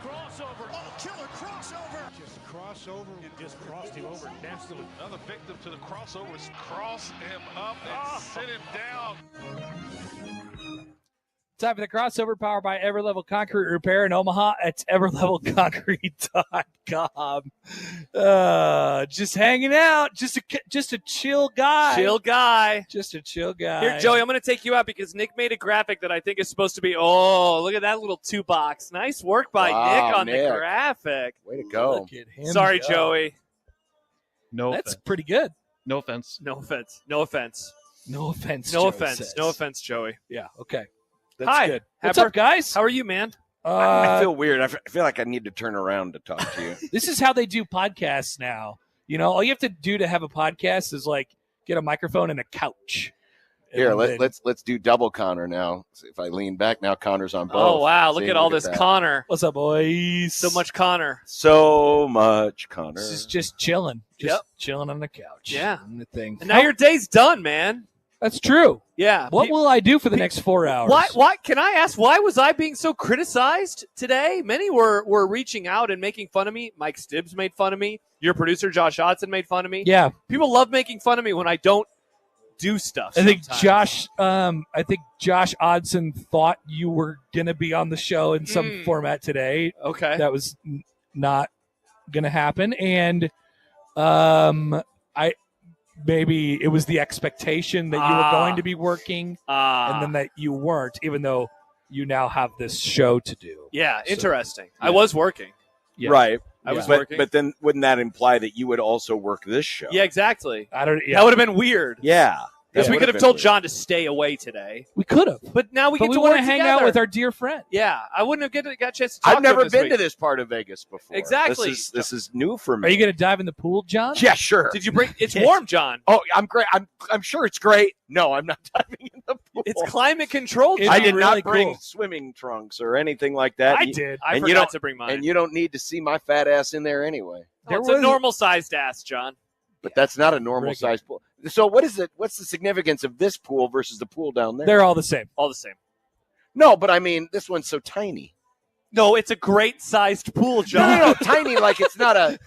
Crossover. Oh, killer crossover. Just crossover. It just crossed him over nastily. Another victim to the crossovers. Cross him up and sit him down. Time for the crossover, powered by Everlevel Concrete Repair in Omaha. It's everlevelconcrete.com. Just hanging out. Just a chill guy. Just a chill guy. Here, Joey, I'm going to take you out because Nick made a graphic that I think is supposed to be, look at that little 2-box. Nice work by Nick on the graphic. Way to go. Look at him Sorry, go. Joey. No That's offense. Pretty good. No offense. No offense. No offense. No offense, No Joey offense. says. No offense, Joey. Yeah, okay. That's Hi. good. What's up, guys? How are you, man? I feel weird. I feel like I need to turn around to talk to you. This is how they do podcasts now. You know, all you have to do to have a podcast is like get a microphone and a couch. Here, let's do double Connor now. If I lean back now, Connor's on both. Oh, wow. Look at all this that. Connor. What's up, boys? So much Connor. So much Connor. This is just chilling. Just chilling on the couch. Yeah. And the thing. And now your day's done, man. That's true. Yeah. What will I do for the next 4 hours? Why? Can I ask, why was I being so criticized today? Many were reaching out and making fun of me. Mike Stibbs made fun of me. Your producer, Josh Hodson, made fun of me. Yeah. People love making fun of me when I don't do stuff. I think sometimes. Josh Odson thought you were going to be on the show in some format today. Okay. That was not going to happen. And maybe it was the expectation that you were going to be working and then that you weren't, even though you now have this show to do. Yeah, So, interesting. yeah. I was working. Yeah. Right. I was but, working. But then wouldn't that imply that you would also work this show? Yeah, exactly. I don't. Yeah. That would have been weird. Yeah. Because That we would could have been told weird. John to stay away today. We could have. But now we But get we to want work to hang together. out with our dear friend. Yeah, I wouldn't have got a chance to talk I've never to him been this to week. this part of Vegas before. Exactly. This is new for me. Are you going to dive in the pool, John? Yeah, sure. Did you bring? It's warm, John. Oh, I'm great. I'm sure it's great. No, I'm not diving in the pool. It's climate controlled. It'd I be did really not bring cool. swimming trunks or anything like that. I did. I and you forgot don't- to bring mine. And you don't need to see my fat ass in there anyway. Oh, it's a normal sized ass, John. But that's not a normal size pool. So what is it? What's the significance of this pool versus the pool down there? They're all the same. All the same. No, but I mean, this one's so tiny. No, it's a great sized pool, John. No, tiny like it's not a.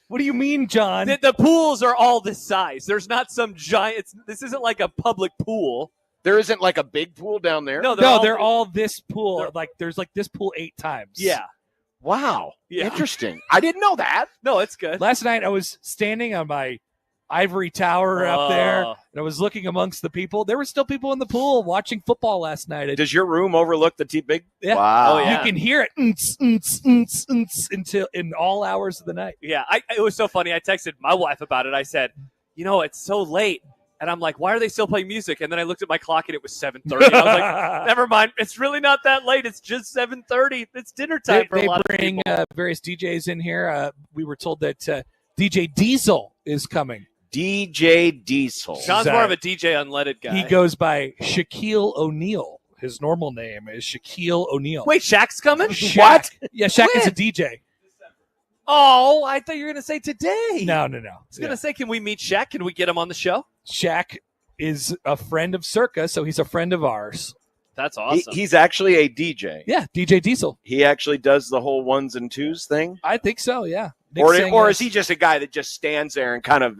What do you mean, John? The pools are all this size. There's not some giant. This isn't like a public pool. There isn't like a big pool down there. No, they're all this pool. There's like this pool 8 times. Yeah. Wow. Yeah. Interesting. I didn't know that. No, it's good. Last night I was standing on my ivory tower up there, Oh. and I was looking amongst the people. There were still people in the pool watching football last night. Does your room overlook the big? Yeah. Wow. Oh, yeah. You can hear it until in all hours of the night. Yeah, it was so funny. I texted my wife about it. I said, it's so late. And I'm like, why are they still playing music? And then I looked at my clock, and it was 7:30. I was like, never mind. It's really not that late. It's just 7:30. It's dinner time for a lot of bring people. various DJs in here. We were told that DJ Diesel is coming. DJ Diesel. John's more of a DJ unleaded guy. He goes by Shaquille O'Neal. His normal name is Shaquille O'Neal. Wait, Shaq's coming? Shaq. Yeah, Shaq is a When? DJ. Oh, I thought you were going to say today. No. I was going to say, can we meet Shaq? Can we get him on the show? Shaq is a friend of Circa, so he's a friend of ours. That's awesome. He's actually a DJ. Yeah, DJ Diesel. He actually does the whole 1s and 2s thing. I think so, yeah. Nick Or is he just a guy that just stands there and kind of,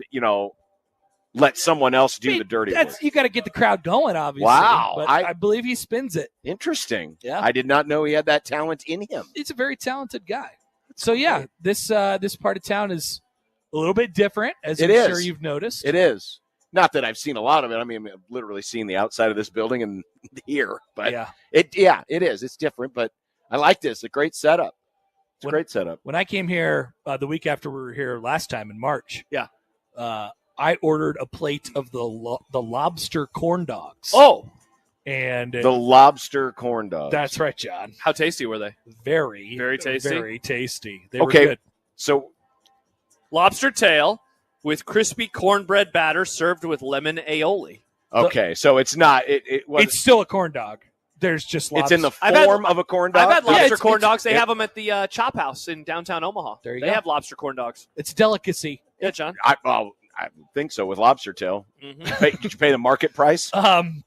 let someone else do the dirty work? You got to get the crowd going, obviously. Wow. But I believe he spins it. Interesting. Yeah. I did not know he had that talent in him. He's a very talented guy. So, yeah, this part of town is a little bit different, as I'm sure you've noticed. It is. Not that I've seen a lot of it. I mean, I've literally seen the outside of this building and here. But it is. It's different, but I like this. A great setup. It's a great setup. When I came here the week after we were here last time in March, I ordered a plate of the lobster corn dogs. Oh. And the lobster corn dogs. That's right, John. How tasty were they? Very, very tasty. Very tasty. They were good. So, lobster tail with crispy cornbread batter served with lemon aioli. Okay, so it's not. It's still a corn dog. There's just lobster. It's in the form of a corn dog. I've had lobster corn dogs. They have them at the Chop House in downtown Omaha. There you go. They have lobster corn dogs. It's delicacy. Yeah, John. I think so with lobster tail. Mm-hmm. Did you pay the market price?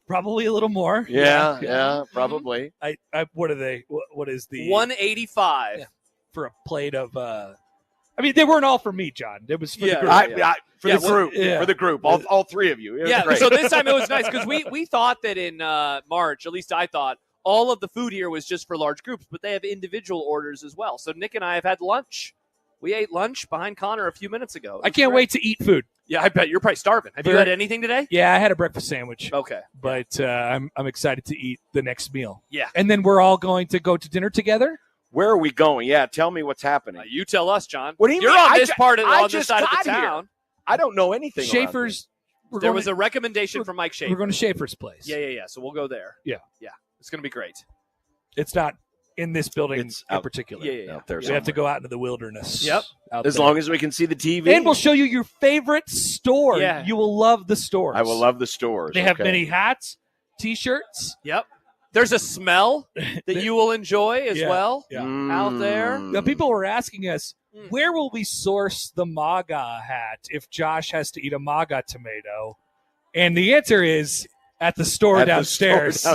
Probably a little more. Yeah, probably. I what are they? What is the $185 for a plate of? I mean, they weren't all for me, John. It was for the group. For the group. For the group. All three of you. It was great. So this time it was nice because we thought that in March, at least I thought, all of the food here was just for large groups, but they have individual orders as well. So Nick and I have had lunch. We ate lunch behind Connor a few minutes ago. I can't wait to eat food. Yeah, I bet you're probably starving. Have you had anything today? Yeah, I had a breakfast sandwich. Okay. But I'm excited to eat the next meal. Yeah. And then we're all going to go to dinner together? Where are we going? Yeah, tell me what's happening. You tell us, John. What do you You're mean? on this side of the Here. town. I don't know anything. Schaefer's. There was a recommendation from Mike Schaefer. We're going to Schaefer's place. Yeah. So we'll go there. Yeah. It's going to be great. It's not in this building It's in out- particular. Yeah. Out there We have to go out into the wilderness. Yep. As long as we can see the TV. And we'll show you your favorite store. Yeah. You will love the stores. I will love the stores. They have many hats, T-shirts. Yep. There's a smell that you will enjoy as well out there. Now, people were asking us, where will we source the MAGA hat if Josh has to eat a MAGA tomato? And the answer is at the store downstairs.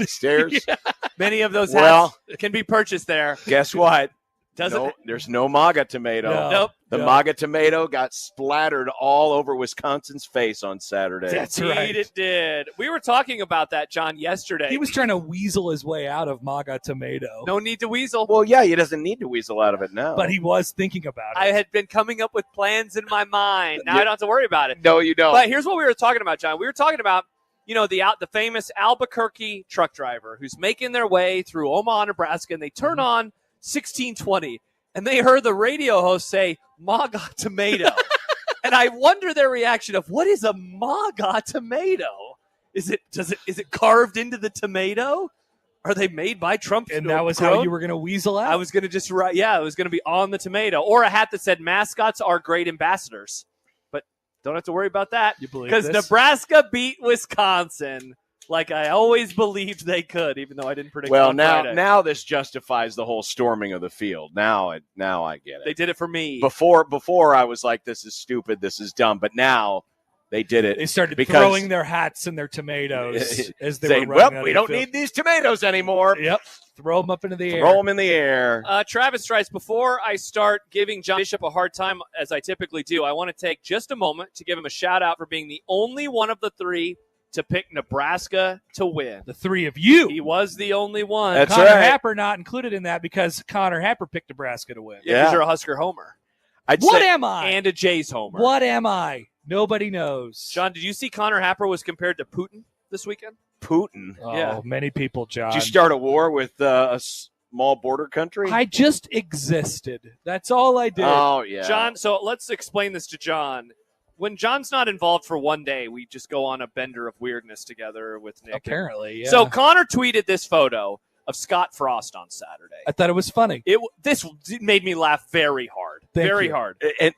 Many of those hats can be purchased there. Guess what? Doesn't there's no MAGA tomato. No. Nope. The MAGA tomato got splattered all over Wisconsin's face on Saturday. That's Indeed right. it did. We were talking about that, John, yesterday. He was trying to weasel his way out of MAGA tomato. No need to weasel. Well, yeah, he doesn't need to weasel out of it now. But he was thinking about it. I had been coming up with plans in my mind. Now I don't have to worry about it. No, you don't. But here's what we were talking about, John. We were talking about, the famous Albuquerque truck driver who's making their way through Omaha, Nebraska, and they turn on 1620, and they heard the radio host say, MAGA tomato. And I wonder their reaction of, what is a MAGA tomato? Is it carved into the tomato? Are they made by Trump? And that was how you were going to weasel out? I was going to just write, it was going to be on the tomato. Or a hat that said, mascots are great ambassadors. But don't have to worry about that. You believe because this? Nebraska beat Wisconsin like I always believed they could, even though I didn't predict it on Friday. Now this justifies the whole storming of the field. Now I get it. They did it for me. Before I was like, this is stupid, this is dumb. But now they did it. They started throwing their hats and their tomatoes as they saying, were running well, out we of don't the field. need these tomatoes anymore. Yep. Throw them up into the air. Throw them in the air. Travis writes, before I start giving John Bishop a hard time, as I typically do, I want to take just a moment to give him a shout-out for being the only one of the three to pick Nebraska to win. The three of you. He was the only one. That's Connor right. Happer not included in that because Connor Happer picked Nebraska to win. Yeah, because you're a Husker homer. What am I? And a Jays homer. What am I? Nobody knows. John, did you see Connor Happer was compared to Putin this weekend? Putin. Oh, Yeah. many people, John. Did you start a war with a small border country? I just existed. That's all I did. Oh, yeah. John, so let's explain this to John. When John's not involved for one day, we just go on a bender of weirdness together with Nick. Apparently, yeah. So Connor tweeted this photo of Scott Frost on Saturday. I thought it was funny. This made me laugh very hard. Thank very you. hard. And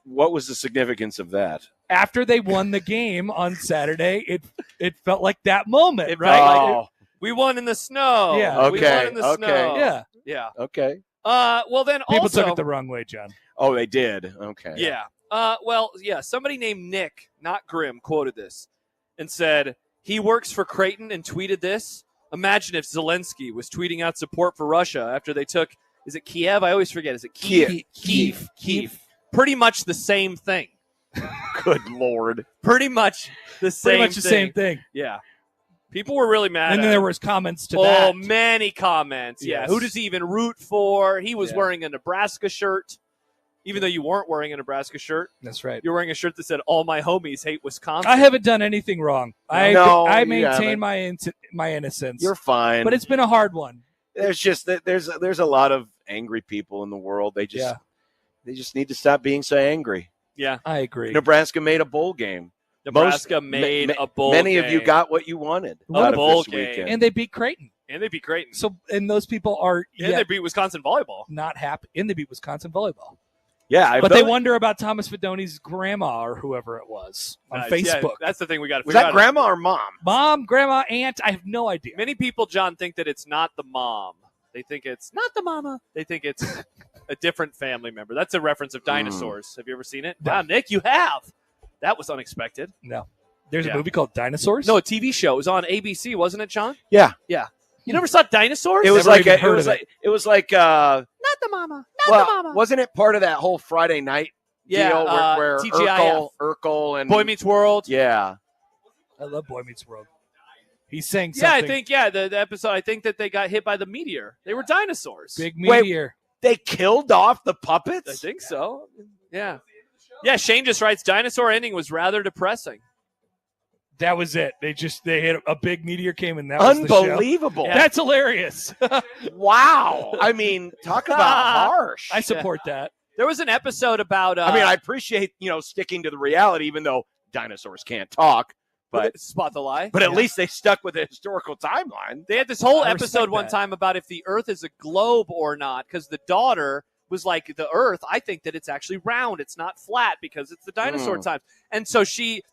what was the significance of that? After they won the game on Saturday, it felt like that moment, It right? felt Like, we won in the snow. Yeah. We Okay, won in the okay. snow. yeah. Yeah. Okay. Well, then People also, took it the wrong way, John. Oh, they did. Okay. Yeah. Somebody named Nick, not Grimm, quoted this and said, he works for Creighton and tweeted this. Imagine if Zelensky was tweeting out support for Russia after they took, is it Kiev? I always forget. Is it Kiev? Kiev. Pretty much the same thing. Good Lord. Pretty much the same thing. Yeah. People were really mad. And then at there him. was comments to that. Oh, many comments. Yeah. Yes. Who does he even root for? He was Yeah. wearing a Nebraska shirt, even though you weren't wearing a Nebraska shirt. That's right. You're wearing a shirt that said, all my homies hate Wisconsin. I haven't done anything wrong. No, I you maintain haven't. my innocence. You're fine. But it's been a hard one. There's just there's a lot of angry people in the world. They just need to stop being so angry. Yeah. I agree. Nebraska made a bowl game. Nebraska made a bowl Many game. of you got what you wanted A out bowl of this game. weekend. And they beat Creighton. And they beat Creighton. So, and those people are And they beat Wisconsin volleyball. not happy. And they beat Wisconsin volleyball. Yeah, But they wonder about Thomas Fedoni's grandma or whoever it was on Nice. Facebook. Yeah, that's the thing we got to was figure that out. grandma or mom? Mom, grandma, aunt, I have no idea. Many people, John, think that it's not the mom. They think it's not the mama. They think it's a different family member. That's a reference of dinosaurs. Have you ever seen it? Wow, Nick, you have. That was unexpected. No. There's a movie called Dinosaurs? No, a TV show. It was on ABC, wasn't it, John? Yeah. Yeah. You never saw Dinosaurs? It was Never like even it heard was of like it was like Not the mama. Not the mama. wasn't it part of that whole Friday night deal where TGIF. Urkel and Boy Meets World. Yeah. I love Boy Meets World. He's saying something. Yeah, I think, the episode, I think that they got hit by the meteor. They were dinosaurs. Big meteor. They killed off the puppets? I think so. Yeah. Yeah, Shane just writes, dinosaur ending was rather depressing. That was it. They hit a big meteor came and that was the show. Unbelievable. Yeah. That's hilarious. Wow. I mean, talk about harsh. I support that. There was an episode about... I appreciate, sticking to the reality, even though dinosaurs can't talk. But spot the lie. But at least they stuck with the historical timeline. They had this whole I episode respect one that. time about if the Earth is a globe or not, because the daughter was like, the Earth, I think that it's actually round. It's not flat because it's the dinosaur times. And so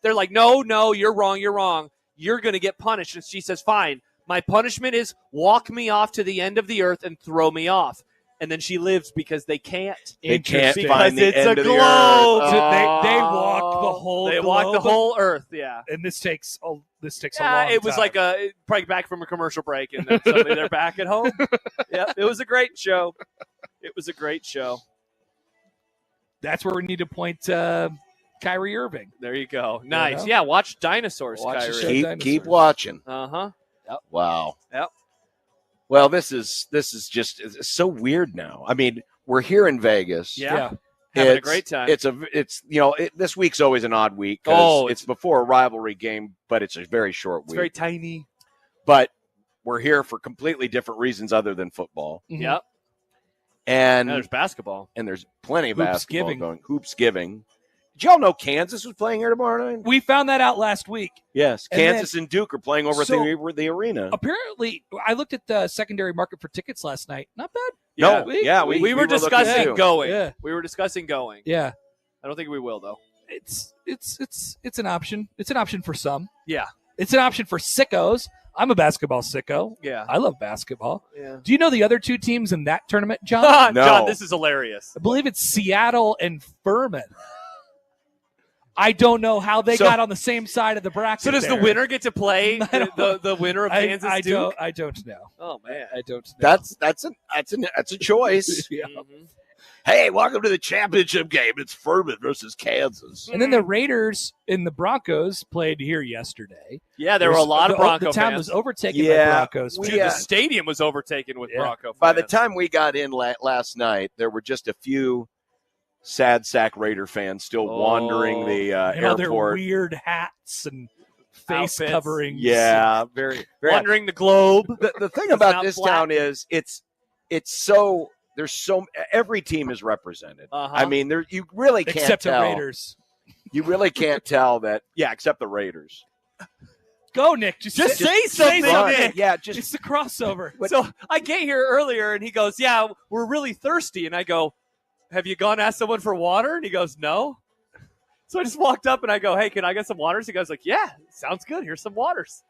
they're like, no, you're wrong. You're going to get punished. And she says, fine. My punishment is walk me off to the end of the Earth and throw me off. And then she lives because they can't. They can't Interesting. find the Because it's end a of the globe. earth. So they walk the whole They globe. walk the whole Earth, yeah. And this takes a long It was time. like probably back from a commercial break, and then suddenly they're back at home. Yep, it was a great show. It was a great show. That's where we need to point Kyrie Irving. There you go. Nice. know? Yeah, watch Dinosaurs, Watch the Kyrie. show. Keep Dinosaurs. watching. Uh-huh. Wow. Yep. Well, this is just it's so weird now. I mean, we're here in Vegas. Yeah. Having a It's- great time. This week's always an odd week. Oh, it's before a rivalry game, but it's a very short It's week. very tiny. But we're here for completely different reasons other than football. Mhm. Yep. And Now there's basketball. there's plenty of Hoops basketball giving. going. Hoops giving. Did y'all know Kansas was playing here tomorrow night? We found that out last week. Yes, And Kansas and Duke are playing over So- at the arena. Apparently, I looked at the secondary market for tickets last night. Not bad. No, we- yeah, We were looking discussing too. going. Yeah. We were discussing going. Yeah. I don't think we will, though. It's an option. It's an option for some. Yeah. It's an option for sickos. I'm a basketball sicko. Yeah. I love basketball. Yeah. Do you know the other two teams in that tournament, John? No. John, this is hilarious. I believe it's Seattle and Furman. I don't know how they So- got on the same side of the bracket. So does the there. winner get to play I don't- the winner of Kansas I Duke? don't know. Oh man. I don't know. That's a choice. Yeah. Mhm. Hey, welcome to the championship game. It's Furman versus Kansas. And then the Raiders and the Broncos played here yesterday. Yeah, there were a lot of Bronco The town fans. was overtaken by Yeah, Broncos. we- Dude, Yeah. the stadium was overtaken with Yeah. Bronco fans. By the time we got in last night, there were just a few sad sack Raider fans still wandering the and all their airport. weird hats and face Outfits. coverings. Yeah, very. wandering the globe. The thing about not this flat. town is it's so there's so every team is represented. Uh-huh. I mean, there you really can't Except the tell. Raiders. You really can't tell that. Yeah, except the Raiders. Go, Nick. Just say something, Run. Nick. Yeah, It's just the crossover. So I get here earlier, and he goes, "Yeah, we're really thirsty." And I go, "Have you gone ask someone for water?" And he goes, "No." So I just walked up and I go, "Hey, can I get some waters?" He goes, "Like, yeah, sounds good. Here's some waters."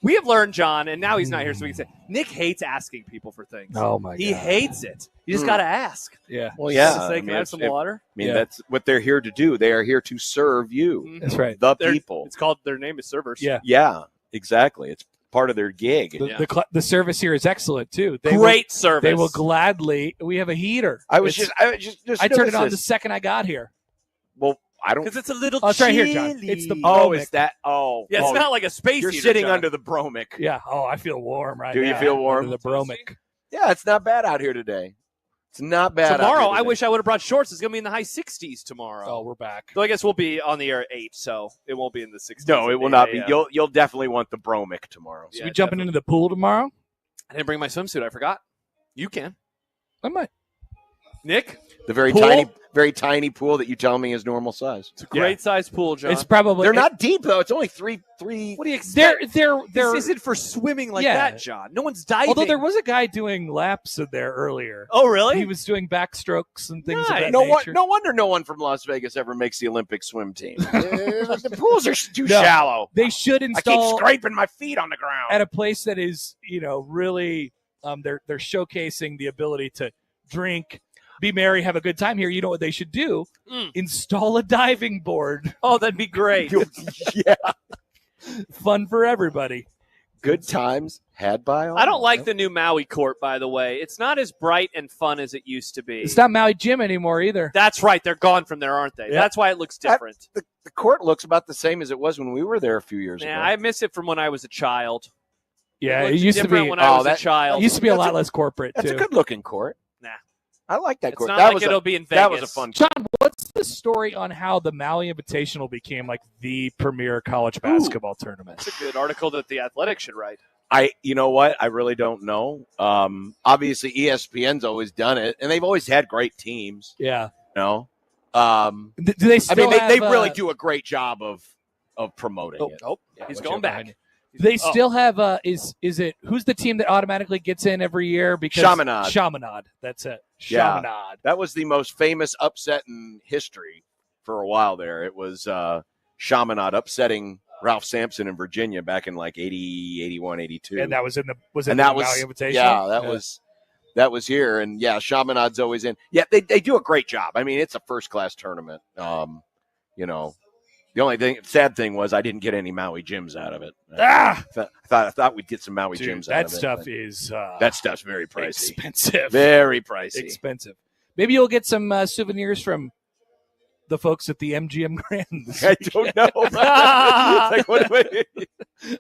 We have learned, John, and now he's not here, so we can say Nick hates asking people for things. Oh my He hates it. You just got to ask. Yeah, well, Just yeah. say, I "Can mean, I have it's- some it- water?" I mean, Yeah. that's what they're here to do. They are here to serve you, Mhm. that's right. the They're- people. It's called. Their name is servers. Yeah. Yeah, exactly. It's part of their gig. The service here is excellent too. They Great will, service. They will gladly. We have a heater. I was It's- just I turned it noticed on the this. second I got here. Well, I don't. because it's a little. Oh, it's right here, John. chilly. It's the Oh, Bromic. is that? Oh, Yeah, it's oh, not like a space You're heater, sitting John. under the Bromic. Yeah. Oh, I feel warm right Do now. you feel warm? Under the Bromic. Yeah, it's not bad out here today. It's not bad. out Tomorrow, here I today. wish I would have brought shorts. It's going to be in the high 60s tomorrow. Oh, we're back. Though I guess we'll be on the air at 8, so it won't be in the 60s. No, it at will 8 not be. a.m. You'll definitely want the Bromic tomorrow. So Yeah, we jumping definitely. into the pool tomorrow? I didn't bring my swimsuit. I forgot. You can. I might. Nick, The very Pool? very tiny pool that you tell me is normal size. it's a great sized pool, John. It's probably They're not deep though. It's only three. What do you They're expect? they're This isn't for swimming like Yeah. that, John. No one's diving. Although there was a guy doing laps in there earlier. Oh, really? He was doing backstrokes and things Nice. of that No nature. wonder no one from Las Vegas ever makes the Olympic swim team. The pools are too No. shallow. They should I keep install scraping my feet on the ground. at a place that is, really they're showcasing the ability to drink be merry, have a good time here. You know what they should do? Install a diving board. Oh, that'd be great. Yeah. Fun for everybody. Good times had by all. I don't like the new Maui court, by the way. It's not as bright and fun as it used to be. It's not Maui Gym anymore either. That's right. They're gone from there, aren't they? Yep. That's why it looks different. The court looks about the same as it was when we were there a few years ago. I miss it from when I was a child. Yeah, It it used to different be. when I was a child. It used to be a lot less corporate That's too. a good-looking court. Nah. I like that It's court. not That like was it'll be in Vegas. That was a fun John, what's the story on how the Maui Invitational became like the premier college basketball tournament? It's a good article that the Athletic should write. You know what? I really don't know. Obviously, ESPN's always done it, and they've always had great teams. Yeah. You know? Do they still they really do a great job of promoting it. Oh, Yeah, he's what's going your back. behind you? Do they still have is it who's the team that automatically gets in every year? Because Chaminade. That's it. Yeah. Chaminade. That was the most famous upset in history for a while there. It was Chaminade upsetting Ralph Sampson in Virginia back in like 80, 81, 82. And that was in the Maui Invitational? Yeah, that was here. And yeah, Chaminade's always in. Yeah, they do a great job. I mean, it's a first-class tournament. You know, the only sad thing was I didn't get any Maui gyms out of it. I thought we'd get some Maui gyms out of it. That stuff's very pricey. Expensive. Very pricey. Expensive. Maybe you'll get some souvenirs from the folks at the MGM Grand. I don't know.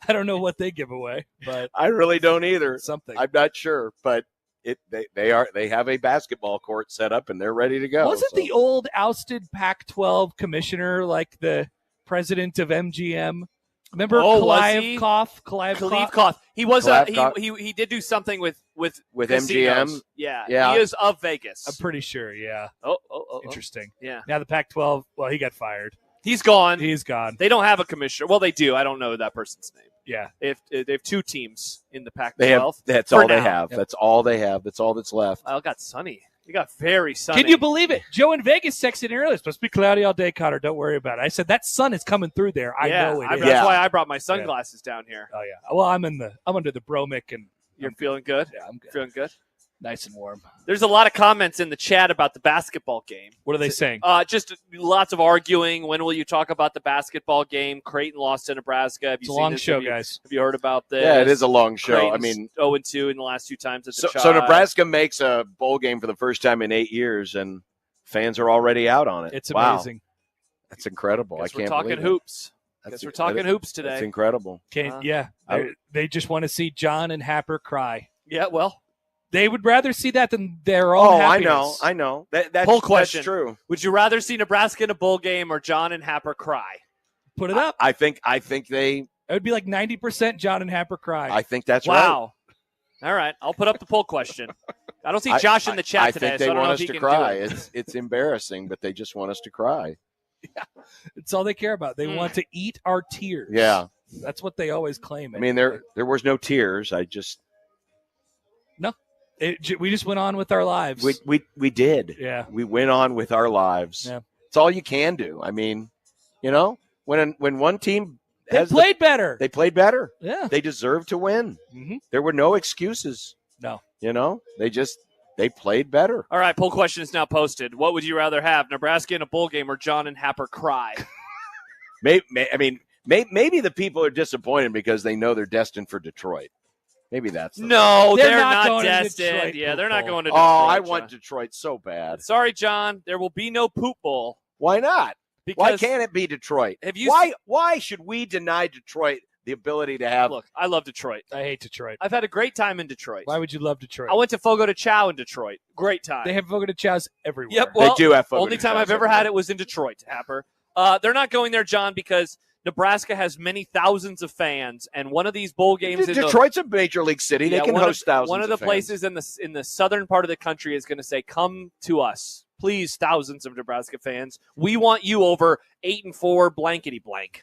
I don't know what they give away, but I really don't either. Something. I'm not sure, but they have a basketball court set up and they're ready to go. Wasn't the old ousted Pac-12 commissioner like the president of MGM? Remember Kalievkov? He was Kalievkov. he did do something with MGM. Yeah, Yeah. he is of Vegas. I'm pretty sure. Yeah. Oh. Interesting. Yeah. Now the Pac-12. Well, he got fired. He's gone. He's gone. They don't have a commissioner. Well, they do. I don't know that person's name. Yeah. They have two teams in the Pac-12. That's all they have. Yep. That's all they have. That's all that's left. Oh, it got sunny. It got very sunny. Can you believe it? Joe in Vegas texted earlier. It's supposed to be cloudy all day, Connor. Don't worry about it. I said that sun is coming through there. I know it is. That's why I brought my sunglasses down here. Oh yeah. Well, I'm under the Bromic and you're feeling good. Yeah, I'm good. Feeling good. Nice and warm. There's a lot of comments in the chat about the basketball game. What are they saying? Just lots of arguing. When will you talk about the basketball game? Creighton lost to Nebraska. It's a long show, guys. Have you heard about this? Yeah, it is a long show. Creighton's I mean, 0-2 in the last two times at the so Nebraska makes a bowl game for the first time in 8 years, and fans are already out on it. It's amazing. That's incredible. Guess I can't we're talking believe it. hoops. Guess we're talking hoops today. That's incredible. They just want to see John and Happer cry. Yeah, well. They would rather see that than their own happiness. I know. That's, Poll question. That's true. Would you rather see Nebraska in a bowl game or John and Happer cry? Put it up. I think they. It would be like 90% John and Happer cry. I think that's right. Wow. All right. I'll put up the poll question. I don't see Josh in the chat today. I think they so I don't want know us if he to can cry. do it. It's embarrassing, but they just want us to cry. Yeah. It's all they care about. They want to eat our tears. Yeah. That's what they always claim. I mean, there was no tears. No. We just went on with our lives. We did. Yeah. We went on with our lives. Yeah. It's all you can do. I mean, when one team played better. They played better. Yeah. They deserved to win. Mm-hmm. There were no excuses. No. They played better. All right, poll question is now posted. What would you rather have, Nebraska in a bowl game or John and Happer cry? Maybe the people are disappointed because they know they're destined for Detroit. Maybe that's no, they're not going destined. Detroit, yeah, they're not going to Detroit. Detroit. Oh, I want Detroit so bad. Sorry, John. There will be no poop bowl. Why not? Because why can't it be Detroit? Why should we deny Detroit the ability to have? Look, I love Detroit. I hate Detroit. I've had a great time in Detroit. Why would you love Detroit? I went to Fogo de Chao in Detroit. Great time. They have Fogo de Chao's everywhere. Yep, well, they do have Fogo only de time Chao's I've ever had it was in Detroit, Happer. They're not going there, John, because Nebraska has many thousands of fans, and one of these bowl games Detroit's a major league city. They can host thousands. One of the places in the southern part of the country is going to say, "Come to us, please, thousands of Nebraska fans. We want you over 8-4 blankety blank."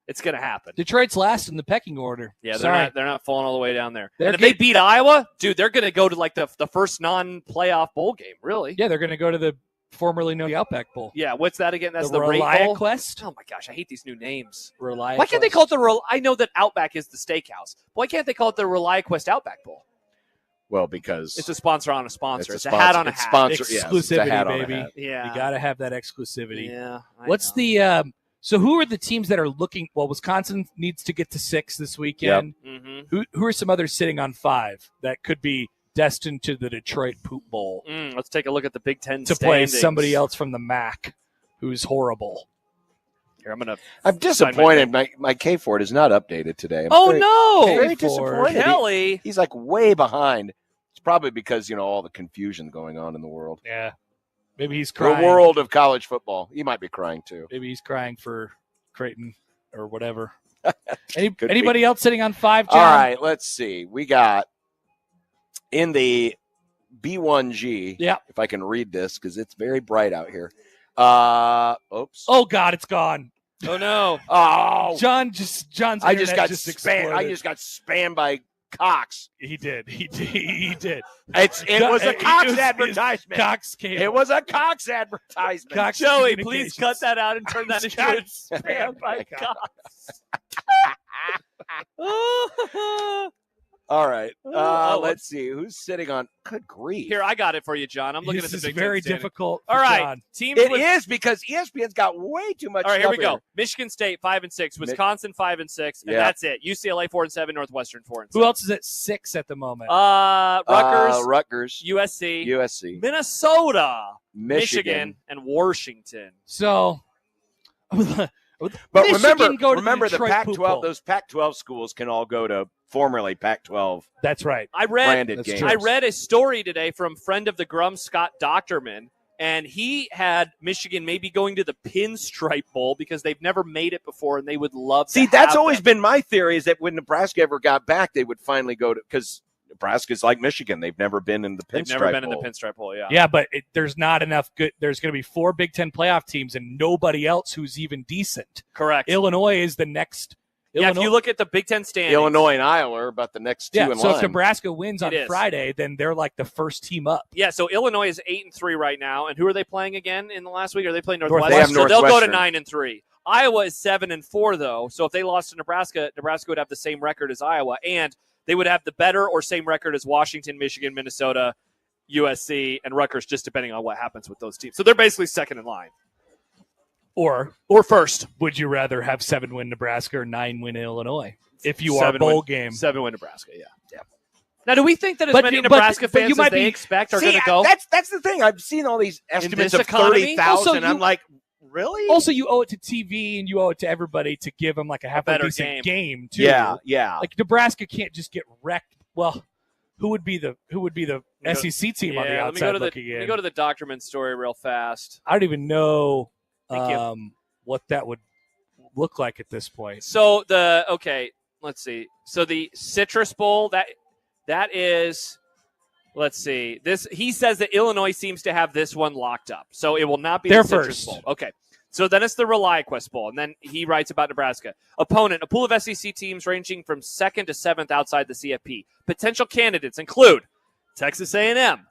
It's going to happen. Detroit's last in the pecking order. Yeah, they're not falling all the way down there. And if they beat Iowa, dude, they're going to go to like the first non-playoff bowl game. Really? Yeah, they're going to go to the formerly known Outback Bowl. Yeah, what's that again? That's the Rate Bowl? Quest. Oh my gosh, I hate these new names. Why can't they call it the I know that Outback is the steakhouse. Why can't they call it the ReliaQuest Outback Bowl? Well, because It's a sponsor on a sponsor. It's a sponsor- hat on a it's hat. sponsor- yes, it's a Exclusivity, hat on a baby. hat. Yeah. You got to have that exclusivity. Yeah. I What's know. the so who are the teams that are looking? Well, Wisconsin needs to get to 6 this weekend. Mhm. Who are some others sitting on 5 that could be destined to the Detroit Poop Bowl Let's take a look at the Big Ten to play standings. somebody else from the MAC who's horrible? Here, I'm gonna. I'm disappointed. My K Ford is not updated today. I'm very- no, very K Ford. disappointed. Kelly. He's like way behind. It's probably because all the confusion going on in the world. Yeah, maybe he's The crying. world of college football. He might be crying too. Maybe he's crying for Creighton or whatever. Could be. Anybody else sitting on 5, John? All right, let's see. We got in the B1G. Yeah. If I can read this because it's very bright out here. Oops. Oh God, it's gone. Oh no. Oh. John's I just internet got just spammed. I exploded. just got spammed by Cox. He did. It Was a Cox it was advertisement. Cox cable. It was a Cox advertisement. Cox Joey, Communications. please cut that out and turn that into a spam by Cox. All right. Oh, Let's see. Who's sitting on? Good grief. Here, I got it for you, John. I'm looking This at is the Big very Ten standings. difficult. For All right, John. teams. It with, is because ESPN's got way too much. All right, here we stuff go. Michigan State 5-6, Wisconsin 5-6, and Yeah. that's it. UCLA 4-7, Northwestern 4-7. Who else is at 6 at the moment? Rutgers, Rutgers, USC, USC, Minnesota, Michigan. and Washington. So, But Michigan go to remember the Detroit Poop Pac-12. Bowl. Those Pac-12 schools can all go to formerly Pac-12 That's right. I read branded That's games. true. I read a story today from friend of the Grum, Scott Docterman, and he had Michigan maybe going to the Pinstripe Bowl because they've never made it before, and they would love to See, that's have always them. been my theory is that when Nebraska ever got back, they would finally go to because Nebraska's like Michigan. They've never been in the Pinstripe They've never been in Bowl. the Pinstripe Bowl, yeah. Yeah, but there's not enough good. There's going to be 4 Big Ten playoff teams and nobody else who's even decent. Correct. Illinois is the next. Yeah, Illinois, if you look at the Big Ten standings, Illinois and Iowa are about the next two in so line. if Nebraska wins on It is. Friday, then they're like the first team up. Yeah, so Illinois is 8-3 right now, and who are they playing again in the last week? Are they playing Northwestern. Northwestern? They have So they'll go to Northwestern. 9-3. Iowa is 7-4 though, so if they lost to Nebraska, Nebraska would have the same record as Iowa, and they would have the better or same record as Washington, Michigan, Minnesota, USC, and Rutgers, just depending on what happens with those teams. So they're basically second in line Or or first. would you rather have 7-win Nebraska or 9-win Illinois? If you are 7 bowl win- game, 7-win Nebraska, yeah. Now, do we think that as But- many but- Nebraska but you fans might as they be- expect are See, going to go? That's the thing. I've seen all these estimates this of economy? 30,000. Also, I'm you- like, really? also you owe it to TV and you owe it to everybody to give them like a half better decent game too. yeah. Like Nebraska can't just get wrecked. Well, who would be the SEC team on the Yeah, outside let looking me in? go to the Docterman story real fast. I don't even know Thank you. what that would look like at this point. So let's see. So the Citrus Bowl that is, let's see. This he says that Illinois seems to have this one locked up, so it will not be They're the Citrus first. Bowl. Okay. So then it's the ReliaQuest Bowl, and then he writes about Nebraska. Opponent: a pool of SEC teams ranging from 2nd to 7th outside the CFP. Potential candidates include Texas A&M,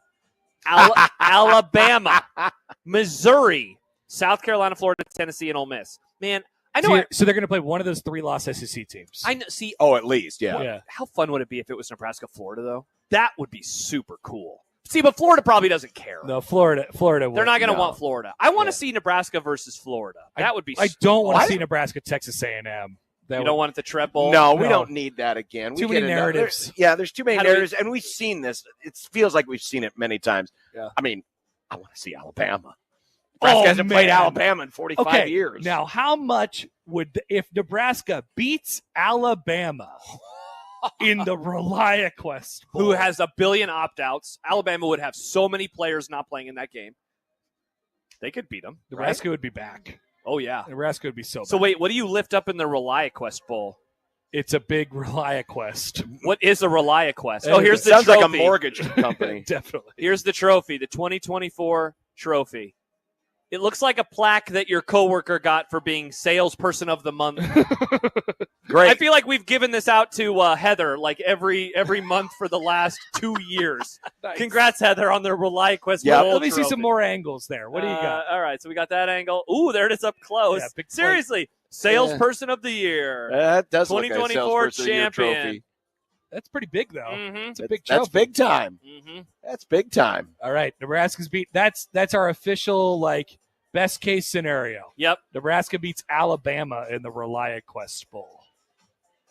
Alabama, Missouri, South Carolina, Florida, Tennessee, and Ole Miss. Man, I know. So they're going to play one of those 3-loss SEC teams. I know. See, Oh, at least, yeah. Yeah. how fun would it be if it was Nebraska, Florida, though? That would be super cool. See, but Florida probably doesn't care. No, Florida. They're not going to No. want Florida. I want to Yeah. see Nebraska versus Florida. That would be. I don't want What? to see Nebraska, Texas A&M. You don't want it the Trev Bowl. No, we No. don't need that again. Too We many get enough- narratives. there's too many How do we- narratives, and we've seen this. It feels like we've seen it many times. Yeah. I mean, I want to see Alabama. Nebraska hasn't played man. Alabama in 45 years. Now, how much would if Nebraska beats Alabama in the ReliaQuest Bowl? Who has a billion opt-outs? Alabama would have so many players not playing in that game. They could beat them. Nebraska would be back. Oh yeah. Nebraska would be so. So back. wait, what do you lift up in the ReliaQuest Bowl? It's a big ReliaQuest. What is a ReliaQuest? Oh, here's it the sounds trophy. like a mortgage company. Definitely. Here's the trophy, the 2024 trophy. It looks like a plaque that your coworker got for being salesperson of the month. Great. I feel like we've given this out to Heather like every month for the last 2 years. Nice. Congrats, Heather, on the ReliaQuest Yeah. Bowl Let me see trophy. some more angles there. What do you got? All right, so we got that angle. Ooh, there it is up close. Yeah, big plate. Seriously, salesperson of the year. That does look like a 2024 salesperson of the year champion. trophy. That's pretty big, though. Mm-hmm. It's a big trophy. That's big time. Mm-hmm. That's big time. All right, Nebraska's beat. That's our official best case scenario. Yep. Nebraska beats Alabama in the ReliaQuest Bowl.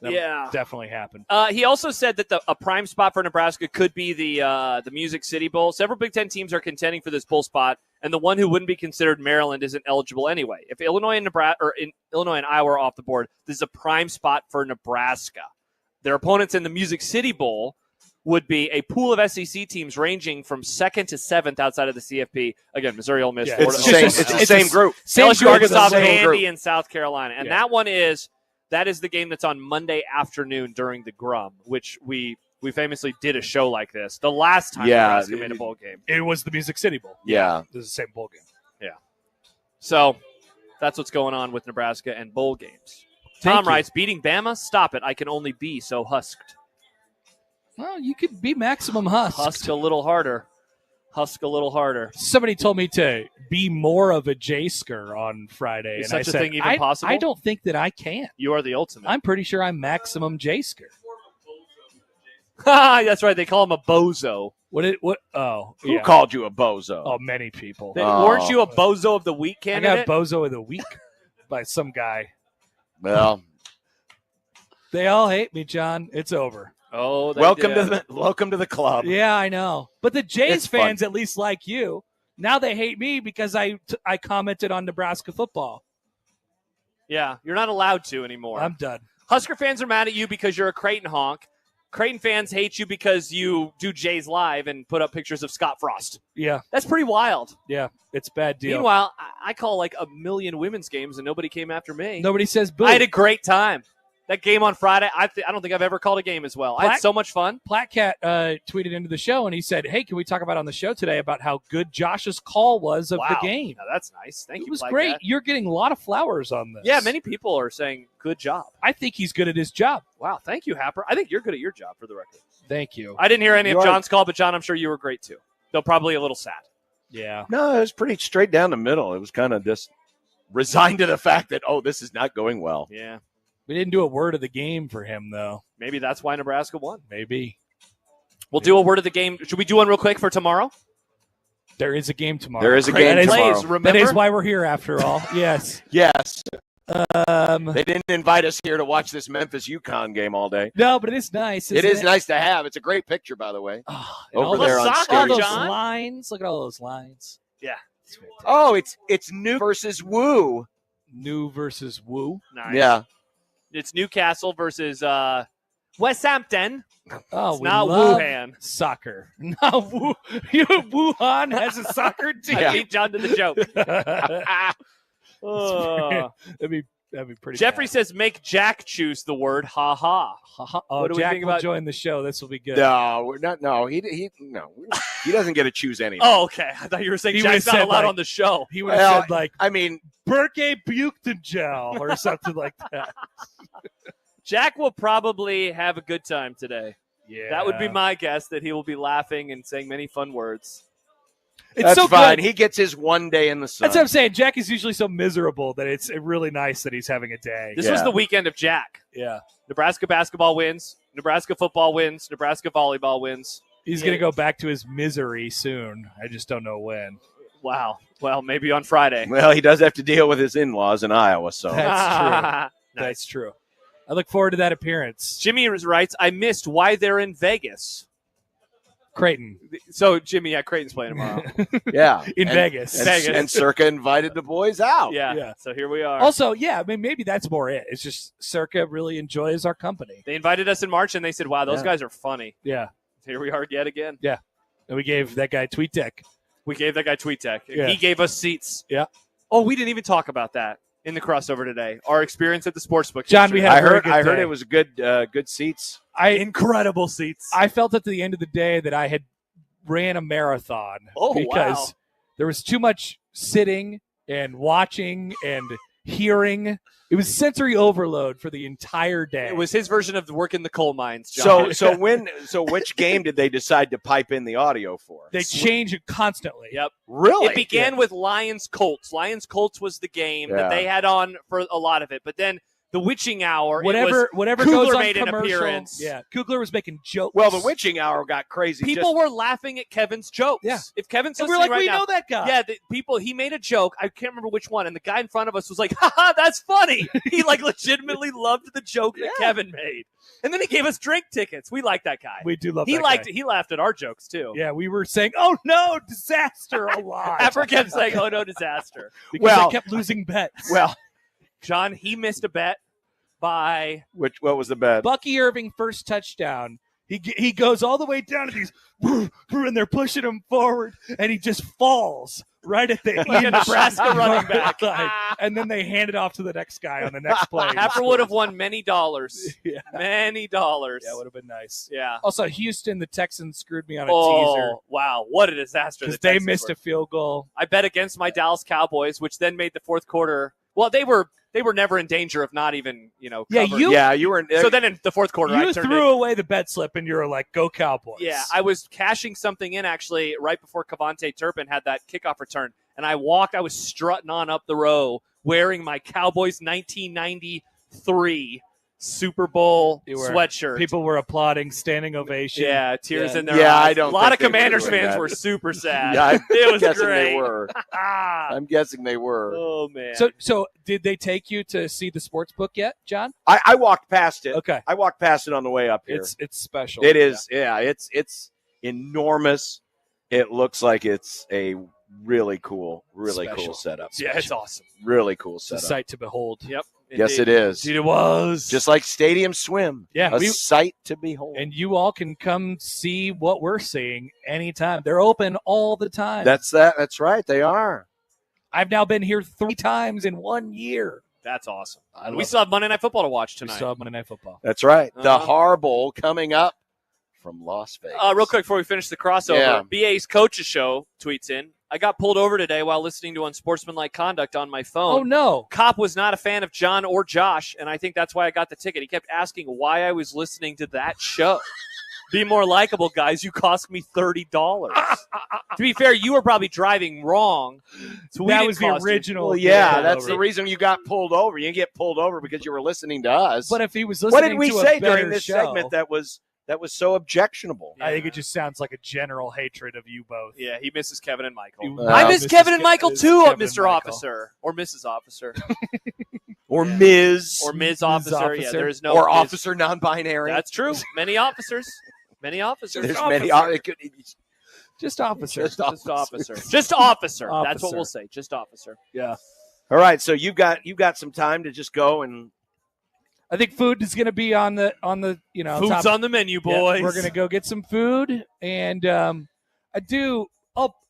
That Yeah. definitely happened. He also said that a prime spot for Nebraska could be the Music City Bowl. Several Big Ten teams are contending for this bowl spot, and the one who wouldn't be considered, Maryland, isn't eligible anyway. If Illinois and Illinois and Iowa are off the board, this is a prime spot for Nebraska. Their opponents in the Music City Bowl would be a pool of SEC teams ranging from 2nd to 7th outside of the CFP. Again, Missouri, Ole Miss, Yeah, Florida. It's the same group. LSU, group, Arkansas, same Vandy, and South Carolina. And Yeah. that is the game that's on Monday afternoon during the Grum, which we famously did a show like this the last time Nebraska made a bowl game. It was the Music City Bowl. Yeah. This is the same bowl game. So that's what's going on with Nebraska and bowl games. Thank Tom you. writes, beating Bama? Stop it. I can only be so husked. Well, you could be maximum husked. Husk a little harder. Husk a little harder. Somebody told me to be more of a J-sker on Friday. Is and I such a said, thing even possible? I don't think that I can. You are the ultimate. I'm pretty sure I'm maximum J-sker. That's right. They call him a bozo. Oh, Who yeah. called you a bozo? Oh, many people. Weren't you a bozo of the week I candidate? got Bozo of the Week by some guy. Well, They all hate me, John. It's over. Oh, they welcome did. to the club. Yeah, I know. But the Jays It's fun. fans at least like you. Now they hate me because I commented on Nebraska football. Yeah, you're not allowed to anymore. I'm done. Husker fans are mad at you because you're a Creighton honk. Creighton fans hate you because you do Jays Live and put up pictures of Scott Frost. Yeah, That's pretty wild. yeah. It's a bad deal. Meanwhile, I call like 1 million women's games and nobody came after me. Nobody says boo. I had a great time. That game on Friday, I don't think I've ever called a game as well. I had Black- so much fun. Platcat tweeted into the show, and he said, hey, can we talk about on the show today about how good Josh's call was of Wow. the game? Now, that's nice. Thank It you. was Black great. Cat. You're getting a lot of flowers on this. Yeah, many people are saying good job. I think he's good at his job. Wow, thank you, Happer. I think you're good at your job, for the record. Thank you. I didn't hear any You of are- John's call, but John, I'm sure you were great too. Though probably a little sad. Yeah. No, it was pretty straight down the middle. It was kind of just resigned to the fact that, this is not going well. Yeah, We didn't do a word of the game for him, though. maybe that's why Nebraska won. Maybe. We'll do a word of the game. Should we do one real quick for tomorrow? There is a game tomorrow. There is a Creighton game That is- tomorrow. plays, remember? That is why we're here, after all. Yes. Yes. No, They didn't invite us here to watch this Memphis Yukon game all day. but it is nice. It isn't is nice to have. It's a great picture, by the way. Oh, Over all there those, on soccer, all stage. those John. lines. Look at all those lines. Yeah. It's fantastic. Oh, it's new versus Woo. New versus Woo. Nice. Yeah. It's Newcastle versus Westhampton. Oh, It's we not love Wuhan. soccer. Not Wu. Wuhan has a soccer team. I beat John to the joke. that'd Oh. be pretty. Jeffrey says, make Jack choose the word ha ha. Oh, what do we Jack think will about- join the show. This will be good. No, we're not. No, he doesn't get to choose anything. Oh, okay. I thought you were saying He Jack's would've not said, allowed like- on the show. He would have Well, said like I mean, Birke Buchtengel or something like that. Jack will probably have a good time today. Yeah, That would be my guess, that he will be laughing and saying many fun words. It's that's so fine. good. He gets his one day in the sun. That's what I'm saying. Jack is usually so miserable that it's really nice that he's having a day. This was Yeah. the weekend of Jack. Yeah, Nebraska basketball wins. Nebraska football wins. Nebraska volleyball wins. he's gonna go back to his misery soon. I just don't know when. Wow. Well, maybe on Friday. Well, he does have to deal with his in-laws in Iowa, so That's true. Nice. That's true. I look forward to that appearance. Jimmy writes, I missed why they're in Vegas. Creighton So, Jimmy, yeah, Creighton's playing tomorrow. yeah. in And- Vegas. And, Vegas. and Circa invited the boys out. Yeah. Yeah. So here we are. Also, yeah, I mean, maybe that's more it. It's just Circa really enjoys our company. They invited us in March, and they said, wow, those Yeah. guys are funny. Yeah, Here we are yet again. and we gave that guy TweetDeck. We gave that guy TweetTech. Yeah. He gave us seats. Yeah. Oh, we didn't even talk about that in the crossover today. Our experience at the sportsbook. John, we yesterday. had I a very heard. good I heard day. it was good seats. incredible seats. I felt at the end of the day that I had ran a marathon Oh, because wow. there was too much sitting and watching and hearing. It was sensory overload for the entire day. It was his version of the work in the coal mines, John. So which game did they decide to pipe in the audio for? They change it constantly. Yep. Really? It began with Lions Colts. Lions Colts was the game that Yeah. they had on for a lot of it. But then the witching hour. Whatever Kugler goes on made an commercial. appearance. Yeah, Kugler was making jokes. Well, the witching hour got crazy. People were laughing at Kevin's jokes. Yeah. If Kevin's and we're listening like, right we now, know that guy. yeah, he made a joke. I can't remember which one, and the guy in front of us was like, "Haha, that's funny." He like legitimately loved the joke that Kevin made, and then he gave us drink tickets. We like that guy. We do love. He that liked guy. it. He laughed at our jokes too. Yeah, we were saying, "Oh no, disaster!" a lot. After kept saying, "Oh no, disaster." Because I kept losing bets. Well, John, he missed a bet by what was the bet? Bucky Irving first touchdown. He goes all the way down to these, and they're pushing him forward, and he just falls right at the like a Nebraska running back. And then they hand it off to the next guy on the next play. Happer would have won many dollars. Yeah. Many dollars. Yeah, it would have been nice. Yeah. Also, Houston, the Texans screwed me on a teaser. Wow. What a disaster. Because they missed a field goal. I bet against my Dallas Cowboys, which then made the fourth quarter. Well, they were never in danger of not even, covered. You were. So then in the fourth quarter, I You turned threw away the bet slip, and you were like, go Cowboys. Yeah, I was cashing something in, actually, right before Cavante Turpin had that kickoff return. And I was strutting on up the row wearing my Cowboys 1993 Super Bowl sweatshirt. People were applauding, standing ovation. Yeah, tears in their Yeah, eyes. I don't A lot of think they were Commanders doing fans that. were super sad. Yeah, it was guessing great. they were. I'm guessing they were. Oh, man. So did they take you to see the sports book yet, John? I walked past it. Okay. I walked past it on the way up here. It's special. It is. Yeah, it's enormous. It looks like it's a really cool Special. setup. Yeah, it's awesome. Really cool It's a setup. sight to behold. Yep. Yes, it is. Indeed it was. Just like Stadium Swim. Yeah, a sight to behold. and you all can come see what we're seeing anytime. They're open all the time. That's right. They are. I've now been here 3 times in 1 year. That's awesome. I We love still have Monday Night Football to watch We tonight. still have Monday Night Football. That's right. The Uh-huh. Har Bowl coming up from Las Vegas. Real quick before we finish the crossover, Yeah. BA's Coaches Show tweets in, I got pulled over today while listening to Unsportsmanlike Conduct on my phone. Oh, no. Cop was not a fan of John or Josh, and I think that's why I got the ticket. He kept asking why I was listening to that show. Be more likable, guys. You cost me $30. To be fair, you were probably driving wrong. So That was the original. Well, yeah, pull that's over. the reason you got pulled over. You didn't get pulled over because you were listening to us. But if he was what listening did we to say a better during this show, segment that was so objectionable? I think it just sounds like a general hatred of you both. Yeah, he misses Kevin and Michael. Uh, I miss Mrs. Kevin and Michael Mrs. too, Kevin and Mr. Michael. Officer. Or Mrs. Officer. Or Yeah. Ms. Or Ms. Ms. Officer. Yeah, Officer. there is no or Ms. officer non-binary. That's true. Many officers. Many officers. There's Officer. many. It could, Just officer. Just Just officer. Just officer. That's what Officer. we'll say. Just officer. Yeah. all right, so you got some time to just go and I think food is going to be on the Food's top. on the menu, boys. Yeah, we're going to go get some food, and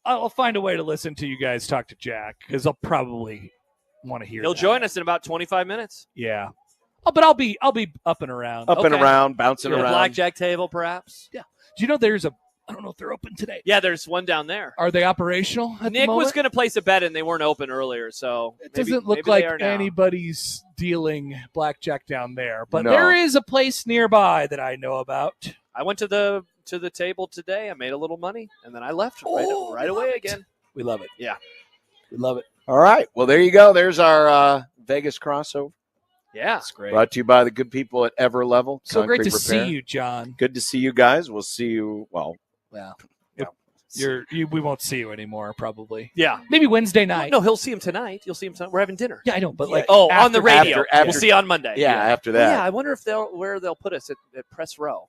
I'll find a way to listen to you guys talk to Jack because I'll probably want to hear. He'll that. join us in about 25 minutes. Yeah. Oh, but I'll be up and around. up and Okay. around, bouncing The around. blackjack table, perhaps. Do you know there's I don't know if they're open today. Yeah, there's one down there. Are they operational at the Nick moment? was going to place a bet, and they weren't open earlier, so It maybe- doesn't look maybe like they are now. anybody's dealing blackjack down there, but No. there is a place nearby that I know about. I went to the table today. I made a little money, and then I left Oh, right away again. We love it. Yeah. We love it. All right, well there you go. There's our Vegas crossover. Yeah. That's great. Brought to you by the good people at Ever Level. So great to Concrete Repair. see you, John. Good to see you guys. We'll see you. Well, We won't see you anymore, probably. Yeah. Maybe Wednesday night. No, he'll see him tonight. You'll see him tonight. We're having dinner. Yeah, I know, but Yeah. like Oh, on the radio. after- We'll see you on Monday. yeah, after that. Yeah, I wonder if where they'll put us at press row.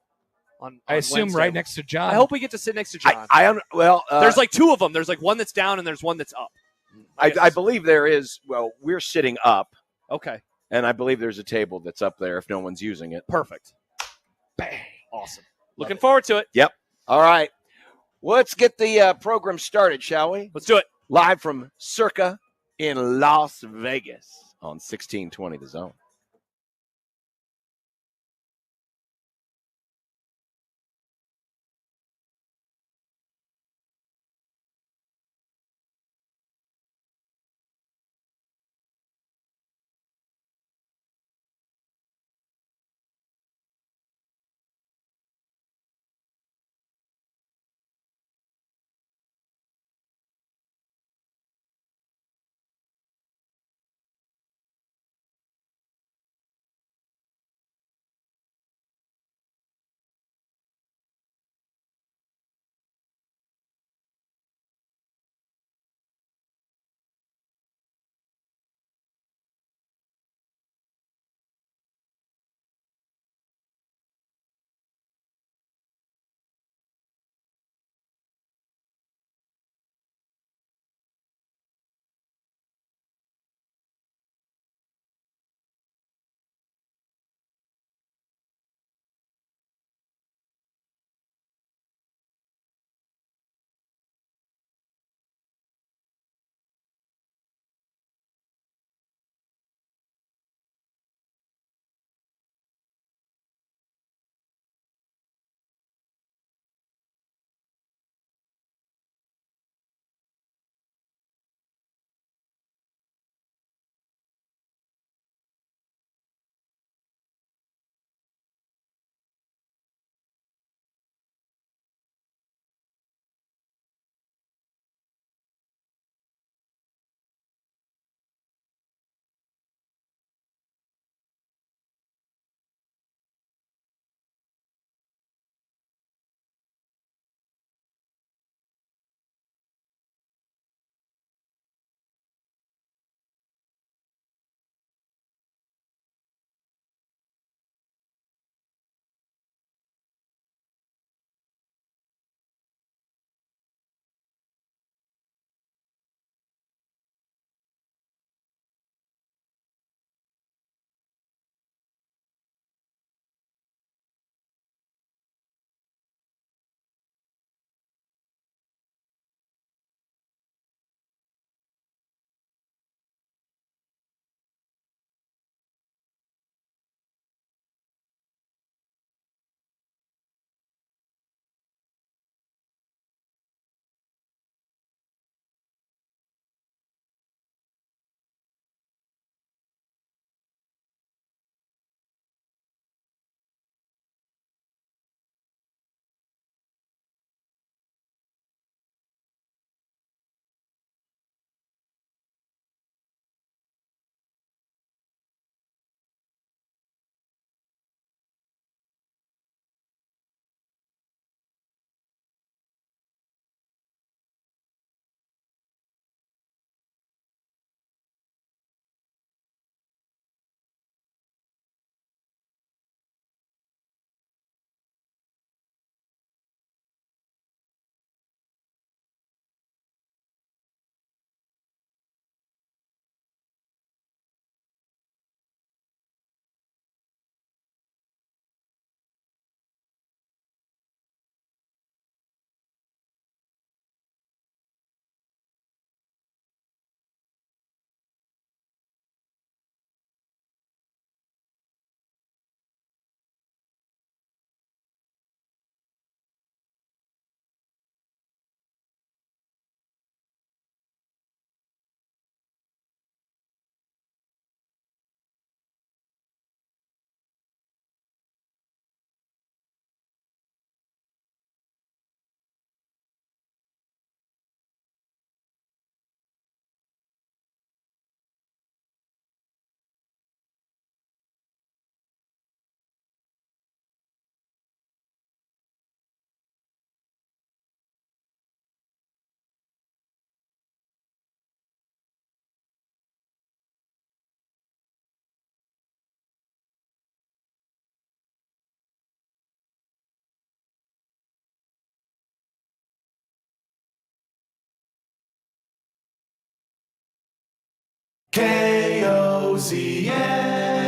On I assume Wednesday. right next to John. I hope we get to sit next to John. There's there's like two of them. There's like one that's down and there's one that's up. I believe there is. Well, we're sitting up, Okay. and I believe there's a table that's up there if no one's using it. Perfect. Bang. Awesome. Looking forward to it. Yep. All right. Let's get the program started, shall we? Let's do it. Live from Circa in Las Vegas on 1620 The Zone.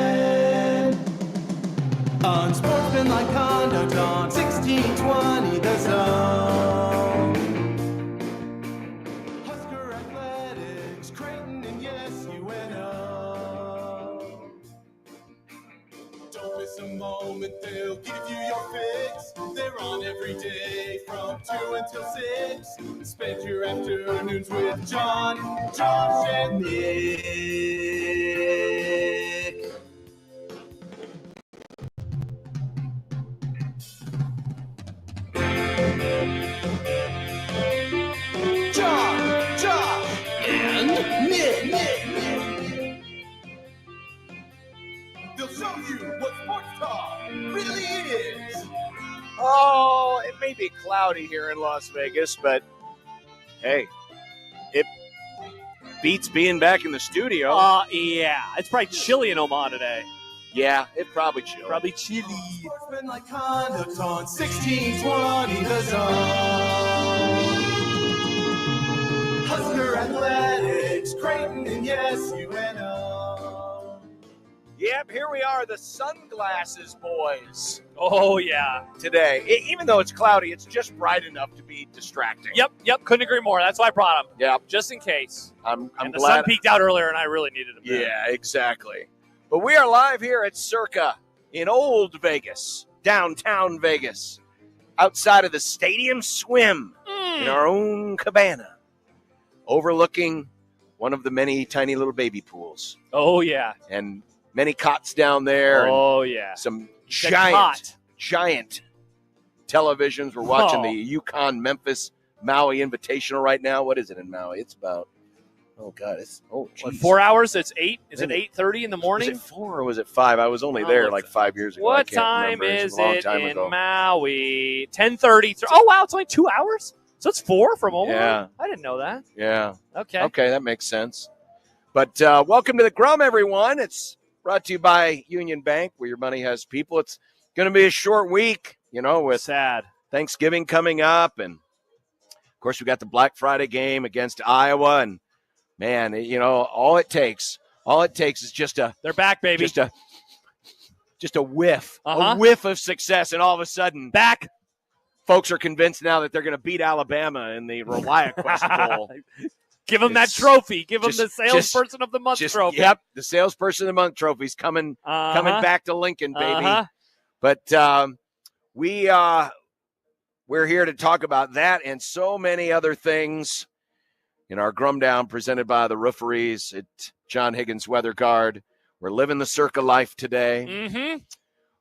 KOZN. Unsportsmanlike conduct on 1620 The Zone. Husker Athletics, Creighton, and yes, UNO. Don't miss a moment, they'll give you your fix. They're on every day from 2 until 6. Spend your afternoons with John, Josh, and Nick. John, Josh, and Nick. They'll show you what sports talk really is. Oh, it may be cloudy here in Las Vegas, but hey, it beats being back in the studio. Yeah. It's probably chilly in Omaha today. Yeah, it probably chilly. Probably chilly. Sportsmanlike conduct on 1620 The Zone. Husker Athletics, Creighton, and yes, UNO. Yep, here we are, the Sunglasses Boys Oh, yeah. today. Even though it's cloudy, it's just bright enough to be distracting. Yep. Couldn't agree more. That's why I brought them. Yep. Just in case. I'm And the glad. sun peaked out earlier, and I really needed them. Yeah, exactly. But we are live here at Circa in Old Vegas, downtown Vegas, outside of the Stadium Swim in our own cabana, overlooking one of the many tiny little baby pools Oh, yeah. and many cots down there. And Oh, yeah. some The cot. giant televisions. We're watching Oh. the Yukon Memphis Maui Invitational right now. What is it in Maui? It's about, oh God, it's, oh What, geez. 4 hours? It's 8? Is it Maybe. 8:30 in the Was morning? it 4 or was it 5? I was only Oh, there what's like it? 5 years ago. I What can't time remember. is a long it time in ago. Maui? 10:30. Oh, wow. It's only 2 hours? So it's 4 from Omaha? Yeah. I didn't know that. Yeah. Okay. Okay, that makes sense. But welcome to the Grum, everyone. It's brought to you by Union Bank, where your money has people. It's going to be a short week, with Sad. Thanksgiving coming up. And, of course, we got the Black Friday game against Iowa. And, man, all it takes is just a They're back, baby. just a whiff, Uh-huh. a whiff of success. And all of a sudden, back. folks are convinced now that they're going to beat Alabama in the Reliant Quest Bowl. Give them that It's trophy. Give them just- the salesperson of the month trophy. Yep, the salesperson of the month trophy's coming back to Lincoln, baby. Uh-huh. But we're here to talk about that and so many other things in our Grum Down presented by the Rooferys at John Higgins Weather Guard. We're living the Circa life today. Mm-hmm.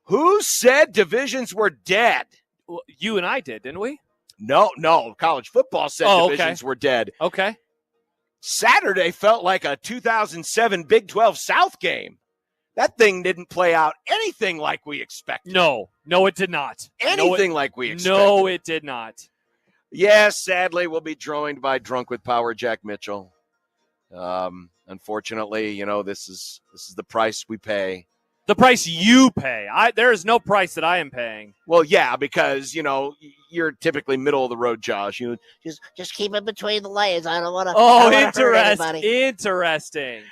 Who said divisions were dead? Well, you and I did, didn't we? No. College football said divisions were dead. Okay. Saturday felt like a 2007 Big 12 South game. That thing didn't play out anything like we expected. No, it did not. Anything like we expected. No, it did not. Yes, sadly, we'll be joined by Drunk with Power Jack Mitchell. Unfortunately, this is the price we pay. The price you pay. There is no price that I am paying. Well, yeah, because you're typically middle of the road, Josh. You Just keep it between the lanes. I don't want to. Oh, Interesting. interesting.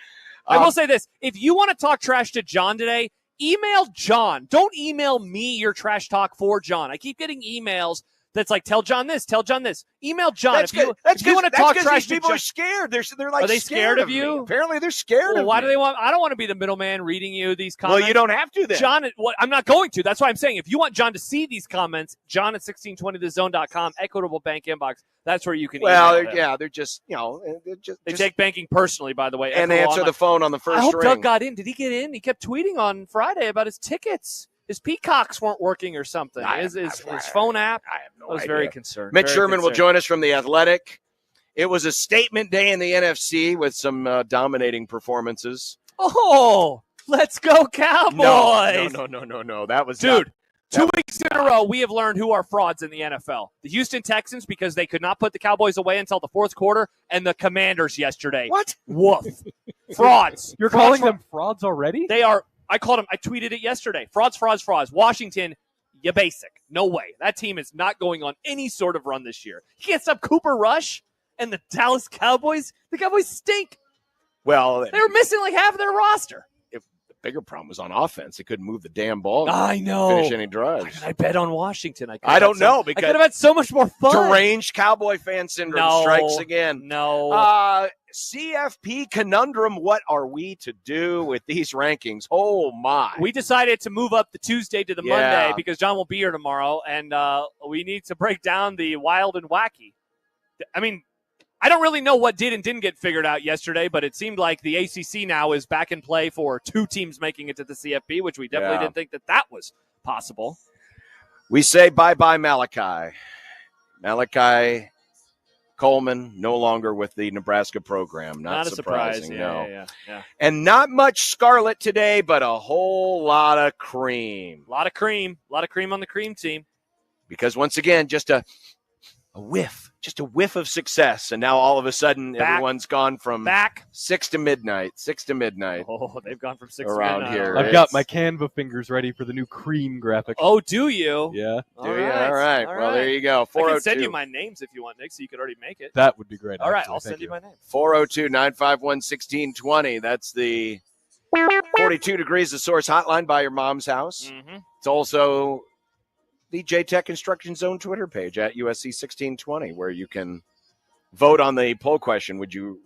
I will say this. If you want to talk trash to John today, email John. Don't email me your trash talk for John. I keep getting emails that's like, tell John this, tell John this. Email John. That's if you want to talk trash to people John. are scared. They're like, Are they scared of me. you? Apparently, they're scared Well, of why me. do they want? I don't want to be the middleman reading you these comments. Well, you don't have to then. John, I'm not going to. That's why I'm saying if you want John to see these comments, John at 1620thezone.com, Equitable Bank inbox. That's where you can Well, email them. yeah, they're just, They take banking personally, by the way. and Equitable answer Online. the phone on the first I hope ring. Doug got in. Did he get in? He kept tweeting on Friday about his tickets. His peacocks weren't working or something. His phone app. I have no I was idea. very concerned. Mitch Very Sherman will concerned. join us from The Athletic. It was a statement day in the NFC with some dominating performances. Oh, let's go Cowboys. No. That was Dude, not- 2 weeks in a row, we have learned who are frauds in the NFL. The Houston Texans, because they could not put the Cowboys away until the fourth quarter, and the Commanders yesterday. What? Woof. Frauds. You're Frauds, calling frauds. them frauds already? They are. I called them. I tweeted it yesterday. Frauds. Washington, you basic. No way. That team is not going on any sort of run this year. You can't stop Cooper Rush and the Dallas Cowboys. The Cowboys stink. Well, They were missing like half of their roster. the bigger problem was on offense. They couldn't move the damn ball. I know. Finish any drives. I bet on Washington. I don't know, I because could have had so much more fun. deranged Cowboy fan syndrome strikes again. No. CFP conundrum. What are we to do with these rankings? Oh, my. We decided to move up the Tuesday to the Yeah. Monday because John will be here tomorrow, and we need to break down the wild and wacky. I mean, I don't really know what did and didn't get figured out yesterday, but it seemed like the ACC now is back in play for 2 teams making it to the CFP, which we definitely didn't think that was possible. We say bye-bye, Malachi. Malachi Coleman no longer with the Nebraska program. Not a surprise. surprising, no. Yeah. And not much scarlet today, but a whole lot of cream. A lot of cream on the cream team. Because once again, just a whiff of success. And now all of a sudden, everyone's gone from 6 to midnight. Oh, they've gone from 6 around to midnight. here. I've got my Canva fingers ready for the new cream graphic. Oh, do you? Yeah. Do you? All right. Well, there you go. I 402. can send you my names if you want, Nick, so you could already make it. That would be great. All right, actually. I'll Thank send you my name. 402-951-1620. That's the 42 Degrees of Source hotline by your mom's house. Mm-hmm. It's also the J-Tech Instruction Zone Twitter page at USC 1620, where you can vote on the poll question. Were you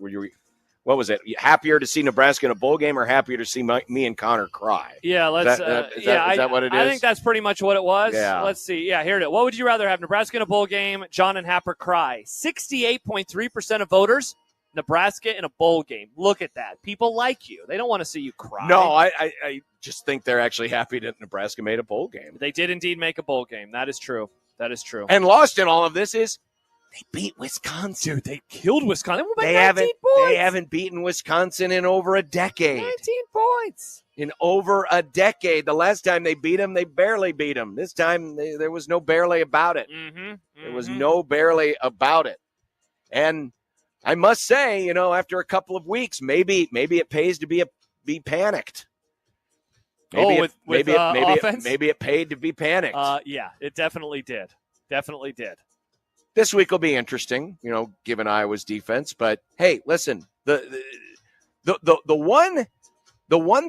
what was it? Happier to see Nebraska in a bowl game or happier to see me and Connor cry? Yeah, let's. Is that what it is? I think that's pretty much what it was. Yeah. Let's see. Yeah, here it is. What would you rather have? Nebraska in a bowl game, John and Happer cry. 68.3% of voters, Nebraska in a bowl game. Look at that. People like you. They don't want to see you cry. No, I just think they're actually happy that Nebraska made a bowl game. They did indeed make a bowl game. That is true. And lost in all of this is they beat Wisconsin. Dude, they killed Wisconsin. They haven't beaten Wisconsin in over a decade. 19 points. In over a decade. The last time they beat them, they barely beat them. This time, there was no barely about it. There was no barely about it. And I must say, after a couple of weeks, maybe it pays to be panicked. Maybe offense? maybe it paid to be panicked. Yeah, it definitely did. Definitely did. This week will be interesting, given Iowa's defense. But hey, listen, the one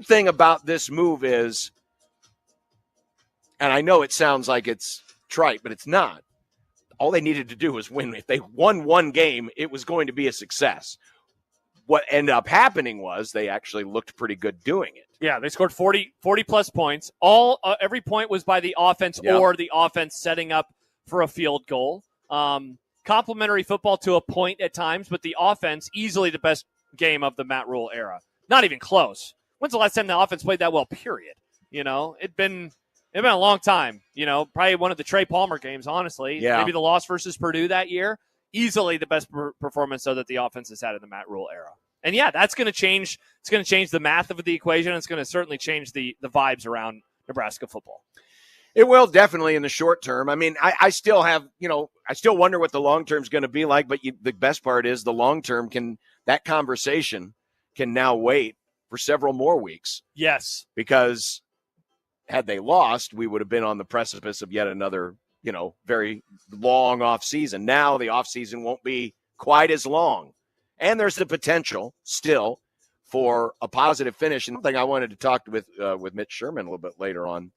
thing about this move is, and I know it sounds like it's trite, but it's not. All they needed to do was win. If they won one game, it was going to be a success. What ended up happening was they actually looked pretty good doing it. Yeah, they scored 40 plus points. Every point was by the offense or the offense setting up for a field goal. Complimentary football to a point at times, but the offense easily the best game of the Matt Rule era. Not even close. When's the last time the offense played that well? Period. It'd been a long time. Probably one of the Trey Palmer games. Honestly, maybe the loss versus Purdue that year. Easily the best performance so that the offense has had in the Matt Rule era. And yeah, that's going to change. It's going to change the math of the equation. It's going to certainly change the vibes around Nebraska football. It will definitely in the short term. I mean, I still have, I still wonder what the long term is going to be like. But the best part is the long term that conversation can now wait for several more weeks. Yes, because had they lost, we would have been on the precipice of yet another, very long off season. Now the off season won't be quite as long, and there's the potential still for a positive finish. And one thing I wanted to talk with Mitch Sherman a little bit later on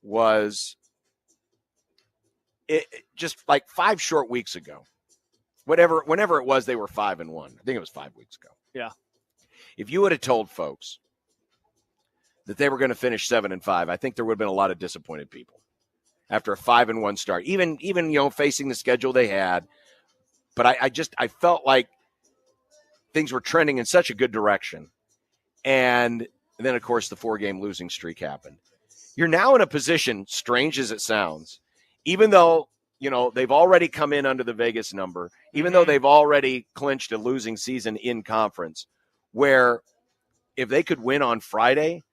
was it just like 5 short weeks ago, whenever it was, they were 5-1. I think it was 5 weeks ago. Yeah. If you would have told folks that they were going to finish 7-5, I think there would have been a lot of disappointed people after a 5-1 start, even facing the schedule they had. But I felt like things were trending in such a good direction. And then, of course, the 4-game losing streak happened. You're now in a position, strange as it sounds, even though, they've already come in under the Vegas number, even though they've already clinched a losing season in conference, where if they could win on Friday,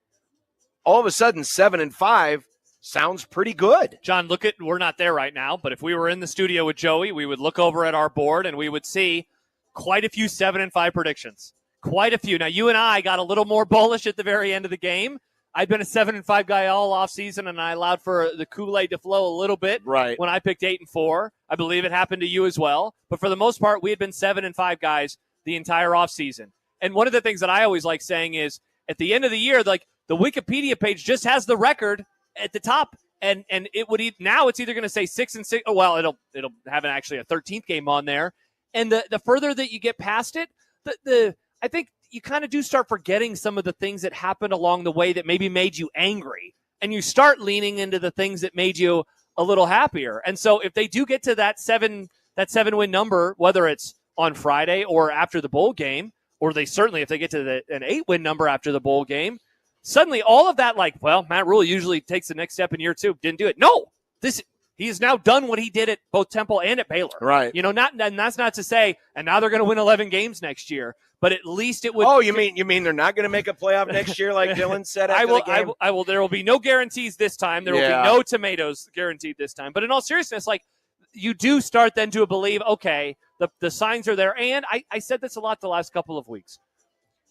all of a sudden 7-5 sounds pretty good. John, we're not there right now, but if we were in the studio with Joey, we would look over at our board and we would see quite a few 7-5 predictions. Quite a few. Now, you and I got a little more bullish at the very end of the game. I'd been a 7-5 guy all offseason, and I allowed for the Kool-Aid to flow a little bit when I picked 8-4. I believe it happened to you as well. But for the most part, we had been 7-5 guys the entire offseason. And one of the things that I always like saying is at the end of the year, like the Wikipedia page just has the record at the top. And it would now it's either going to say 6-6. Oh, well, it'll have actually a 13th game on there. And the further that you get past it, I think you kind of do start forgetting some of the things that happened along the way that maybe made you angry. And you start leaning into the things that made you a little happier. And so if they do get to that 7-win number, whether it's on Friday or after the bowl game, or they certainly, if they get to an 8-win number after the bowl game, suddenly all of that, like, well, Matt Rule usually takes the next step in year 2. Didn't do it. No, he has now done what he did at both Temple and at Baylor. Right. And that's not to say, and now they're going to win 11 games next year, but at least it would. Oh, you mean they're not going to make a playoff next year, like Dylan said after the game? I will. There will be no guarantees this time. There will be no tomatoes guaranteed this time. But in all seriousness, like, you do start then to believe, okay, the signs are there. And I said this a lot the last couple of weeks.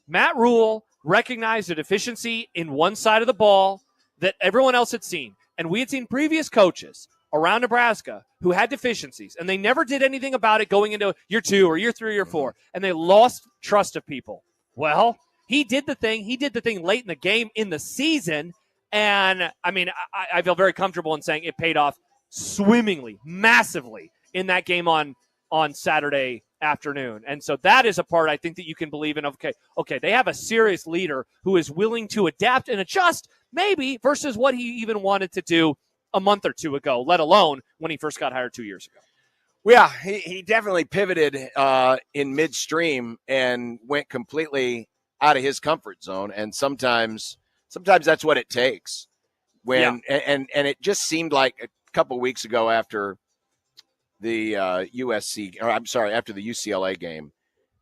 Matt Rule recognized a deficiency in one side of the ball that everyone else had seen. And we had seen previous coaches around Nebraska who had deficiencies, and they never did anything about it going into year 2 or year 3 or year 4, and they lost trust of people. Well, he did the thing. He did the thing late in the game, in the season, and, I mean, I feel very comfortable in saying it paid off swimmingly, massively in that game on Saturday afternoon. And so that is a part I think that you can believe in. Okay, they have a serious leader who is willing to adapt and adjust, maybe, versus what he even wanted to do a month or 2 ago, let alone when he first got hired 2 years ago. Well, yeah, he definitely pivoted in midstream and went completely out of his comfort zone. And sometimes that's what it takes. And it just seemed like a couple weeks ago after the after the UCLA game,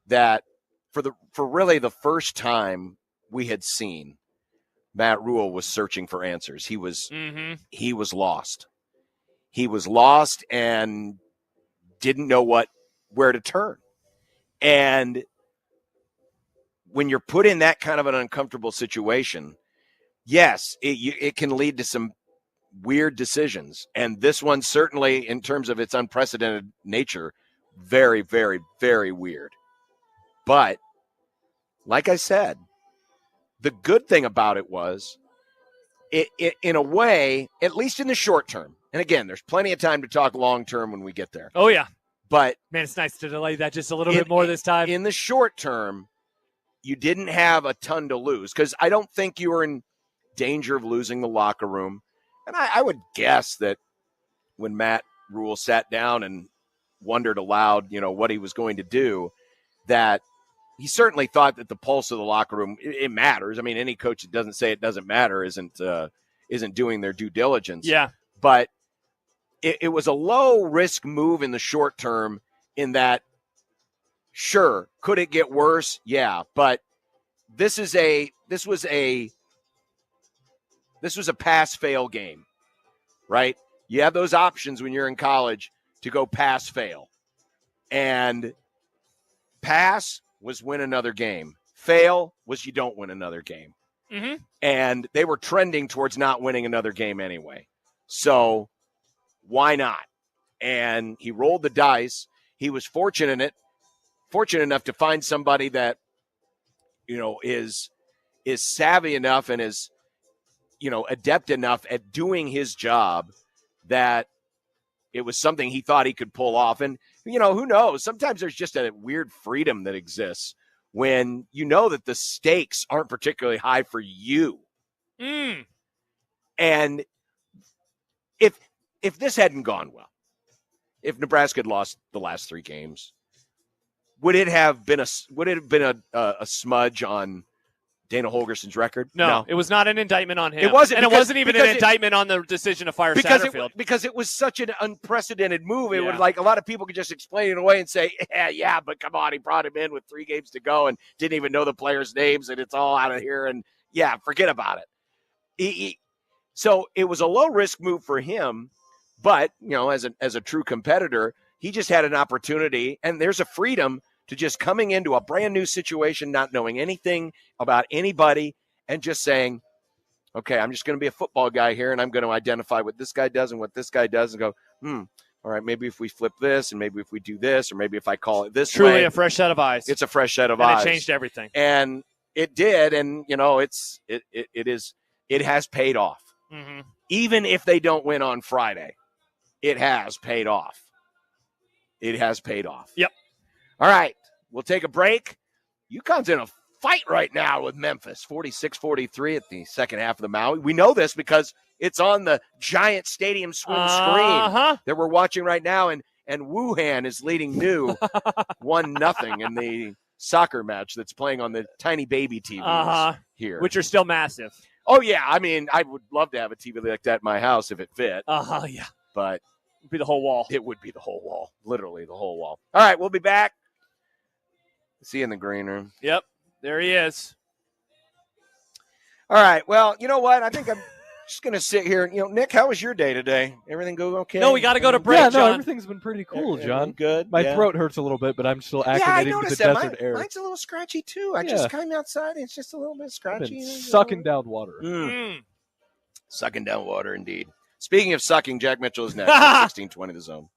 that for really the first time we had seen, Matt Rule was searching for answers. He was lost. He was lost and didn't know where to turn. And when you're put in that kind of an uncomfortable situation, yes, it can lead to some weird decisions. And this one certainly, in terms of its unprecedented nature, very, very, very weird. But like I said, the good thing about it was, it in a way, at least in the short term, and again, there's plenty of time to talk long term when we get there. Oh, yeah. But man, it's nice to delay that just a little bit more this time. In the short term, you didn't have a ton to lose, because I don't think you were in danger of losing the locker room. And I would guess that when Matt Rule sat down and wondered aloud, what he was going to do, that he certainly thought that the pulse of the locker room, it matters. I mean, any coach that doesn't say it doesn't matter isn't doing their due diligence. Yeah. But it was a low-risk move in the short term, in that, sure, could it get worse? Yeah, but this was a pass-fail game, right? You have those options when you're in college to go pass-fail. And pass was win another game. Fail was you don't win another game. Mm-hmm. And they were trending towards not winning another game anyway. So why not? And he rolled the dice. He was fortunate enough to find somebody that, is savvy enough and is, adept enough at doing his job, that it was something he thought he could pull off. And, who knows? Sometimes there's just a weird freedom that exists when you know that the stakes aren't particularly high for you. And if this hadn't gone well, if Nebraska had lost the last 3 games, would it have been a smudge on Dana Holgerson's record? No, it was not an indictment on him. It wasn't, and it wasn't even an indictment on the decision to fire Satterfield. Because it was such an unprecedented move. It Yeah. would, like, a lot of people could just explain it away and say, yeah, but come on, he brought him in with 3 games to go and didn't even know the players' names, and it's all out of here, and yeah, forget about it. So it was a low-risk move for him, but, as a true competitor, he just had an opportunity, and there's a freedom to just coming into a brand new situation, not knowing anything about anybody, and just saying, okay, I'm just going to be a football guy here, and I'm going to identify what this guy does and what this guy does, and go, all right, maybe if we flip this and maybe if we do this or maybe if I call it this Truly way. a fresh set of eyes. It's a fresh set of and eyes. It changed everything. And it did. And, it has paid off. Mm-hmm. Even if they don't win on Friday, it has paid off. It has paid off. Yep. All right, we'll take a break. Yukon's in a fight right now with Memphis, 46-43 at the second half of the Maui. We know this because it's on the giant stadium screen that we're watching right now, and Wuhan is leading New 1-0 in the soccer match that's playing on the tiny baby TVs here. Which are still massive. Oh, yeah. I mean, I would love to have a TV like that in my house if it fit. Yeah. But it'd be the whole wall. It would be the whole wall. Literally the whole wall. All right, we'll be back. See you in the green room. Yep. There he is. All right. Well, you know what? I think I'm just going to sit here. Nick, how was your day today? Everything go okay? No, we got to go to break, Yeah, no, John. everything's been pretty cool, John. Everything good. My throat hurts a little bit, but I'm still acclimating to the desert air. Mine's a little scratchy, too. I just came outside. It's just a little bit scratchy. Sucking down water. Sucking down water, indeed. Speaking of sucking, Jack Mitchell is next. 16:20 The Zone.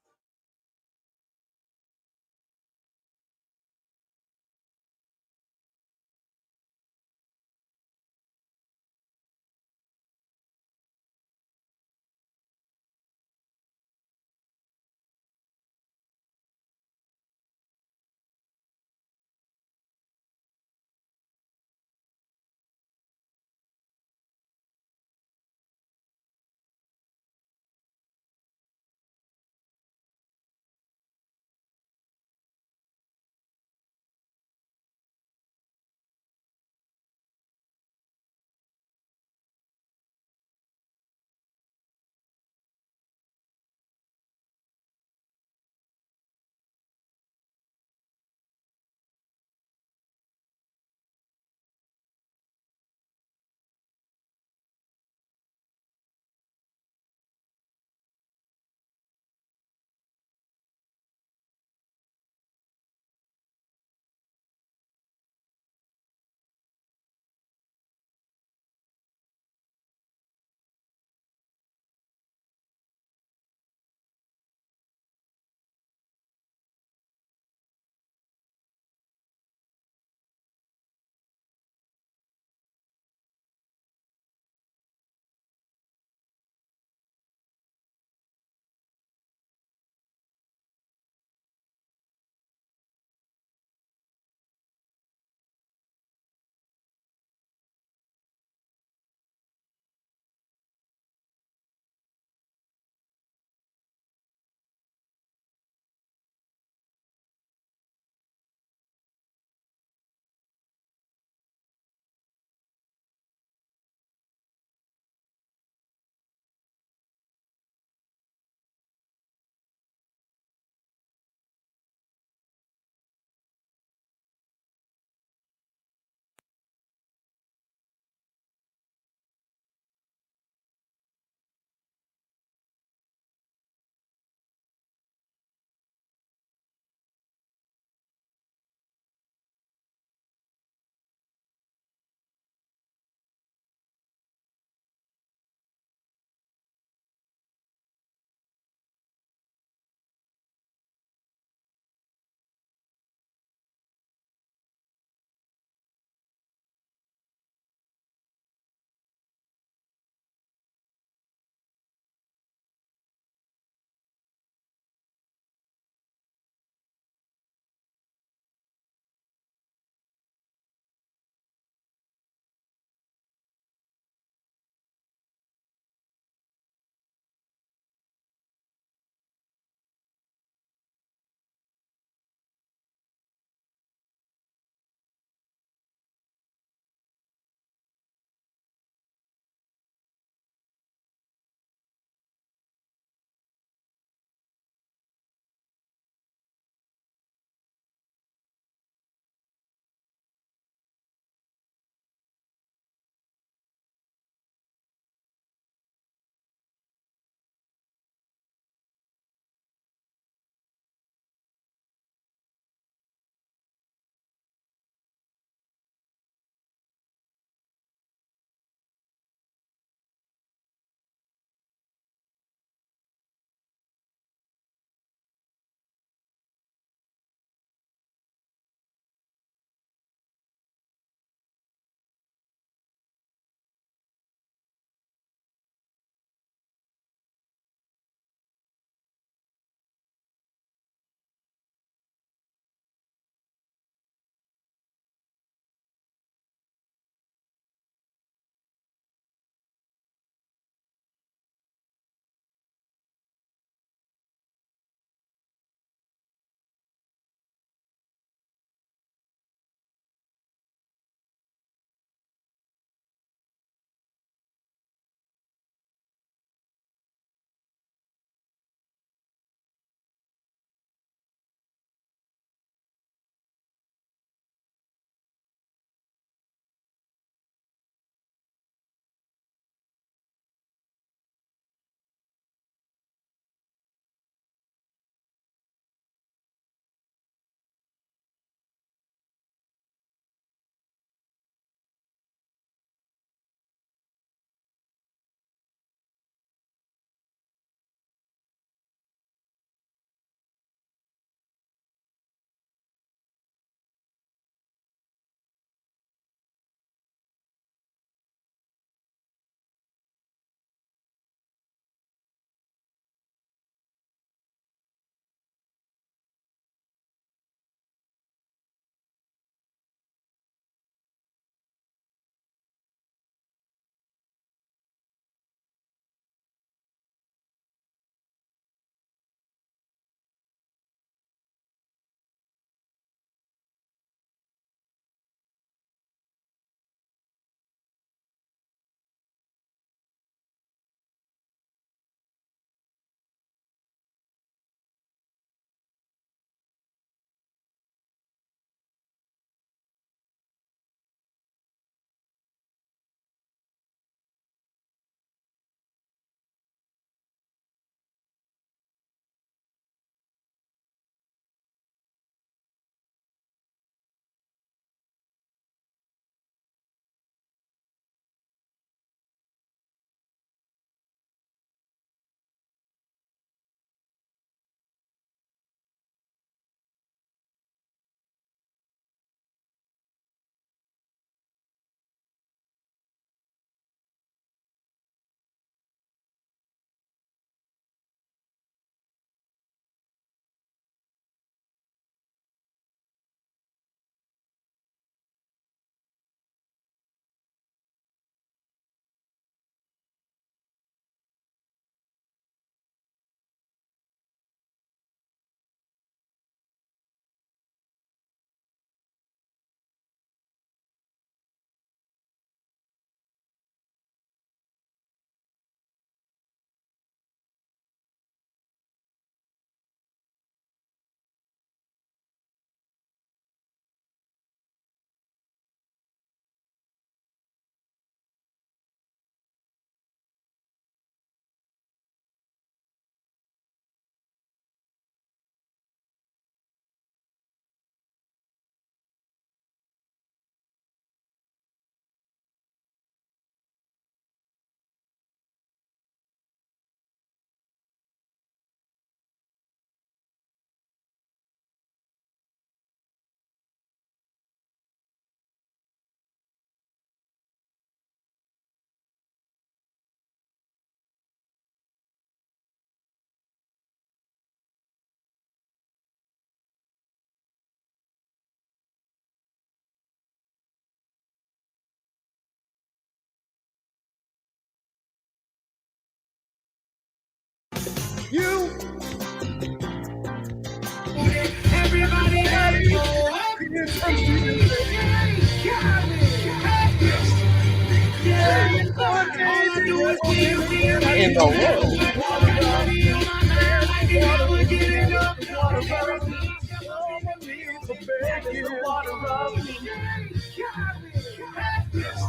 in the world?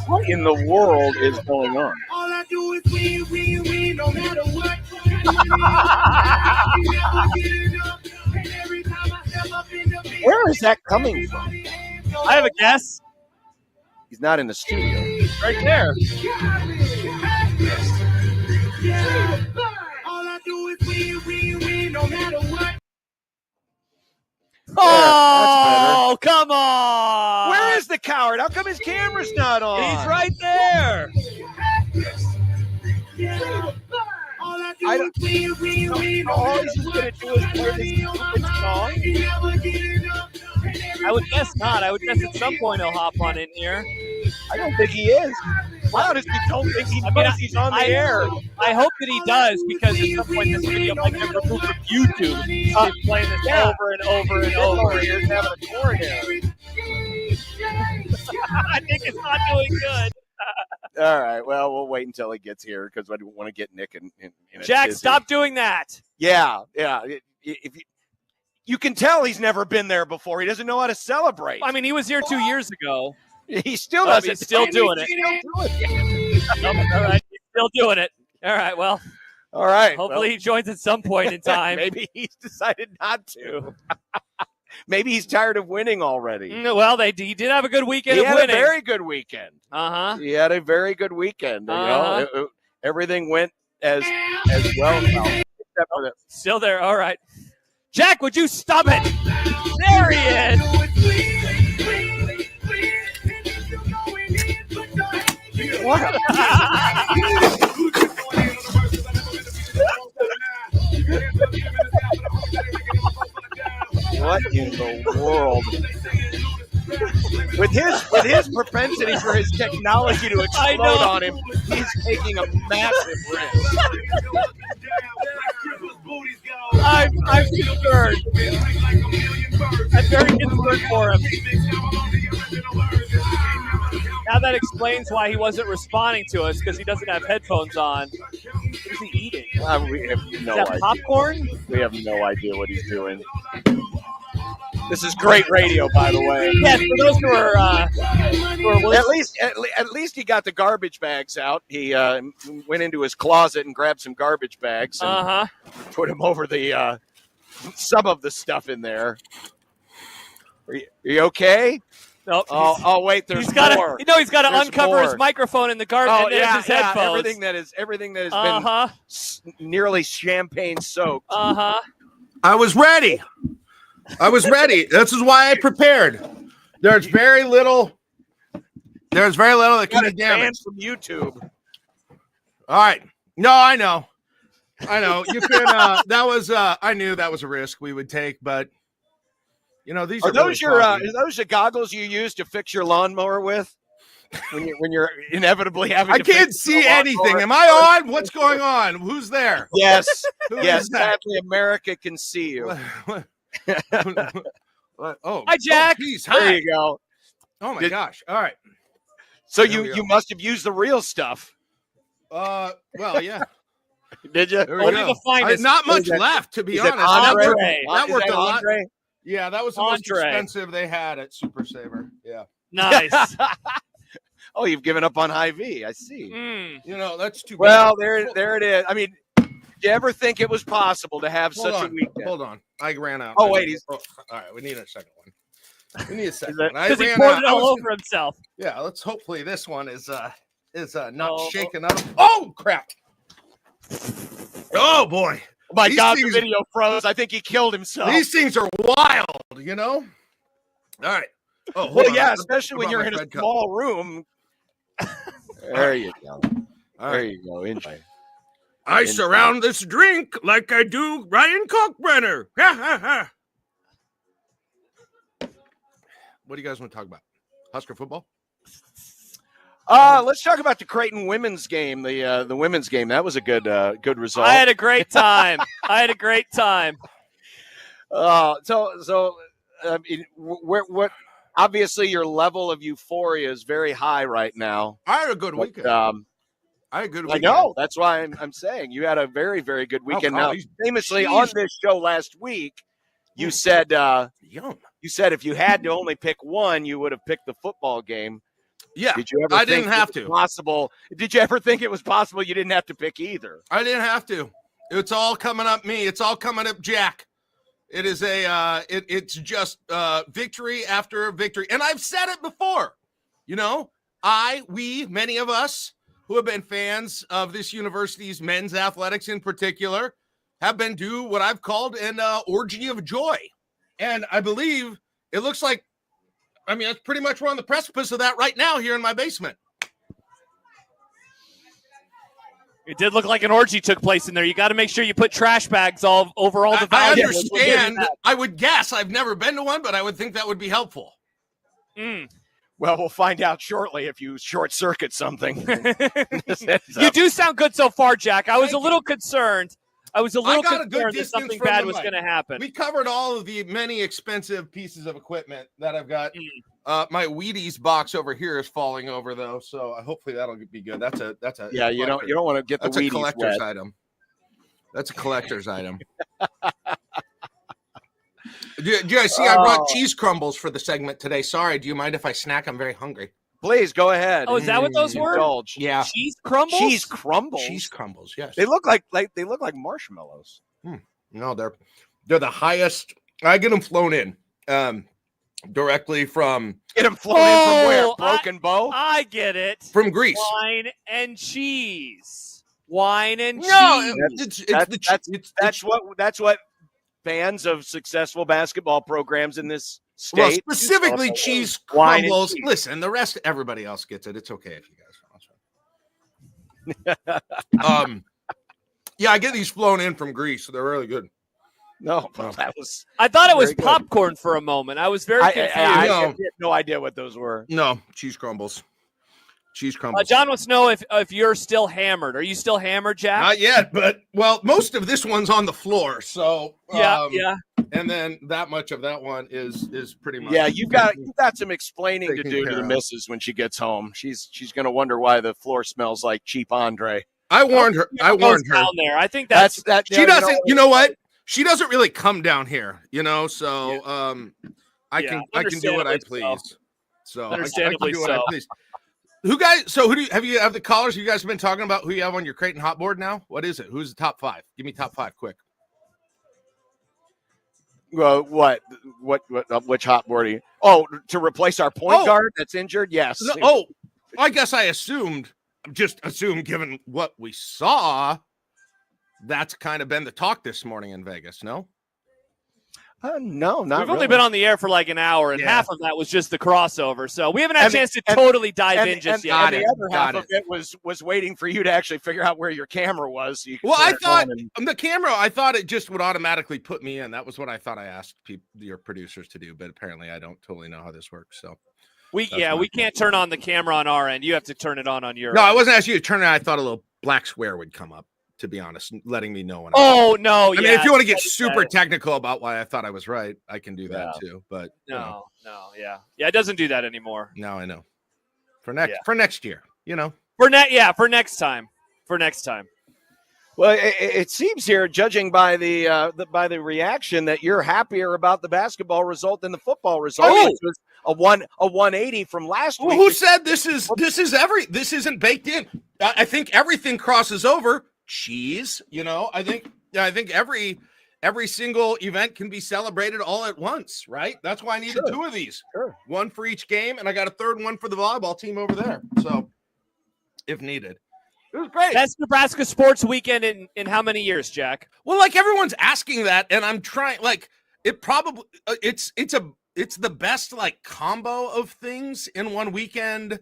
What in the world is going on? All I do is win, no matter what. Where is that coming from? I have a guess. He's not in the studio. Right there. All I do is win, no matter what. Oh, come on. Where is the coward? How come his camera's not on? He's right there. All I do I is don't- win, all he's gonna do is play this stupid song? I would guess not. I would guess at some point he'll hop on in here. I don't think he is. I honestly don't think he knows he's on the air. I hope that he does, because at some point this video might get removed from YouTube. He's playing this over and over and over. He's having a coronary. I think it's not doing good. All right. Well, we'll wait until he gets here because I don't want to get Nick in a Jack, tizzy. stop doing that. Yeah. If you can tell he's never been there before. He doesn't know how to celebrate. I mean, he was here 2 years ago. He still doesn't. He's still doing it. All right, he's still doing it. All right, well, All right. hopefully he joins at some point in time. Maybe he's decided not to. Maybe he's tired of winning already. Well, he did have a good weekend He of had winning. a very good weekend. Uh-huh. He had a very good weekend. Everything went as well. Except for the Still there. All right. Jack, would you stop it? There he is. What in the world? With his propensity for his technology to explode on him, he's taking a massive risk. I'm concerned. I'm very concerned for him. Now that explains why he wasn't responding to us, because he doesn't have headphones on. What is he eating? We have no Is that idea. popcorn? We have no idea what he's doing. This is great radio, by the way. Yes, for those who are At least he got the garbage bags out. He went into his closet and grabbed some garbage bags and put them over the some of the stuff in there. Are you okay? Nope. Oh, wait, there's he's got more. He's got to There's uncover more. his microphone in the garbage and his headphones. Everything that has been nearly champagne soaked. I was ready. This is why I prepared. There's very little that can be damaged from YouTube. All right. No, I know. You can. That was. I knew that was a risk we would take, but these Are are those really are those the goggles you use to fix your lawnmower with? When you're inevitably having I to can't fix see the anything. lawnmower? Am I on? What's going on? Who's there? Yes. Who Yes. is that? Sadly, America can see you. Oh, hi, Jack. Geez, hi. There you go. Oh my gosh. All right. So There we you go. must have used the real stuff. Well, yeah. Did you? There we Only go. the finest. Not much Is that- left, to be Is it honest. Andre? That Is worked that a lot. Andre? Yeah, that was the most Andre. expensive they had at Super Saver. Yeah. Nice. Oh, you've given up on High V. I see. That's too bad. Well, there it is. I mean, did you ever think it was possible to have Hold such a on. weekend? Hold on. I ran out. Oh, wait, all right, we need a second one. We need a second that- one. I Because he ran poured out. it all over himself. Yeah, let's hopefully this one is not Oh. shaken up. Oh crap. Oh boy. Oh my These God, the things- video froze. I think he killed himself. These things are wild, All right. Oh, hold Well, on. yeah, I especially when brought you're my in a Fred cup. small room. There you go. All There right. you go. Enjoy. I surround this drink like I do Ryan Kalkbrenner. Ha ha ha. What do you guys want to talk about? Husker football? Let's talk about the Creighton women's game. The women's game. That was a good result. I had a great time. I mean, what? Obviously, your level of euphoria is very high right now. I had a good weekend. I had a good I weekend. know. That's why I'm saying you had a very, very good weekend. Now, famously on this show last week, you said you said if you had to only pick one, you would have picked the football game. Yeah. Did you ever I think didn't have it was to. possible? Did you ever think it was possible you didn't have to pick either? I didn't have to. It's all coming up me. It's all coming up Jack. It is it's just victory after victory. And I've said it before. You know, many of us who have been fans of this university's men's athletics in particular have been due what I've called an orgy of joy. And I believe it looks like, that's pretty much we're on the precipice of that right now here in my basement. It did look like an orgy took place in there. You got to make sure you put trash bags all over all the I valuables. understand. I would guess. I've never been to one, but I would think that would be helpful. Well, we'll find out shortly if you short circuit something. You do sound good so far, Jack. I was a little concerned. I was a little concerned that something bad was going to happen. We covered all of the many expensive pieces of equipment that I've got. My Wheaties box over here is falling over though, so hopefully that'll be good. That's a yeah. You don't want to get the Wheaties a collector's wet. item. That's a collector's item. Do you guys see? I brought cheese crumbles for the segment today. Sorry, do you mind if I snack? I'm very hungry. Please go ahead. Oh, is that what those were? Indulge. Yeah, cheese crumbles. Cheese crumbles. Cheese crumbles. Yes, they look like marshmallows. No, they're the highest. I get them flown in directly from. Get them flown in from where? Broken Bow. I get it. From Greece. Wine and cheese. Wine and cheese. No, that's what fans of successful basketball programs in this state. Well, specifically cheese crumbles. Listen, the rest, everybody else gets it. It's okay if you guys don't. Yeah, I get these flown in from Greece, so they're really good. No, that was. I thought it was popcorn for a moment. I was very confused. I had no idea what those were. No, cheese crumbles. Cheese crumbles. John wants to know if you're still hammered. Are you still hammered, Jack? Not yet, but most of this one's on the floor. So yeah. And then that much of that one is pretty much. Yeah, you've got some explaining to do to the missus when she gets home. She's going to wonder why the floor smells like cheap Andre. I warned her. Down there. I think that's that. She doesn't. You know what? She doesn't really come down here. So I can do what I please. So understandably I can do what I please. Who do you have the callers you guys have been talking about? Who you have on your Creighton hot board now? What is it? Who's the top 5? Give me top 5 quick. Well, which hot board are you? Oh, to replace our point guard that's injured? Yes. No, I guess I assumed given what we saw, that's kind of been the talk this morning in Vegas, no? No, not We've only been on the air for like an hour, and half of that was just the crossover. So we haven't had a chance to totally dive in just yet. And the other half of it was waiting for you to actually figure out where your camera was. So I thought the camera, I thought it just would automatically put me in. That was what I thought I asked your producers to do, but apparently I don't totally know how this works. So we can't turn on the camera on our end. You have to turn it on your No, end. I wasn't asking you to turn it on. I thought a little black square would come up, to be honest, letting me know. No. I mean, if you want to get super technical about why I thought I was right, I can do that too. But yeah, it doesn't do that anymore. No, I know. For next year, For next time. Well, it seems here, judging by the reaction, that you're happier about the basketball result than the football result. Oh! Which was a 180 from last week. Who said this isn't baked in? I think everything crosses over. Cheese, I think every single event can be celebrated all at once, right? That's why I needed 2 of these. Sure. One for each game, and I got a third one for the volleyball team over there. So, if needed. It was great. Best Nebraska sports weekend in how many years, Jack? Well, everyone's asking that, and I'm trying. It probably it's the best combo of things in one weekend.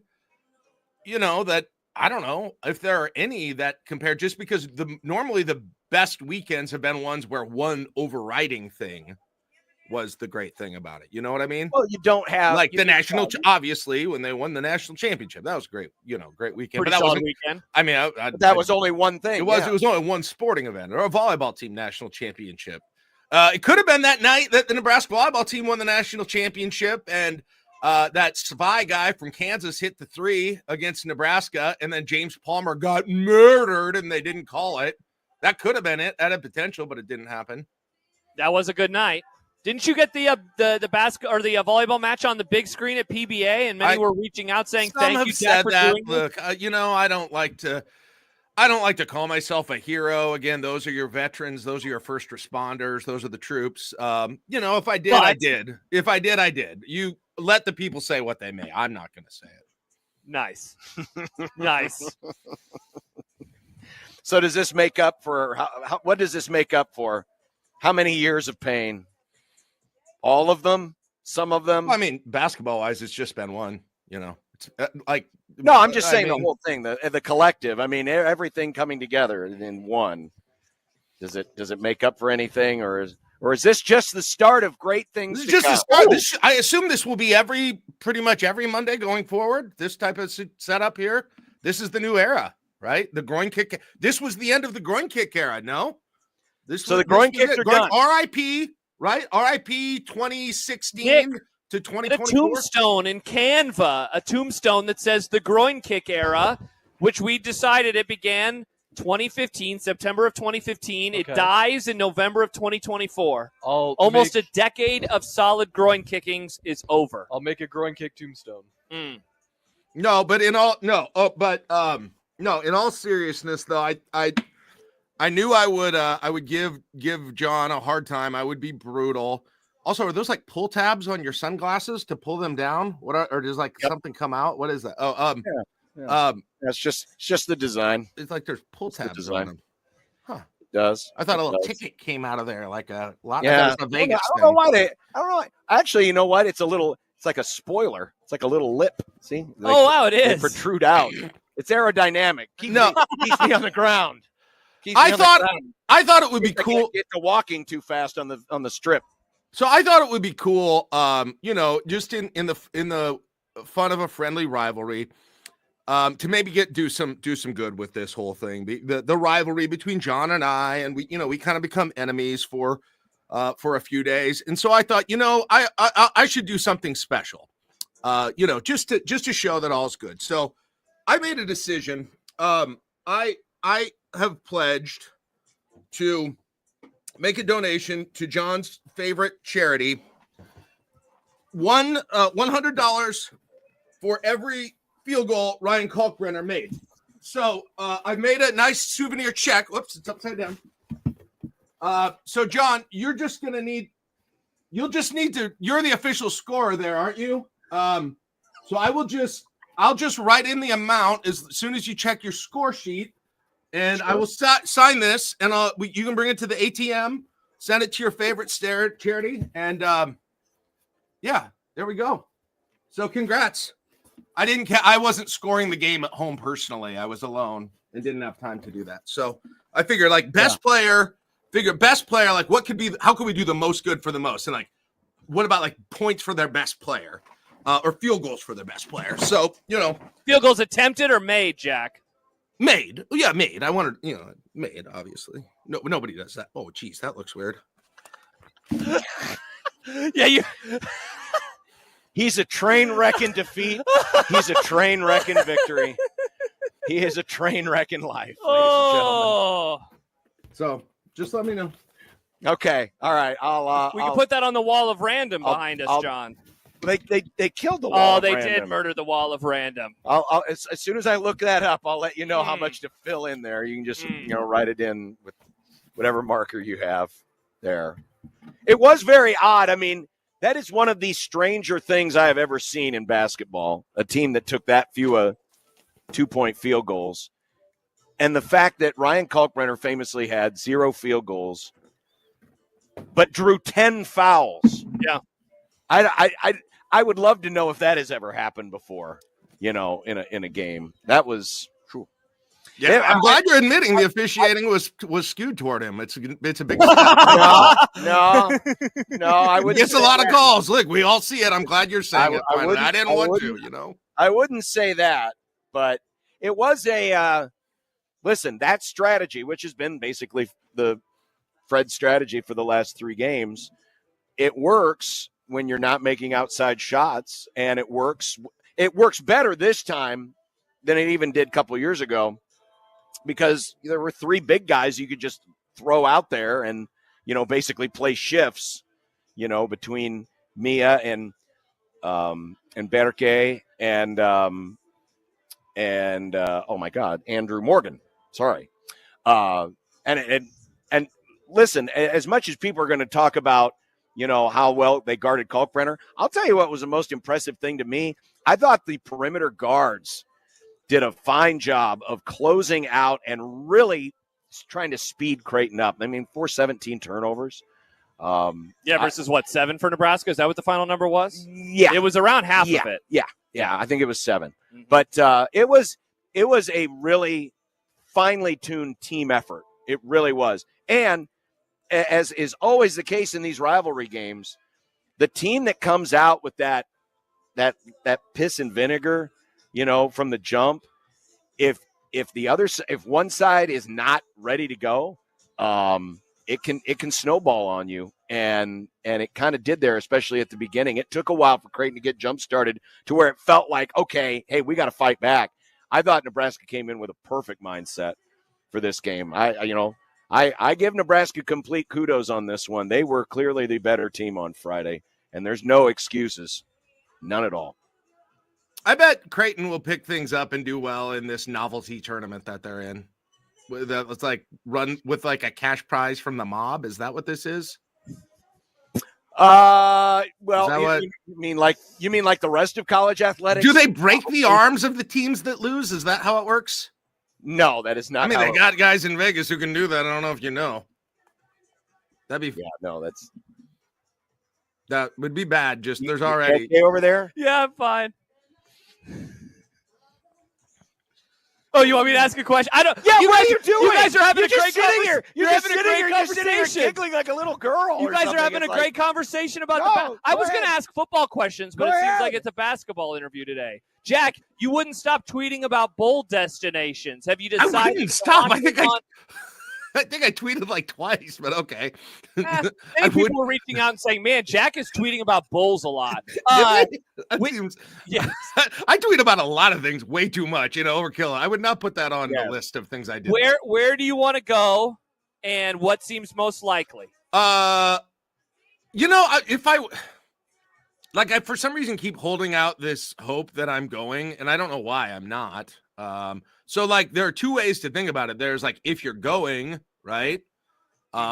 That I don't know if there are any that compare. Just because normally the best weekends have been ones where one overriding thing was the great thing about it. You know what I mean? Well, you don't have the national. Obviously, when they won the national championship, that was great. Great weekend. Pretty but that solid wasn't weekend. I mean, that was only one thing. It was only one sporting event or a volleyball team national championship. It could have been that night that the Nebraska volleyball team won the national championship, and that spy guy from Kansas hit the 3 against Nebraska, and then James Palmer got murdered, and they didn't call it. That could have been it. That had potential, but it didn't happen. That was a good night. Didn't you get the basket or the volleyball match on the big screen at PBA? And many were reaching out saying thank you, Dad, for doing Look, I don't like to call myself a hero. Again, those are your veterans. Those are your first responders. Those are the troops. If I did, I did. If I did, I did. You let the people say what they may. I'm not going to say it. Nice. Nice. So does this make up for what does this make up for? How many years of pain? All of them? Some of them? I mean, basketball-wise, it's just been one, It's no, I'm just saying the whole thing, the collective. I mean, everything coming together in one. Does it make up for anything, or is this just the start of great things? This is just the start. I assume this will be pretty much every Monday going forward. This type of setup here. This is the new era, right? The groin kick. This was the end of the groin kick era. No, the groin kicks are done. R.I.P. Right? R.I.P. 2016 to 2024. A tombstone in Canva, a tombstone that says the groin kick era, which we decided it began 2015, September of 2015. Okay. It dies in November of 2024. Almost a decade of solid groin kickings is over. I'll make a groin kick tombstone. No, but in all seriousness though, I knew I would give John a hard time. I would be brutal. Also, are those like pull tabs on your sunglasses to pull them down? Or does something come out? What is that? That's just the design. It's like there's pull tabs on them. Huh. It does. I thought a little ticket came out of there, like a lot. Yeah. Of Vegas. I don't know why I don't know. Actually, you know what? It's like a spoiler. It's like a little lip. See? Wow, it is. They protrude out. It's aerodynamic. Keeps me on the ground. I thought it would be cool. Get to walking too fast on the strip. So I thought it would be cool, just in the fun of a friendly rivalry, to maybe do some good with this whole thing. The rivalry between John and I, and we kind of become enemies for a few days. And so I thought, I should do something special, just to show that all's good. So I made a decision. I have pledged to make a donation to John's favorite charity. $100 for every field goal Ryan Kalkbrenner made. So I've made a nice souvenir check. Whoops, it's upside down. So John, you're the official scorer there, aren't you? So I'll just write in the amount as soon as you check your score sheet. And sure. I will sign this, and you can bring it to the ATM, send it to your favorite charity, and there we go. So congrats. I wasn't scoring the game at home personally. I was alone and didn't have time to do that. So I figured best player, how could we do the most good for the most? And what about points for their best player or field goals for their best player? So, field goals attempted or made, Jack? Made. Yeah, made. I wanted, made, obviously. No, nobody does that. Oh, geez, that looks weird. Yeah, He's a train wreck in defeat. He's a train wreck in victory. He is a train wreck in life, ladies and gentlemen. So, just let me know. Okay. All right. We can put that on the wall of random behind us, John. They killed the wall. Oh, they did murder the wall of random. As soon as I look that up, I'll let you know how much to fill in there. You can just write it in with whatever marker you have there. It was very odd. I mean, that is one of the stranger things I have ever seen in basketball. A team that took that few 2-point field goals, and the fact that Ryan Kalkbrenner famously had 0 field goals, but drew 10 fouls. Yeah, I would love to know if that has ever happened before, in a game. That was true. Yeah, I'm glad you're admitting the officiating was skewed toward him. It's a big no, I wouldn't. It's a lot of calls. Look, we all see it. I'm glad you're saying it. I didn't want to, I wouldn't say that, but it was listen, that strategy, which has been basically the Fred strategy for the last 3 games, it works when you're not making outside shots, and it works. It works better this time than it even did a couple of years ago, because there were 3 big guys you could just throw out there and, basically play shifts, between Mia and Berke and oh my God, Andrew Morgan. Sorry. And listen, as much as people are going to talk about, how well they guarded Kalkbrenner, I'll tell you what was the most impressive thing to me. I thought the perimeter guards did a fine job of closing out and really trying to speed Creighton up. I mean, 417 turnovers. Versus 7 for Nebraska? Is that what the final number was? Yeah. It was around half of it. Yeah. I think it was 7. Mm-hmm. But it was a really finely tuned team effort. It really was. And as is always the case in these rivalry games, the team that comes out with that piss and vinegar, from the jump, if one side is not ready to go, it can snowball on you, and it kind of did there, especially at the beginning. It took a while for Creighton to get jump started to where it felt like, okay, hey, we got to fight back. I thought Nebraska came in with a perfect mindset for this game. I give Nebraska complete kudos on this one. They were clearly the better team on Friday, and there's no excuses, none at all. I bet Creighton will pick things up and do well in this novelty tournament that they're in. It's like run with like a cash prize from the mob. Is that what this is? Well, you mean like the rest of college athletics? Do they break the arms of the teams that lose? Is that how it works? No, that is not. I mean, they got guys in Vegas who can do that. I don't know if you know. That would be bad. Just there's already okay over there. Yeah, I'm fine. Oh, you want me to ask a question? I don't. Yeah, what are you doing? You guys are having a great conversation. You're having a great conversation, giggling like a little girl. You guys are having a great conversation about I was going to ask football questions, but it seems like it's a basketball interview today. Jack, you wouldn't stop tweeting about bowl destinations. Have you decided? I wouldn't stop. I think I tweeted like twice, but okay. Many people were reaching out and saying, man, Jack is tweeting about bowls a lot. I tweet about a lot of things way too much, overkill. I would not put that on the list of things I did. Where do you want to go, and what seems most likely? If I for some reason keep holding out this hope that I'm going, and I don't know why I'm not. So there are 2 ways to think about it. There's if you're going, right?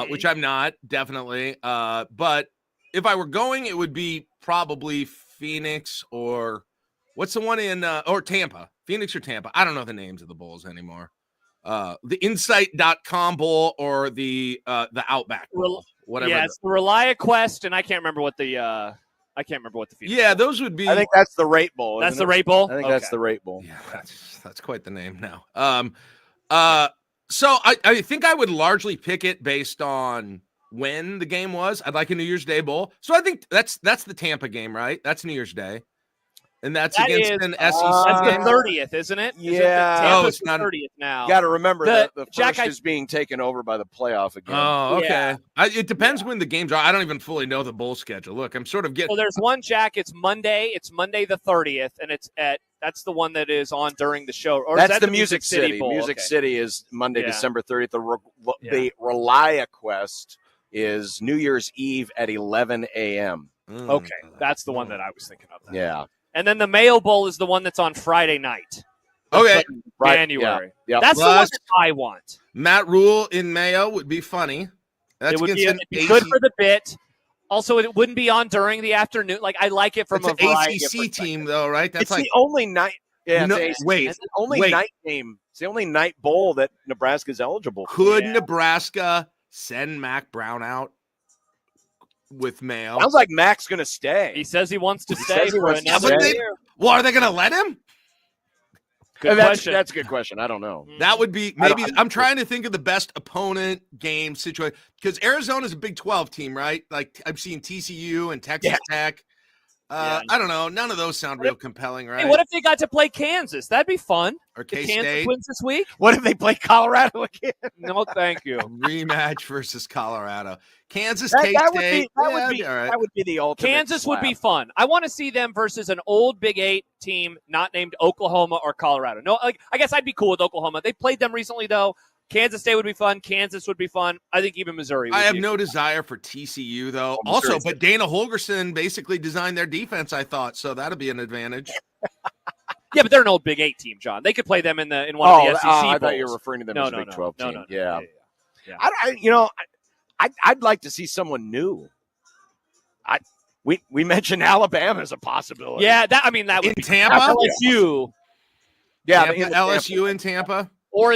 Which I'm not, definitely. But if I were going, it would be probably Phoenix or what's the one in or Tampa. Phoenix or Tampa. I don't know the names of the bowls anymore. The Insight.com bowl or the Outback bowl. Whatever. Yeah, it's the Relia Quest, and I can't remember what the Phoenix bowl. Those would be. I think that's the Rate Bowl. That's the Rate Bowl? I think that's the Rate Bowl. Yeah, that's quite the name now. So I think I would largely pick it based on when the game was. I'd like a New Year's Day bowl. So I think that's the Tampa game, right? That's New Year's Day. And that's against an SEC. That's the 30th, isn't it? Yeah. It's not 30th now. Got to remember that the Jack, first is being taken over by the playoff again. Oh, okay. Yeah. It depends when the games are. I don't even fully know the bowl schedule. Look, I'm sort of getting. Well, there's one, Jack. It's Monday. It's Monday the 30th, and that's the one that is on during the show. Or that's is that the Music City Bowl? Music City is Monday, Yeah. December 30th. The Relia Quest is New Year's Eve at 11 a.m. Okay, that's the one that I was thinking of. Then. Yeah. And then the Mayo Bowl is the one that's on Friday night. Okay. Right. January. Yeah. That's the one that I want. Matt Rule in Mayo would be funny. That's It would against be good for the bit. Also, it wouldn't be on during the afternoon. I like it from it's a an variety ACC of team, though, right? That's it's the only night. Yeah, wait. It's the only night game. It's the only night bowl that Nebraska's eligible for. Could Nebraska send Mac Brown out with Mayo? Sounds like Mac's going to stay. He says he wants to stay for another year. Well, are they going to let him? Good question. That's a good question. I don't know. That would be maybe. I'm trying to think of the best opponent game situation because Arizona's a Big 12 team, right? Like I've seen TCU and Texas Tech. Yeah. I don't know. None of those sound real compelling, right? Hey, what if they got to play Kansas? That'd be fun. Or If K Kansas State wins this week? What if they play Colorado again? No, thank you. rematch versus Colorado, Kansas, That, K that would State. be that Yeah, would be all right. that would be the ultimate. Kansas would be slap. fun. I want to see them versus an old Big 8 team not named Oklahoma or Colorado. No, like I guess I'd be cool with Oklahoma. They played them recently, though. Kansas State would be fun. Kansas would be fun. I think even Missouri would I have be no desire for TCU, though. Oh, Also, Missouri's but Dana Holgerson basically designed their defense, I thought, so that'll be an advantage. Yeah, but they're an old Big 8 team, John. They could play them in one of the SEC I bowls. thought you were referring to them as a Big 12 team. No. Yeah. Yeah. I'd like to see someone new. We mentioned Alabama as a possibility. Yeah, that would In be Tampa? LSU Yeah, Tampa, in the LSU in Tampa? or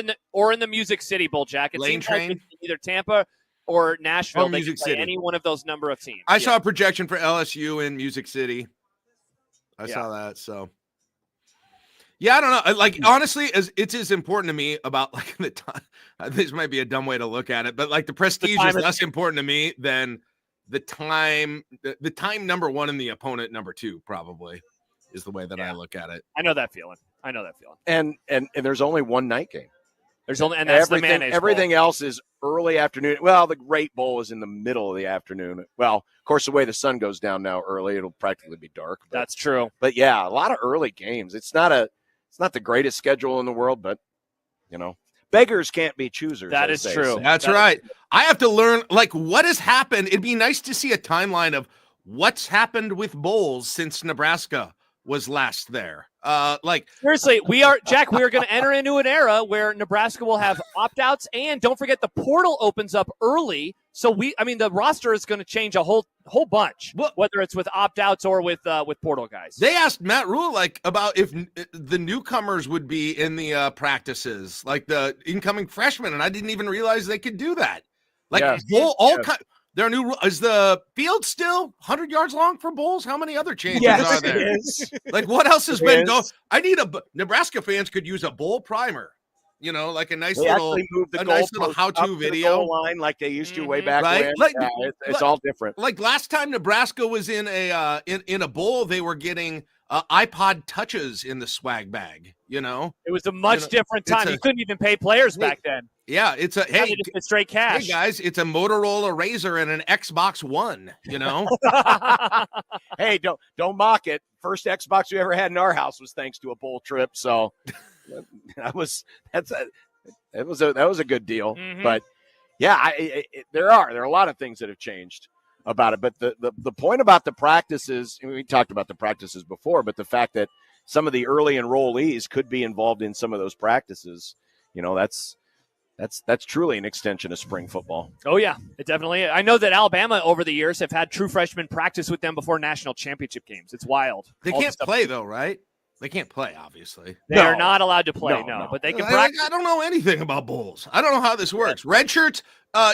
in the Music City Bowl, Jack. It Lane seems like train? it's either Tampa or Nashville. Or They Music could play City. any one of those number of teams. I saw a projection for LSU in Music City. I Yeah. saw that, so. Yeah, I don't know. Like, honestly, it's as important to me about, like, the time. This might be a dumb way to look at it, but, like, the prestige is less important to me than the time. The time number one and the opponent number two, probably, is the way that I look at it. I know that feeling. And there's only one night game. There's only and that's the mayonnaise bowl. Everything else is early afternoon. Well, the Great Bowl is in the middle of the afternoon. Well, of course, the way the sun goes down now early, it'll practically be dark. But, That's true. But yeah, a lot of early games. It's not the greatest schedule in the world, but beggars can't be choosers. That as is they true. say. That's right. I have to learn, like, what has happened. It'd be nice to see a timeline of what's happened with bowls since Nebraska was last there. Seriously, we are going to enter into an era where Nebraska will have opt-outs, and don't forget the portal opens up early. So the roster is going to change a whole bunch, whether it's with opt-outs or with portal guys. They asked Matt Rule about if the newcomers would be in the practices, like the incoming freshmen, and I didn't even realize they could do that. Like their new is the field still 100 yards long for bowls? How many other changes are there? It is. Like, what else has been going? I need Nebraska fans could use a bowl primer. Like a nice little how-to video line like they used to way back right? when. It's all different. Like last time Nebraska was in a bowl, they were getting iPod touches in the swag bag. It was a much different time. You couldn't even pay players back then. Yeah, it's a just straight cash. Hey guys, it's a Motorola Razr and an Xbox One. Hey, don't mock it. First Xbox we ever had in our house was thanks to a bowl trip. So that was a good deal. Mm-hmm. But yeah, there are a lot of things that have changed about it. But the point about the practices, we talked about the practices before, but the fact that some of the early enrollees could be involved in some of those practices, that's truly an extension of spring football. Oh, yeah, it definitely is. I know that Alabama over the years have had true freshmen practice with them before national championship games. It's wild. They can't play, though, right? They can't play, obviously. They are not allowed to play, no. But they can practice. I don't know anything about bowls. I don't know how this works. Red shirts,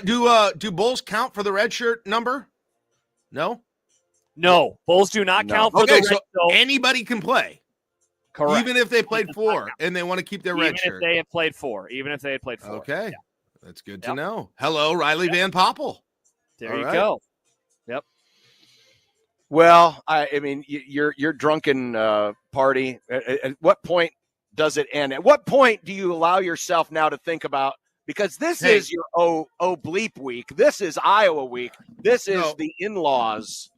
do bowls count for the red shirt number? No? No, bowls do not count for the red. So anybody can play. Correct. Even if they played 4 and they want to keep their red shirt. Even if they had played 4. Okay. Yeah. That's good to know. Hello, Riley Van Poppel. There you go. Yep. Well, I mean, your drunken party, at what point does it end? At what point do you allow yourself now to think about, because this is your bleep week. This is Iowa week. This is the in-laws.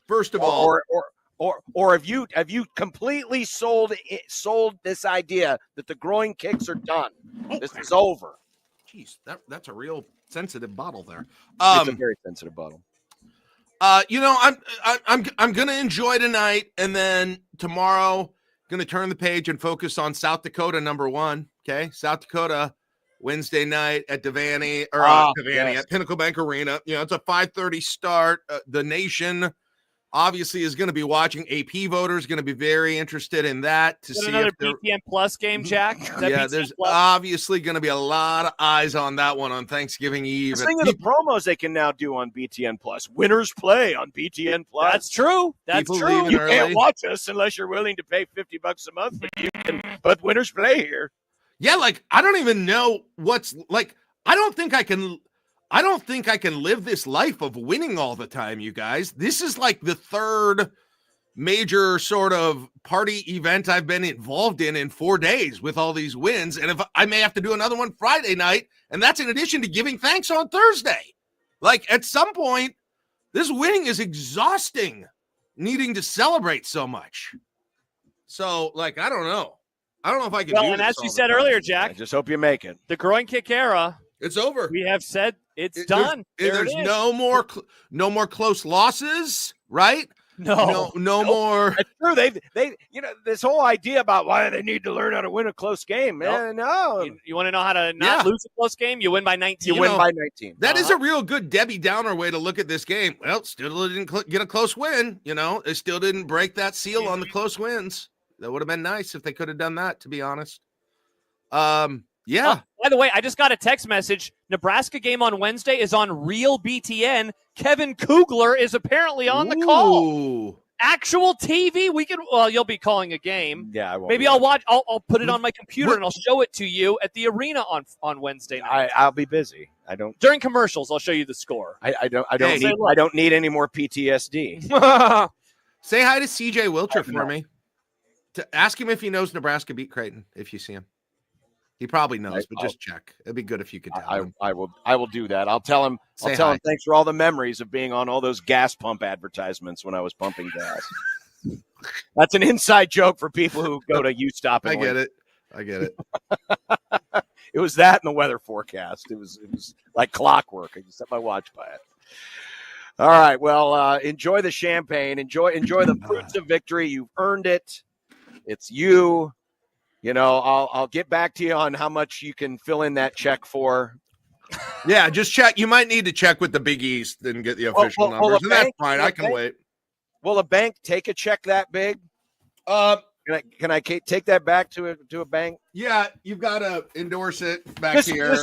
First of all. Or have you completely sold this idea that the groin kicks are done? This is over. Jeez, that's a real sensitive bottle there. It's a very sensitive bottle. I'm gonna enjoy tonight, and then tomorrow gonna turn the page and focus on South Dakota #1. Okay, South Dakota Wednesday night at Devaney at Pinnacle Bank Arena. It's a 5:30 start. The nation obviously is going to be watching. AP voters going to be very interested in that to see another BTN Plus game, Jack. There's obviously going to be a lot of eyes on that one on Thanksgiving Eve. Think of the promos they can now do on BTN Plus. Winners play on BTN Plus. That's true. You can't watch us unless you're willing to pay $50 a month. But winners play here. Yeah, like I don't even know what's like. I don't think I can live this life of winning all the time, you guys. This is like the third major sort of party event I've been involved in 4 days with all these wins. And if I may have to do another one Friday night, and that's in addition to giving thanks on Thursday. Like, at some point, this winning is exhausting, needing to celebrate so much. So, like, I don't know. I don't know if I can do this. And as all you the said time. earlier, Jack, I just hope you make it. the groin kick era, It's over. we have said it's done. There's no more close losses, right? No more. That's true. They this whole idea about why they need to learn how to win a close game. Man, no. You want to know how to not lose a close game? You win by 19. You win by 19. That is a real good Debbie Downer way to look at this game. Well, still didn't get a close win. They still didn't break that seal on the close wins. That would have been nice if they could have done that, to be honest. Yeah. By the way, I just got a text message. Nebraska game on Wednesday is on Real BTN. Kevin Kugler is apparently on the call. Actual TV. You'll be calling a game. Yeah, I won't. Maybe I'll watch. I'll put it on my computer and I'll show it to you at the arena on Wednesday night. I'll be busy. I don't. During commercials, I'll show you the score. I don't need any more PTSD. Say hi to CJ Wilcher for me. To ask him if he knows Nebraska beat Creighton. If you see him. He probably knows, but just check. It'd be good if you could tell him. I will do that. I'll tell him. I'll tell him thanks for all the memories of being on all those gas pump advertisements when I was pumping gas. That's an inside joke for people who go to U-Stop. I get it. It was that and the weather forecast. It was like clockwork. I just set my watch by it. All right. Well, enjoy the champagne. Enjoy the fruits of victory. You've earned it. It's you. I'll get back to you on how much you can fill in that check for. Yeah, just check. You might need to check with the Big East and get the official numbers. And that's fine. I can wait. Will a bank take a check that big? Can I take that back to a bank? Yeah, you've got to endorse it back here.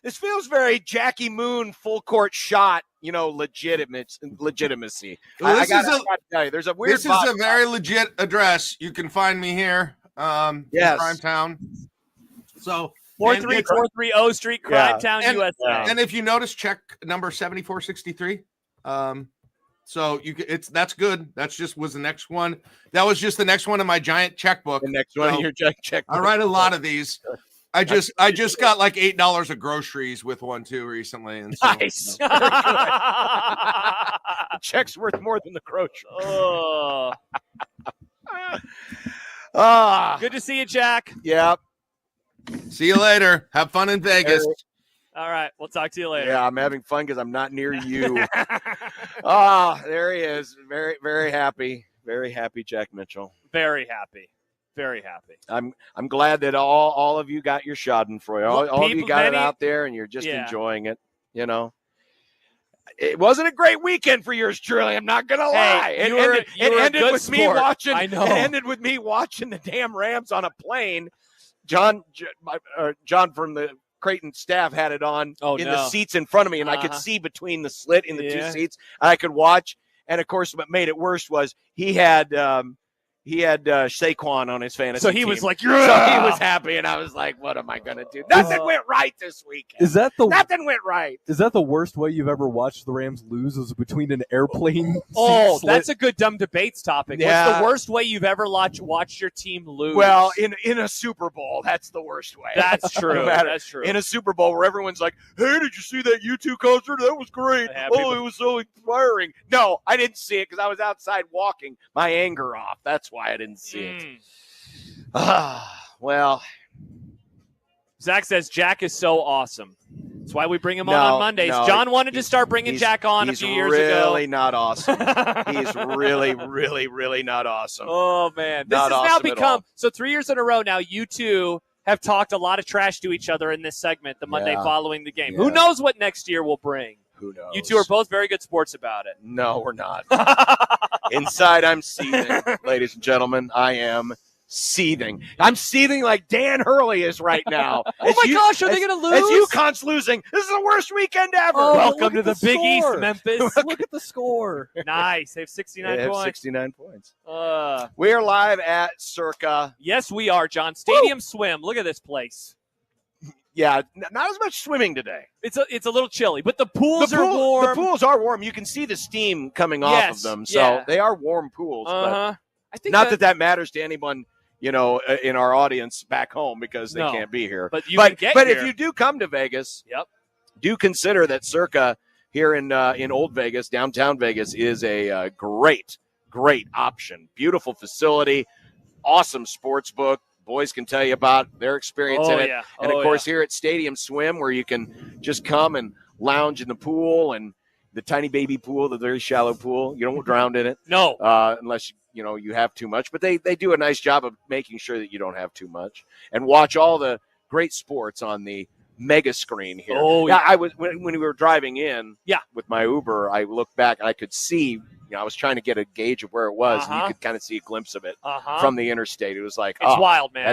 This feels very Jackie Moon full court shot. Legitimacy. Well, I gotta tell you, there's a weird. This is a very legit address. You can find me here. In Crimetown. So 43430 O Street, Crimetown, USA. And if you notice, check number 7463. So that's good. Was the next one. That was just the next one in my giant checkbook. The next one in your checkbook. I write a lot of these. I just got like $8 of groceries with one too recently. And so, nice. The check's worth more than the groceries. Oh. Good to see you, Jack. Yep. See you later. Have fun in Vegas. All right. We'll talk to you later. Yeah, I'm having fun because I'm not near you. There he is. Very, very happy. Very happy, Jack Mitchell. Very happy. Very happy. I'm glad that all of you got your Schadenfreude. All of you got it out there and you're just enjoying it. It wasn't a great weekend for yours truly. I'm not gonna lie. It ended with me watching. I know. It ended with me watching the damn Rams on a plane. John from the Creighton staff had it on the seats in front of me, and I could see between the slit in the two seats. I could watch, and of course, what made it worse was he had Saquon on his fantasy. So he team. was like, So he was happy, and I was like, what am I going to do? Nothing went right this weekend. Nothing went right. Is that the worst way you've ever watched the Rams lose? Was between an airplane? That's a good dumb debates topic. Yeah. What's the worst way you've ever watched your team lose? Well, in a Super Bowl, that's the worst way. That's true. That's true. In a Super Bowl where everyone's like, hey, did you see that U2 concert? That was great. It was so inspiring. No, I didn't see it because I was outside walking my anger off. That's why I didn't see it. Well. Zach says Jack is so awesome. That's why we bring him on Mondays. John wanted to start bringing Jack on a few years ago. He's really not awesome. He's really, really, really not awesome. Oh, man. This has now become – so 3 years in a row now, you two have talked a lot of trash to each other in this segment the Monday following the game. Yeah. Who knows what next year will bring? Who knows? You two are both very good sports about it. No, we're not. Inside, I'm seething, ladies and gentlemen. I am seething. I'm seething like Dan Hurley is right now. Oh my gosh, are they going to lose? As UConn's losing. This is the worst weekend ever. Oh, welcome to the Big East, Memphis. Look at the score. Nice. They have 69 points. 69 points. We are live at Circa. Yes, we are, John. Stadium Swim. Look at this place. Yeah, not as much swimming today. It's a little chilly, but the pools are warm. The pools are warm. You can see the steam coming off of them, so they are warm pools. But I think not that matters to anyone, in our audience back home because they can't be here. But can get but here. if you do come to Vegas, Yep. do consider that Circa here in Old Vegas, downtown Vegas, is a great option. Beautiful facility, awesome sports book. Boys can tell you about their experience in it. Yeah. And, of course, here at Stadium Swim, where you can just come and lounge in the pool and the tiny baby pool, the very shallow pool. You don't drown in it. No. Unless, you have too much. But they do a nice job of making sure that you don't have too much. And watch all the great sports on the mega screen here. Oh, yeah. I was when we were driving in Yeah. with my Uber, I looked back and I could see, I was trying to get a gauge of where it was, and you could kind of see a glimpse of it from the interstate. It was like, it's wild, man.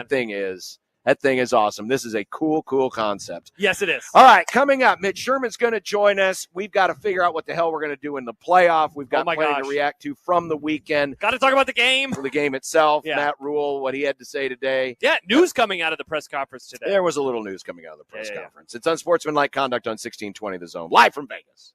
That thing is awesome. This is a cool concept. Yes, it is. All right, coming up, Mitch Sherman's going to join us. We've got to figure out what the hell we're going to do in the playoff. We've got plenty to react to from the weekend. Got to talk about the game. The game itself, Yeah. Matt Rule, what he had to say today. Yeah, news coming out of the press conference today. There was a little news coming out of the press conference. It's Unsportsmanlike Conduct on 1620 The Zone, live from Vegas.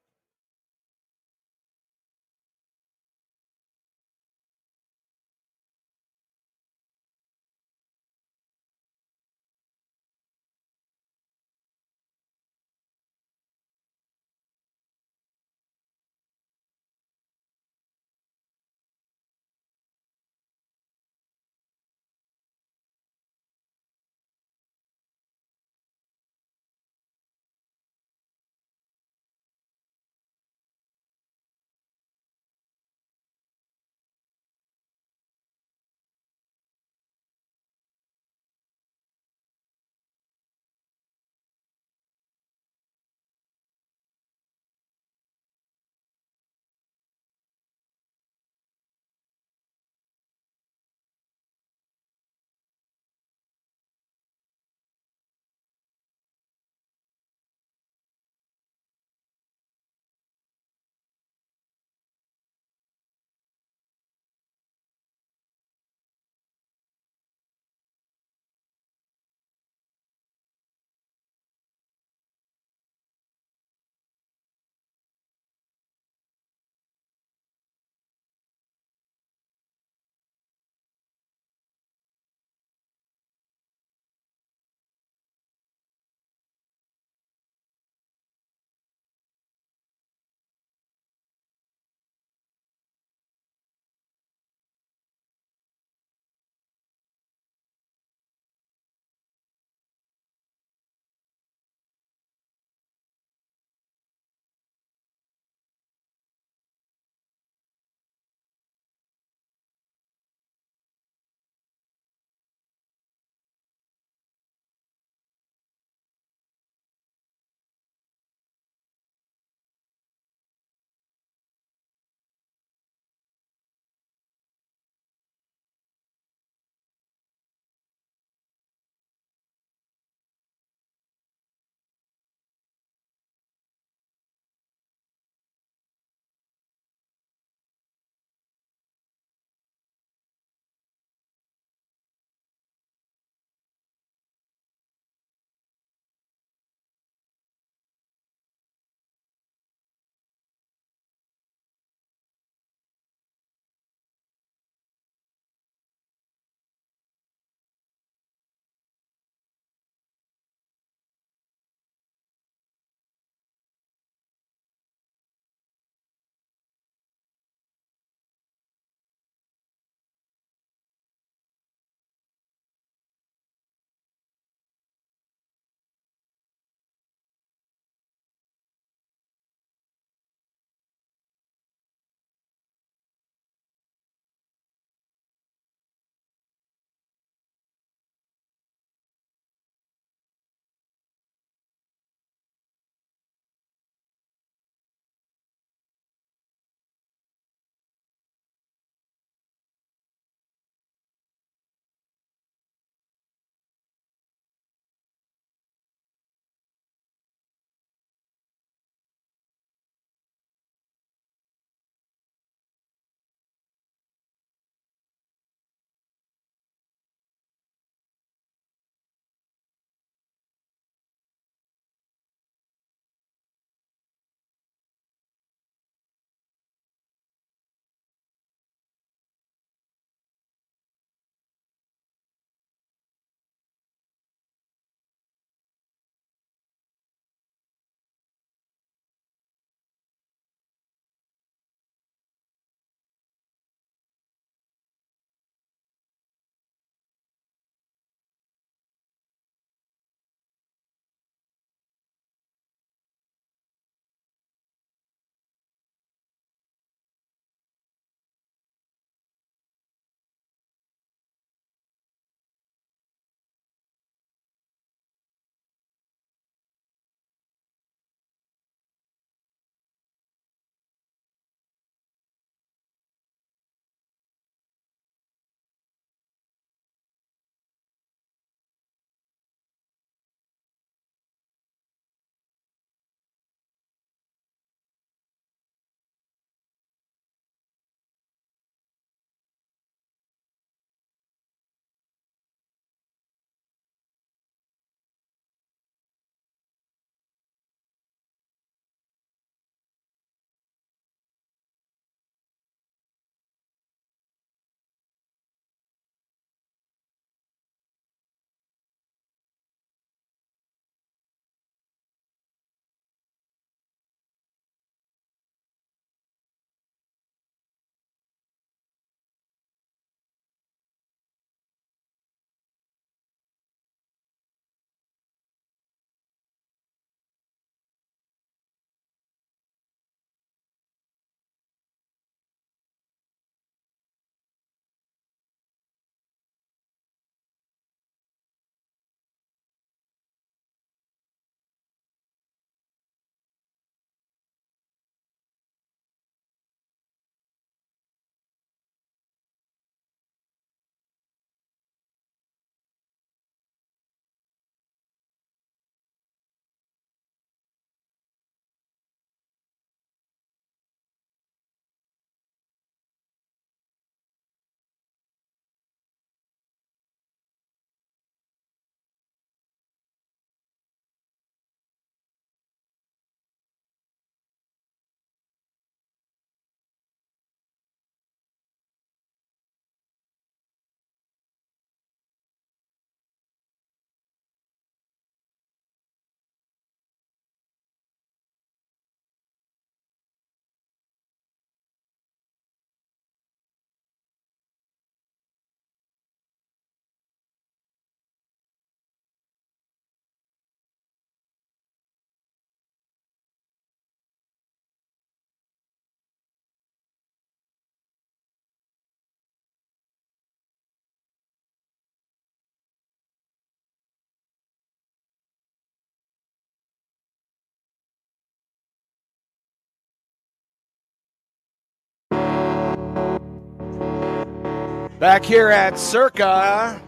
Back here at Circa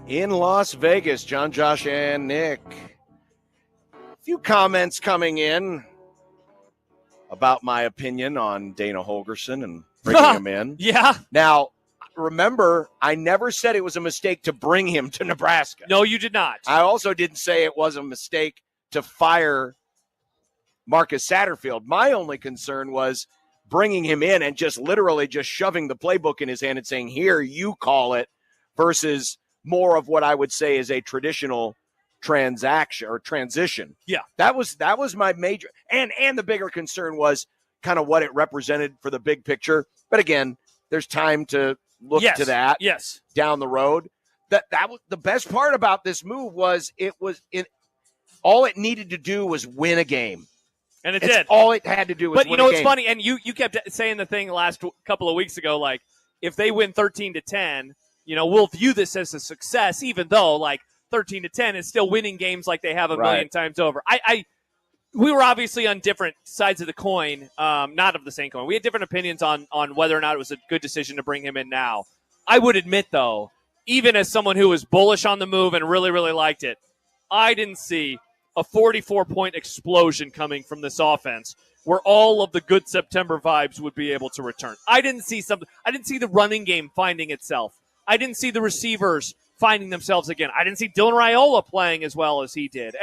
in Las Vegas, John, Josh, and Nick. A few comments coming in about my opinion on Dana Holgorsen and bringing him in. Yeah. Now, remember, I never said it was a mistake to bring him to Nebraska. No, you did not. I also didn't say it was a mistake to fire Marcus Satterfield. My only concern was bringing him in and just literally just shoving the playbook in his hand and saying, here, you call it, versus more of what I would say is a traditional transaction or transition. Yeah. That was my major, and the bigger concern was kind of what it represented for the big picture. But again, there's time to look to that down the road. That was the best part about this move was all it needed to do was win a game. And it It's did. all it had to do was But, win a game. it's funny, and you kept saying the thing last couple of weeks ago, like, if they win 13-10, we'll view this as a success, even though, like, 13-10 is still winning games like they have a million times over. We were obviously on different sides of the coin, not of the same coin. We had different opinions on whether or not it was a good decision to bring him in now. I would admit, though, even as someone who was bullish on the move and really, really liked it, I didn't see a 44-point explosion coming from this offense where all of the good September vibes would be able to return. I didn't see the running game finding itself. I didn't see the receivers finding themselves again. I didn't see Dylan Raiola playing as well as he did.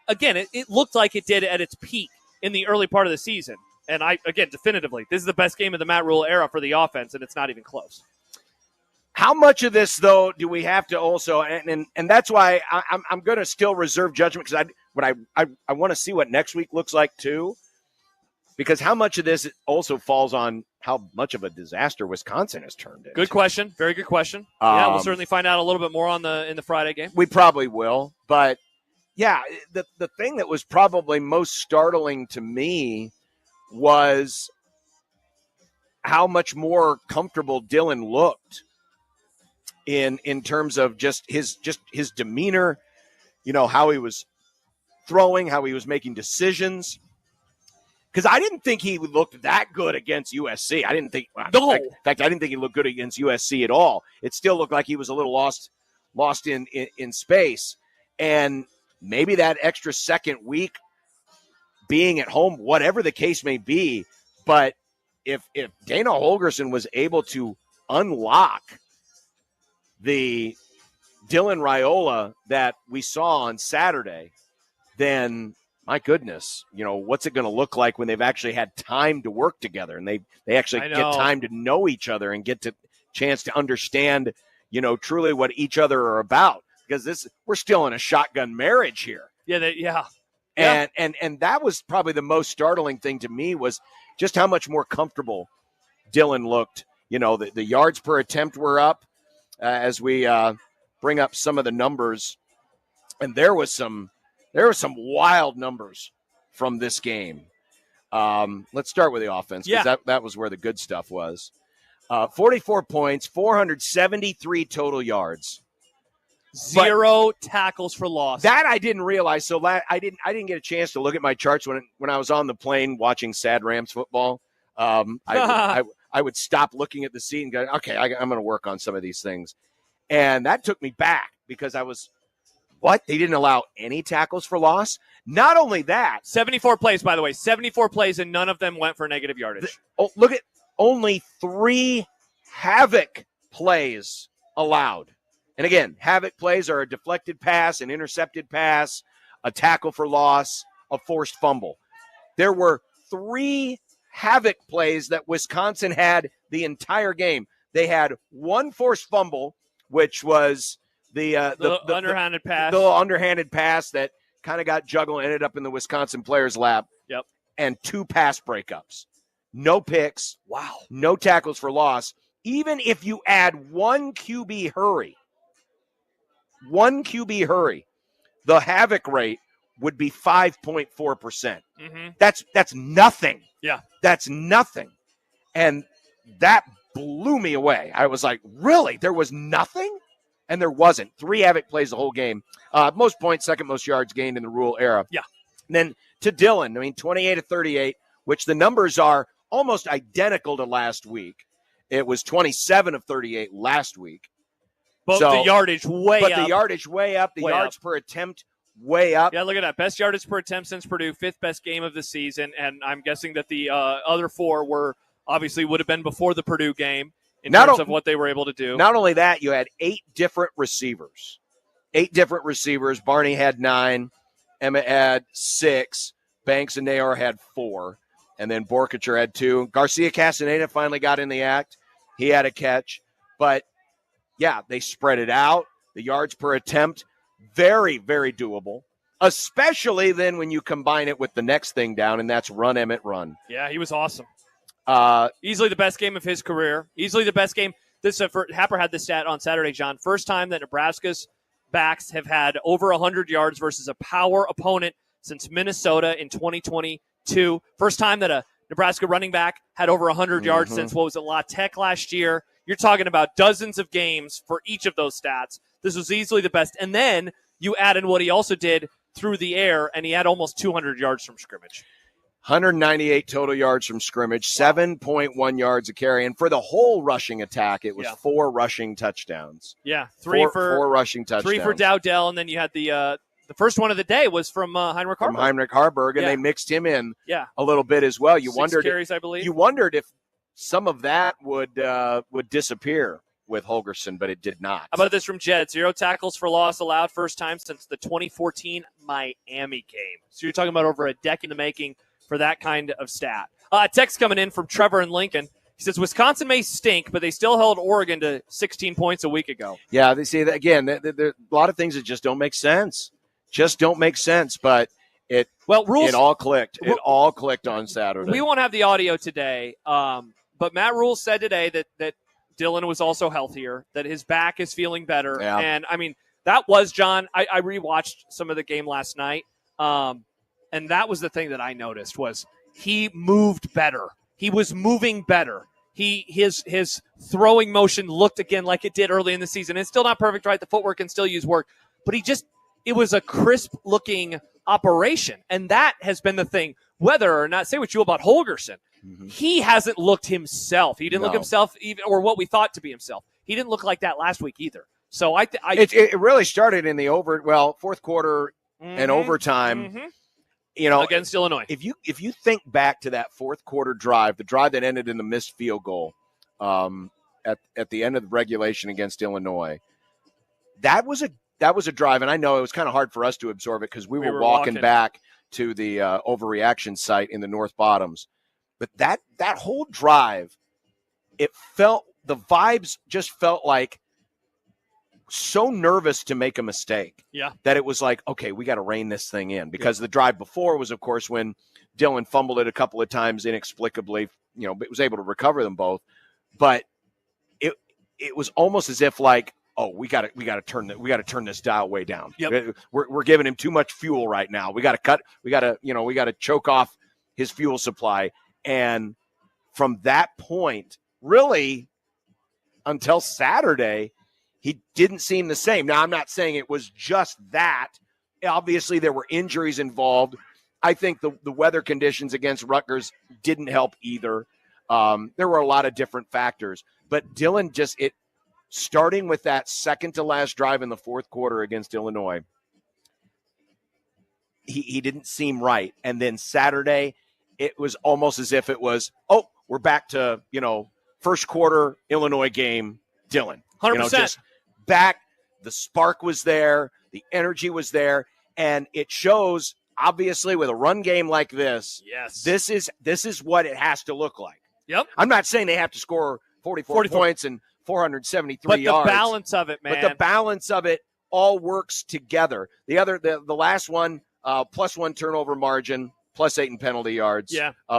Again, it looked like it did at its peak in the early part of the season. And definitively, this is the best game of the Matt Rule era for the offense, and it's not even close. How much of this, though, do we have to also, and that's why I'm going to still reserve judgment, because I want to see what next week looks like too, because how much of this also falls on how much of a disaster Wisconsin has turned into. Good question. Very good question. Yeah, we'll certainly find out a little bit more in the Friday game. We probably will, but yeah, the thing that was probably most startling to me was how much more comfortable Dylan looked in terms of just his demeanor, how he was throwing, how he was making decisions. Because I didn't think he looked that good against USC. I didn't think. No. In fact, I didn't think he looked good against USC at all. It still looked like he was a little lost in space. And maybe that extra second week being at home, whatever the case may be. But if Dana Holgorsen was able to unlock the Dylan Raiola that we saw on Saturday, then my goodness, what's it going to look like when they've actually had time to work together and they actually get time to know each other and get to chance to understand, truly what each other are about, because we're still in a shotgun marriage here. Yeah. And that was probably the most startling thing to me, was just how much more comfortable Dylan looked. The yards per attempt were up as we bring up some of the numbers, and there were some wild numbers from this game. Let's start with the offense, because that was where the good stuff was. 44 points, 473 total yards. 0 tackles for loss. That I didn't realize. So I didn't get a chance to look at my charts when I was on the plane watching Sad Rams football. I would stop looking at the seat and go, okay, I'm going to work on some of these things. And that took me back, because I was, what? They didn't allow any tackles for loss? Not only that. 74 plays, by the way. 74 plays, and none of them went for negative yardage. Look at only 3 havoc plays allowed. And again, havoc plays are a deflected pass, an intercepted pass, a tackle for loss, a forced fumble. There were 3 havoc plays that Wisconsin had the entire game. They had 1 forced fumble, which was the underhanded pass. The little underhanded pass that kind of got juggled and ended up in the Wisconsin player's lap. Yep. And 2 pass breakups. No picks. Wow. No tackles for loss. Even if you add 1 QB hurry, the havoc rate would be 5.4%. Mm-hmm. That's nothing. Yeah. That's nothing. And that blew me away. I was like, really? There was nothing? And there wasn't. 3 havoc plays the whole game. Most points, second most yards gained in the Rule era. Yeah. And then to Dylan, 28 of 38, which the numbers are almost identical to last week. It was 27 of 38 last week. But the yardage way but up. the yardage way up. The Way yards up. per attempt way up. Yeah, look at that. Best yardage per attempt since Purdue, 5th best game of the season. And I'm guessing that the other 4 were obviously would have been before the Purdue game in terms of what they were able to do. Not only that, you had 8 different receivers. 8 different receivers. Barney had 9. Emmett had 6. Banks and Nayor had 4. And then Borkacher had 2. Garcia Castaneda finally got in the act. He had a catch. But, yeah, they spread it out. The yards per attempt, very, very doable, especially then when you combine it with the next thing down, and that's run, Emmett, run. Yeah, he was awesome. Easily the best game of his career. Easily the best game. Happer had this stat on Saturday, John. First time that Nebraska's backs have had over 100 yards versus a power opponent since Minnesota in 2022. First time that a Nebraska running back had over 100 yards since, La Tech last year. You're talking about dozens of games for each of those stats. This was easily the best. And then you add in what he also did through the air, and he had almost 200 yards from scrimmage. 198 total yards from scrimmage, 7.1 yards a carry. And for the whole rushing attack, it was 4 rushing touchdowns. Yeah, 4 rushing touchdowns. 3 for Dowdell, and then you had the first one of the day was from Heinrich Harburg. From Heinrich Harburg, and they mixed him in a little bit as well. You 6 wondered carries, I believe. You wondered if some of that would disappear with Holgerson, but it did not. How about this from Jed? 0 tackles for loss allowed, first time since the 2014 Miami game. So you're talking about over a decade in the making for that kind of stat. Text coming in from Trevor in Lincoln. He says, Wisconsin may stink, but they still held Oregon to 16 points a week ago. Yeah, they see that again. There are a lot of things that just don't make sense. But it all clicked. It all clicked on Saturday. We won't have the audio today, but Matt Rule said today that Dylan was also healthier, that his back is feeling better. Yeah. And, I mean, that was, John, I rewatched some of the game last night, and that was the thing that I noticed was he moved better. He was moving better. His throwing motion looked again like it did early in the season. It's still not perfect, right? The footwork can still use work, but it was a crisp looking operation. And that has been the thing, whether or not, say what you will about Holgerson. He hasn't looked himself. He didn't look himself even, or what we thought to be himself. He didn't look like that last week either. So it really started in the fourth quarter and overtime. Against Illinois. If you think back to that fourth quarter drive, the drive that ended in the missed field goal at the end of the regulation against Illinois, that was a drive, and I know it was kind of hard for us to absorb it because we were walking back to the overreaction site in the North Bottoms. But that whole drive, the vibes just felt like so nervous to make a mistake that it was like, okay, we got to rein this thing in, because the drive before was, of course, when Dylan fumbled it a couple of times inexplicably, but was able to recover them both. But it was almost as if like, oh, we got to turn this dial way down. Yep. We're giving him too much fuel right now. We got to choke off his fuel supply. And from that point, really, until Saturday, he didn't seem the same. Now, I'm not saying it was just that. Obviously, there were injuries involved. I think the weather conditions against Rutgers didn't help either. There were a lot of different factors. But Dylan starting with that second to last drive in the fourth quarter against Illinois, he didn't seem right. And then Saturday, it was almost as if it was, we're back to, first quarter Illinois game, Dylan. 100%. Just back. The spark was there. The energy was there. And it shows, obviously, with a run game like this, this is what it has to look like. Yep. I'm not saying they have to score 44 points and 473 yards. But the balance of it, man. But the balance of it all works together. The last one, +1 turnover margin, +8 in penalty yards,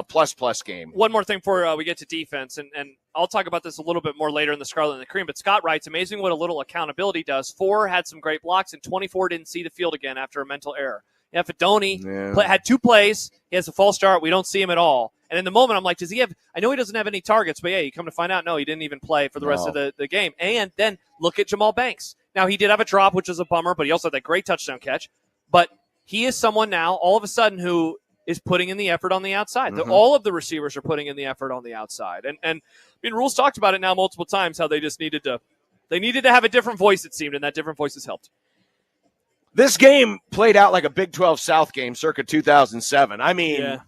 plus game. One more thing before we get to defense, and I'll talk about this a little bit more later in the Scarlet and the Cream, but Scott writes, amazing what a little accountability does. 4 had some great blocks, and 24 didn't see the field again after a mental error. Yeah, Fedoni had 2 plays. He has a false start. We don't see him at all. And in the moment, I'm like, does he have – I know he doesn't have any targets, but, you come to find out, no, he didn't even play for the rest of the game. And then look at Jamal Banks. Now, he did have a drop, which was a bummer, but he also had that great touchdown catch. But he is someone now, all of a sudden, who is putting in the effort on the outside. Mhm. All of the receivers are putting in the effort on the outside. And I mean, Rule's talked about it now multiple times, how they just needed to have a different voice, it seemed, and that different voice has helped. This game played out like a Big 12 South game circa 2007. I mean,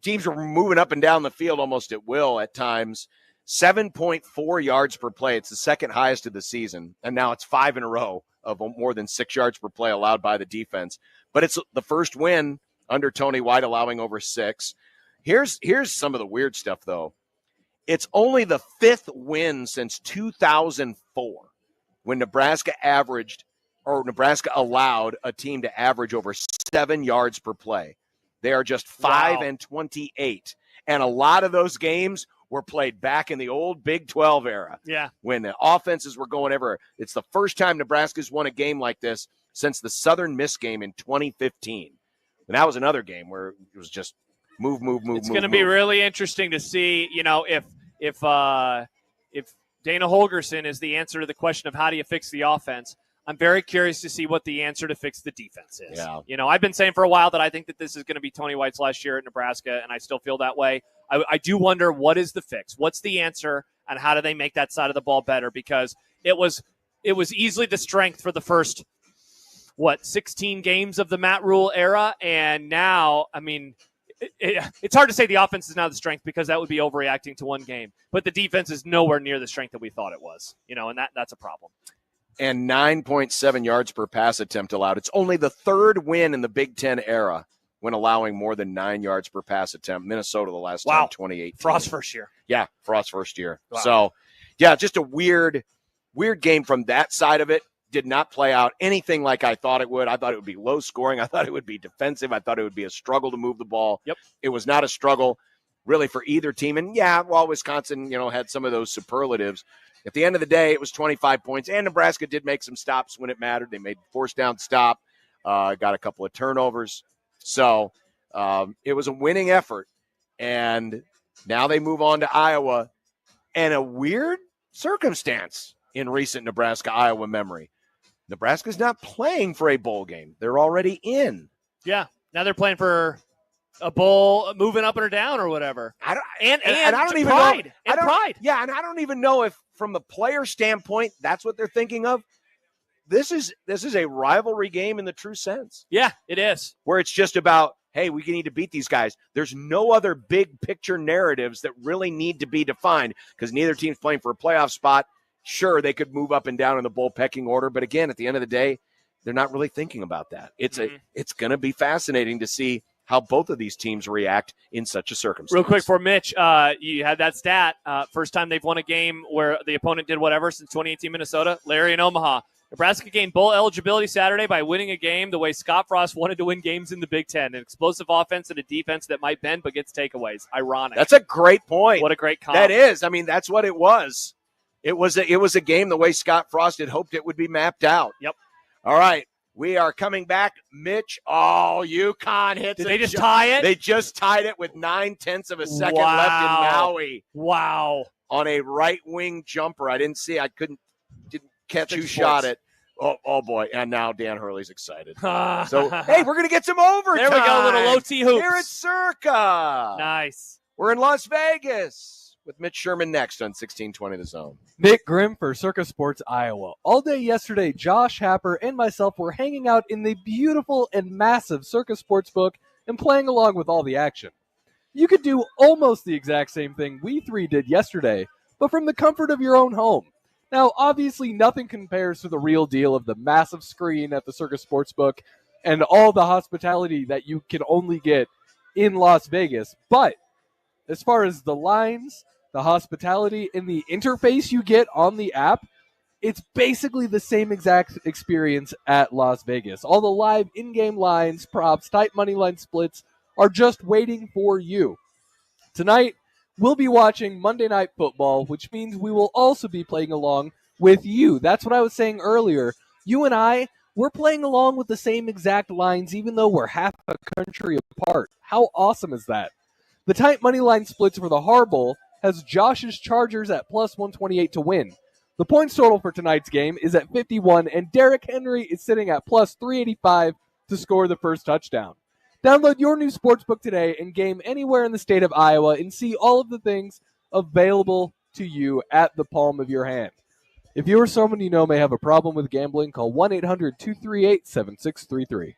teams were moving up and down the field almost at will at times. 7.4 yards per play. It's the second highest of the season, and now it's 5 in a row of more than 6 yards per play allowed by the defense. But it's the first win under Tony White, allowing over 6. Here's some of the weird stuff, though. It's only the 5th win since 2004 when Nebraska allowed a team to average over 7 yards per play. They are just 5-28. And a lot of those games were played back in the old Big 12 era. Yeah. When the offenses were going everywhere. It's the first time Nebraska's won a game like this since the Southern Miss game in 2015. And that was another game where it was just move. It's going to be really interesting to see, if Dana Holgerson is the answer to the question of how do you fix the offense. I'm very curious to see what the answer to fix the defense is. Yeah. I've been saying for a while that I think that this is going to be Tony White's last year at Nebraska, and I still feel that way. I do wonder, what is the fix? What's the answer, and how do they make that side of the ball better? Because it was easily the strength for the first, 16 games of the Matt Rule era, and now, I mean, it's hard to say the offense is now the strength because that would be overreacting to one game. But the defense is nowhere near the strength that we thought it was, and that's a problem. And 9.7 yards per pass attempt allowed. It's only the 3rd win in the Big Ten era when allowing more than 9 yards per pass attempt. Minnesota the last time, 2018. Frost first year. Yeah, Frost first year. Wow. So, yeah, just a weird game from that side of it. Did not play out anything like I thought it would. I thought it would be low scoring. I thought it would be defensive. I thought it would be a struggle to move the ball. Yep. It was not a struggle really for either team. And, yeah, while Wisconsin, had some of those superlatives, at the end of the day, it was 25 points, and Nebraska did make some stops when it mattered. They made forced down stop, got a couple of turnovers. So it was a winning effort, and now they move on to Iowa, and a weird circumstance in recent Nebraska-Iowa memory. Nebraska's not playing for a bowl game. They're already in. Yeah, now they're playing for a bowl, moving up or down or whatever. I don't Pride. even know. Pride. Yeah, and I don't even know if, from the player standpoint, that's what they're thinking of. This is a rivalry game in the true sense. Yeah, it is. Where it's just about, hey, we need to beat these guys. There's no other big picture narratives that really need to be defined because neither team's playing for a playoff spot. Sure, they could move up and down in the bowl pecking order, but again, at the end of the day, they're not really thinking about that. It's going to be fascinating to see how both of these teams react in such a circumstance. Real quick for Mitch, you had that stat. First time they've won a game where the opponent did whatever since 2018 Minnesota. Larry in Omaha. Nebraska gained bowl eligibility Saturday by winning a game the way Scott Frost wanted to win games in the Big Ten. An explosive offense and a defense that might bend but gets takeaways. Ironic. That's a great point. What a great comp. That is. I mean, that's what it was. It was a game the way Scott Frost had hoped it would be mapped out. Yep. All right. We are coming back. Mitch, Yukon hits Did they just tie it? They just tied it with 9/10 of a second left in Maui. Wow. On a right-wing jumper. I didn't catch who shot it. Oh, boy. And now Dan Hurley's excited. So, hey, we're going to get some overtime. There we go, little OT hoops. Here at Circa. Nice. We're in Las Vegas with Mitch Sherman next on 1620 The Zone. Nick Grimm for Circa Sports Iowa. All day yesterday, Josh Happer and myself were hanging out in the beautiful and massive Circa Sportsbook and playing along with all the action. You could do almost the exact same thing we three did yesterday, but from the comfort of your own home. Now, obviously, nothing compares to the real deal of the massive screen at the Circa Sportsbook and all the hospitality that you can only get in Las Vegas, but as far as the lines, the hospitality, and the interface you get on the app, it's basically the same exact experience at Las Vegas. All the live in-game lines, props, tight money line splits are just waiting for you. Tonight, we'll be watching Monday Night Football, which means we will also be playing along with you. That's what I was saying earlier. You and we're playing along with the same exact lines, even though we're half a country apart. How awesome is that? The tight money line splits for the Harbowl has Josh's Chargers at plus 128 to win. The points total for tonight's game is at 51, and Derrick Henry is sitting at plus 385 to score the first touchdown. Download your new sportsbook today and game anywhere in the state of Iowa and see all of the things available to you at the palm of your hand. If you or someone you know may have a problem with gambling, call 1-800-238-7633.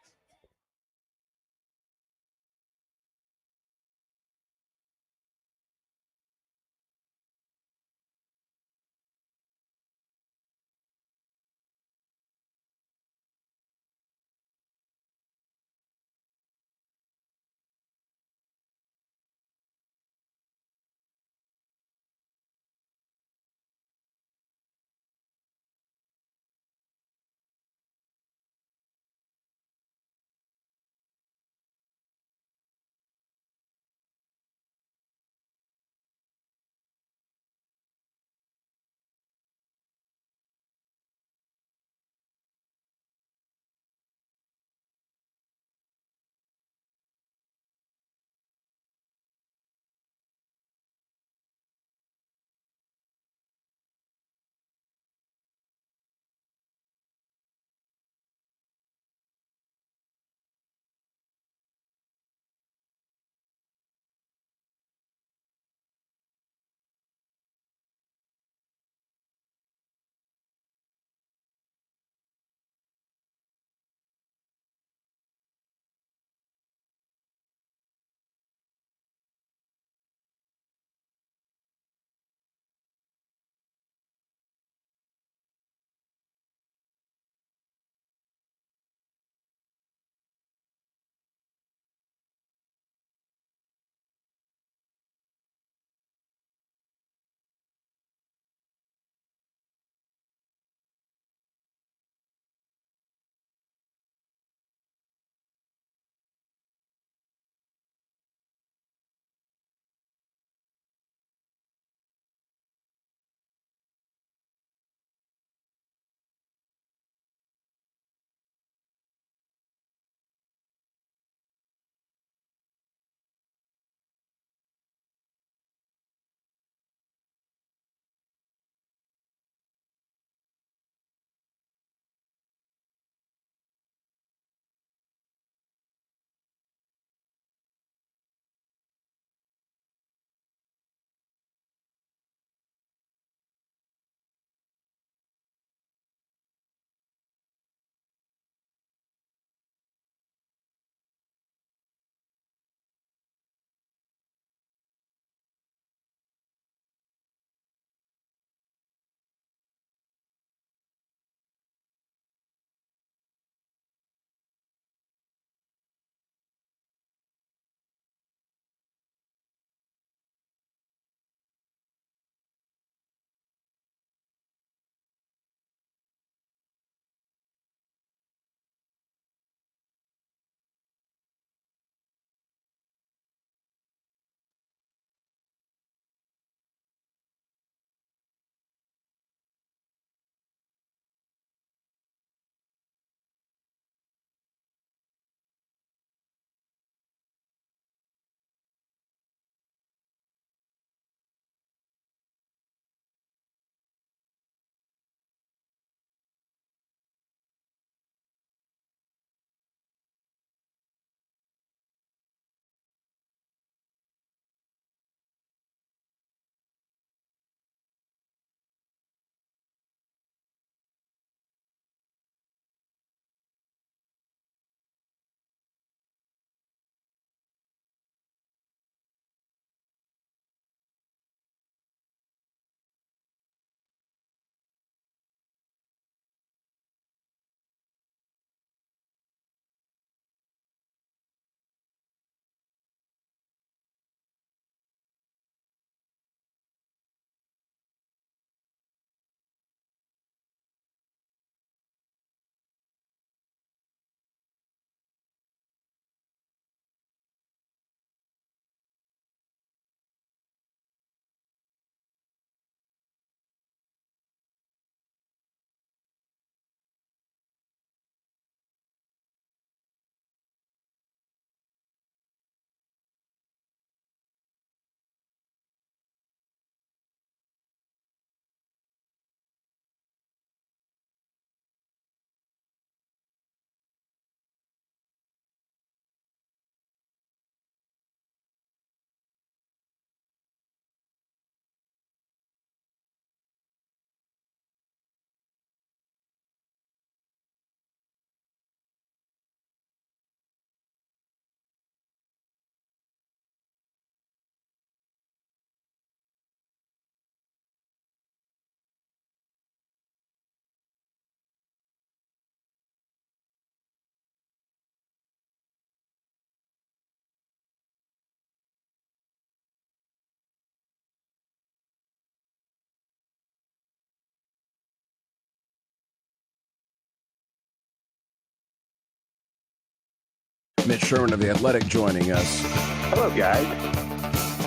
Mitch Sherman of The Athletic joining us. Hello, guys.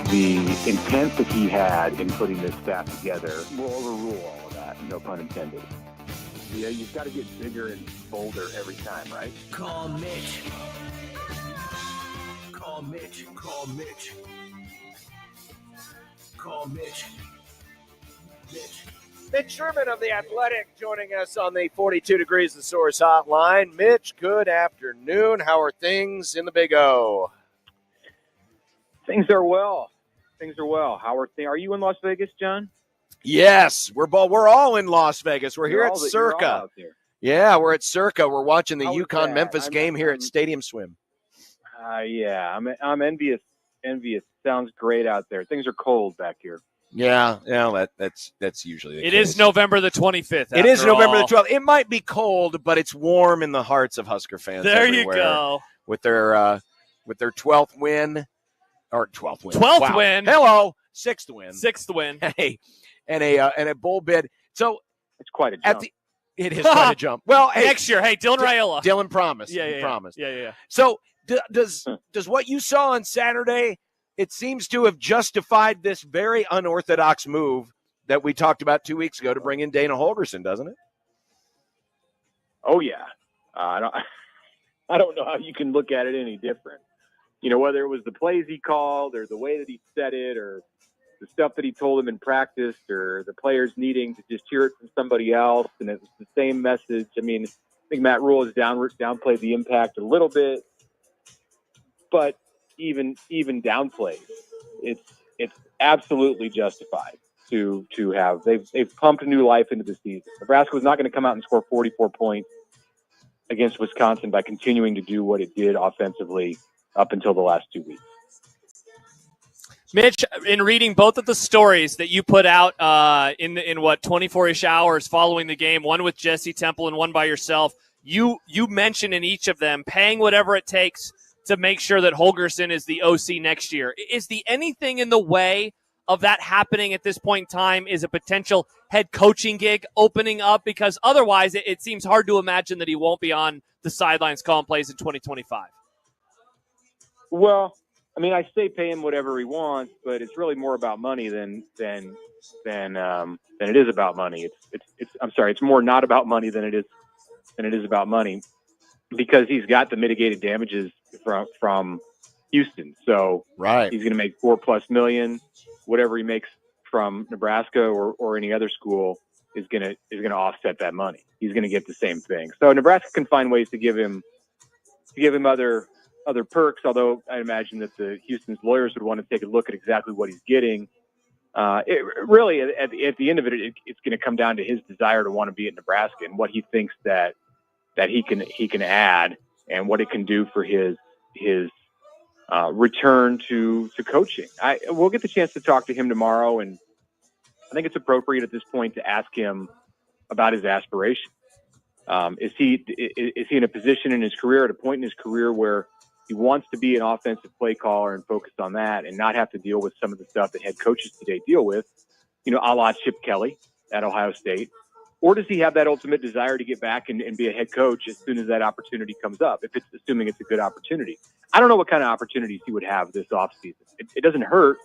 The intent that he had in putting this staff together will overrule all of that, no pun intended. Yeah, you've got to get bigger and bolder every time, right? Call Mitch. Call Mitch. Call Mitch. Call Mitch. Mitch. Mitch Sherman of The Athletic joining us on the 42 Degrees The Source hotline. Mitch, good afternoon. How are things in the Big O? Things are well. How are things? Are you in Las Vegas, John? Yes, we're all in Las Vegas. We're here at Circa. Yeah, we're at Circa. We're watching the Yukon Memphis game here at Stadium Swim. Yeah, I'm envious. Sounds great out there. Things are cold back here. Yeah, that's usually the case. It is November the 25th. It is November the 12th. It might be cold, but it's warm in the hearts of Husker fans. There everywhere. you go. With their 12th win, or 12th win. 12th win. Hello, 6th win. 6th win. Hey, and a bowl bid. So it's quite a jump. It is quite a jump. Well, hey, next year. Hey, Dylan Raiola. Dylan promised. Yeah. Promised. Yeah. So does what you saw on Saturday? It seems to have justified this very unorthodox move that we talked about 2 weeks ago to bring in Dana Holgorsen, doesn't it? Oh yeah, I don't know how you can look at it any different. You know, whether it was the plays he called or the way that he said it or the stuff that he told them in practice or the players needing to just hear it from somebody else, and it was the same message. I mean, I think Matt Rule has downplayed the impact a little bit, but even downplayed, it's absolutely justified to have they've pumped new life into the season. Nebraska was not going to come out and score 44 points against Wisconsin by continuing to do what it did offensively up until the last 2 weeks. Mitch, in reading both of the stories that you put out in 24-ish hours following the game, one with Jesse Temple and one by yourself, you mentioned in each of them paying whatever it takes to make sure that Holgorsen is the OC next year. Is the anything in the way of that happening at this point in time? Is a potential head coaching gig opening up? Because otherwise it seems hard to imagine that he won't be on the sidelines calling plays in 2025. Well, I mean, I say pay him whatever he wants, but it's really more about money than it is about money. It's more not about money than it is about money, because he's got the mitigated damages from Houston. So right, he's going to make $4+ million. Whatever he makes from Nebraska or any other school is going to offset that money. He's going to get the same thing. So Nebraska can find ways to give him other perks, although I imagine that the Houston's lawyers would want to take a look at exactly what he's getting. It really, at the end of it, it's going to come down to his desire to want to be at Nebraska and what he thinks that he can add and what it can do for his return to coaching. We'll get the chance to talk to him tomorrow, and I think it's appropriate at this point to ask him about his aspiration. Is he in a position in his career, at a point in his career where he wants to be an offensive play caller and focus on that and not have to deal with some of the stuff that head coaches today deal with, a la Chip Kelly at Ohio State? Or does he have that ultimate desire to get back and be a head coach as soon as that opportunity comes up, assuming it's a good opportunity? I don't know what kind of opportunities he would have this offseason. It doesn't hurt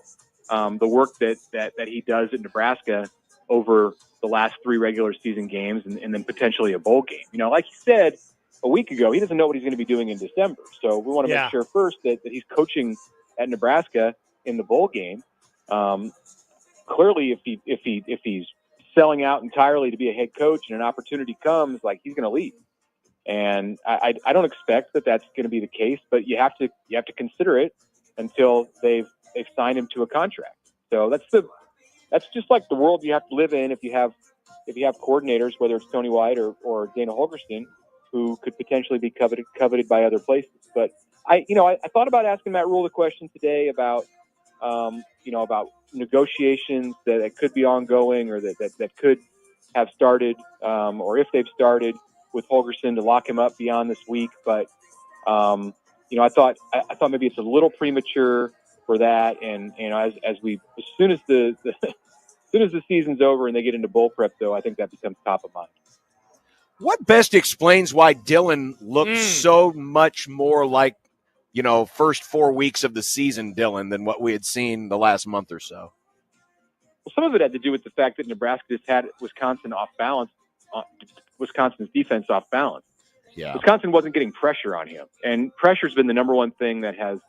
the work that he does at Nebraska over the last 3 regular season games and then potentially a bowl game. Like he said a week ago, he doesn't know what he's going to be doing in December. So we want to make sure first that he's coaching at Nebraska in the bowl game. Clearly, if he's selling out entirely to be a head coach and an opportunity comes, he's going to leave. And I don't expect that that's going to be the case, but you have to consider it until they've signed him to a contract. So that's just like the world you have to live in if you have coordinators, whether it's Tony White or Dana Holgorsen, who could potentially be coveted by other places. But I thought about asking Matt Rule the question today about negotiations that could be ongoing or that could have started, or if they've started with Holgorsen to lock him up beyond this week. But I thought maybe it's a little premature for that. And as soon as the season's over and they get into bowl prep, though, I think that becomes top of mind. What best explains why Dylan looks so much more like first 4 weeks of the season, Dylan, than what we had seen the last month or so. Well, some of it had to do with the fact that Nebraska just had Wisconsin off balance, Wisconsin's defense off balance. Yeah. Wisconsin wasn't getting pressure on him, and pressure's been the number one thing that has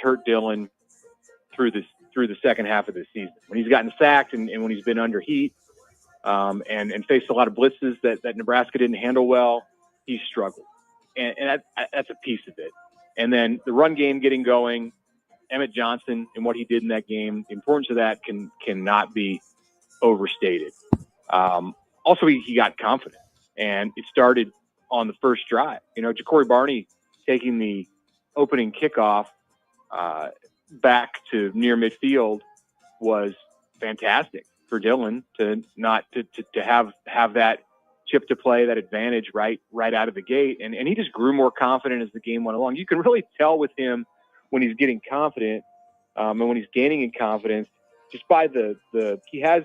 hurt Dylan through the second half of the season. When he's gotten sacked and when he's been under heat and faced a lot of blitzes that Nebraska didn't handle well, he's struggled, and that's a piece of it. And then the run game getting going, Emmett Johnson and what he did in that game, the importance of that cannot be overstated. Also, he got confident, and it started on the first drive. Ja'Cory Barney taking the opening kickoff back to near midfield was fantastic for Dylan to have that chip to play, that advantage right out of the gate. And he just grew more confident as the game went along. You can really tell with him when he's getting confident and when he's gaining in confidence just by he has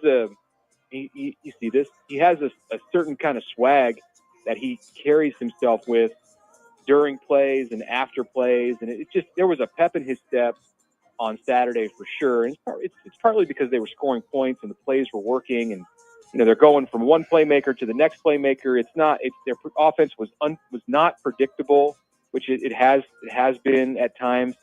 you see this, he has a certain kind of swag that he carries himself with during plays and after plays. And there was a pep in his step on Saturday for sure. And it's partly because they were scoring points and the plays were working, and they're going from one playmaker to the next playmaker. Their offense was not predictable, which it has been at times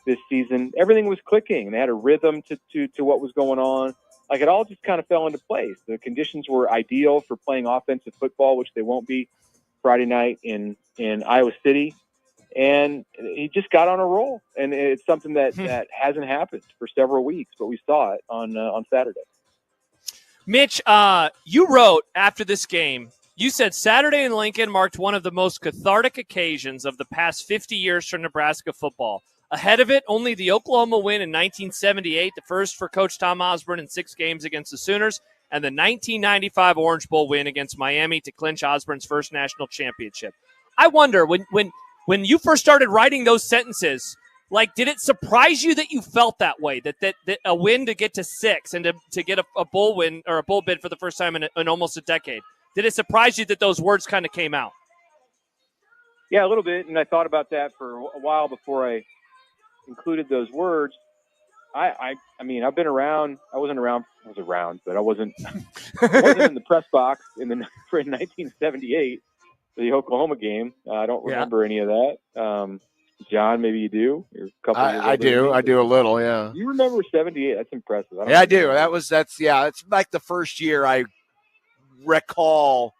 this season. Everything was clicking, and they had a rhythm to what was going on. Like, it all just kind of fell into place. The conditions were ideal for playing offensive football, which they won't be Friday night in Iowa City. And he just got on a roll, and it's something that hasn't happened for several weeks, but we saw it on Saturday. Mitch, you wrote after this game, you said Saturday in Lincoln marked one of the most cathartic occasions of the past 50 years for Nebraska football. Ahead of it, only the Oklahoma win in 1978, the first for Coach Tom Osborne in 6 games against the Sooners, and the 1995 Orange Bowl win against Miami to clinch Osborne's first national championship. I wonder, when you first started writing those sentences, did it surprise you that you felt that way, that a win to get to 6 and to get a bowl win or a bowl bid for the first time in almost a decade? Did it surprise you that those words kind of came out? Yeah, a little bit, and I thought about that for a while before I included those words. I mean, I've been around. I was around, but I wasn't in the press box in 1978 for the Oklahoma game. I don't remember any of that. John, maybe you do. You're a couple years I do. I do a little, yeah. You remember 78? That's impressive. I do. It's like the first year I recall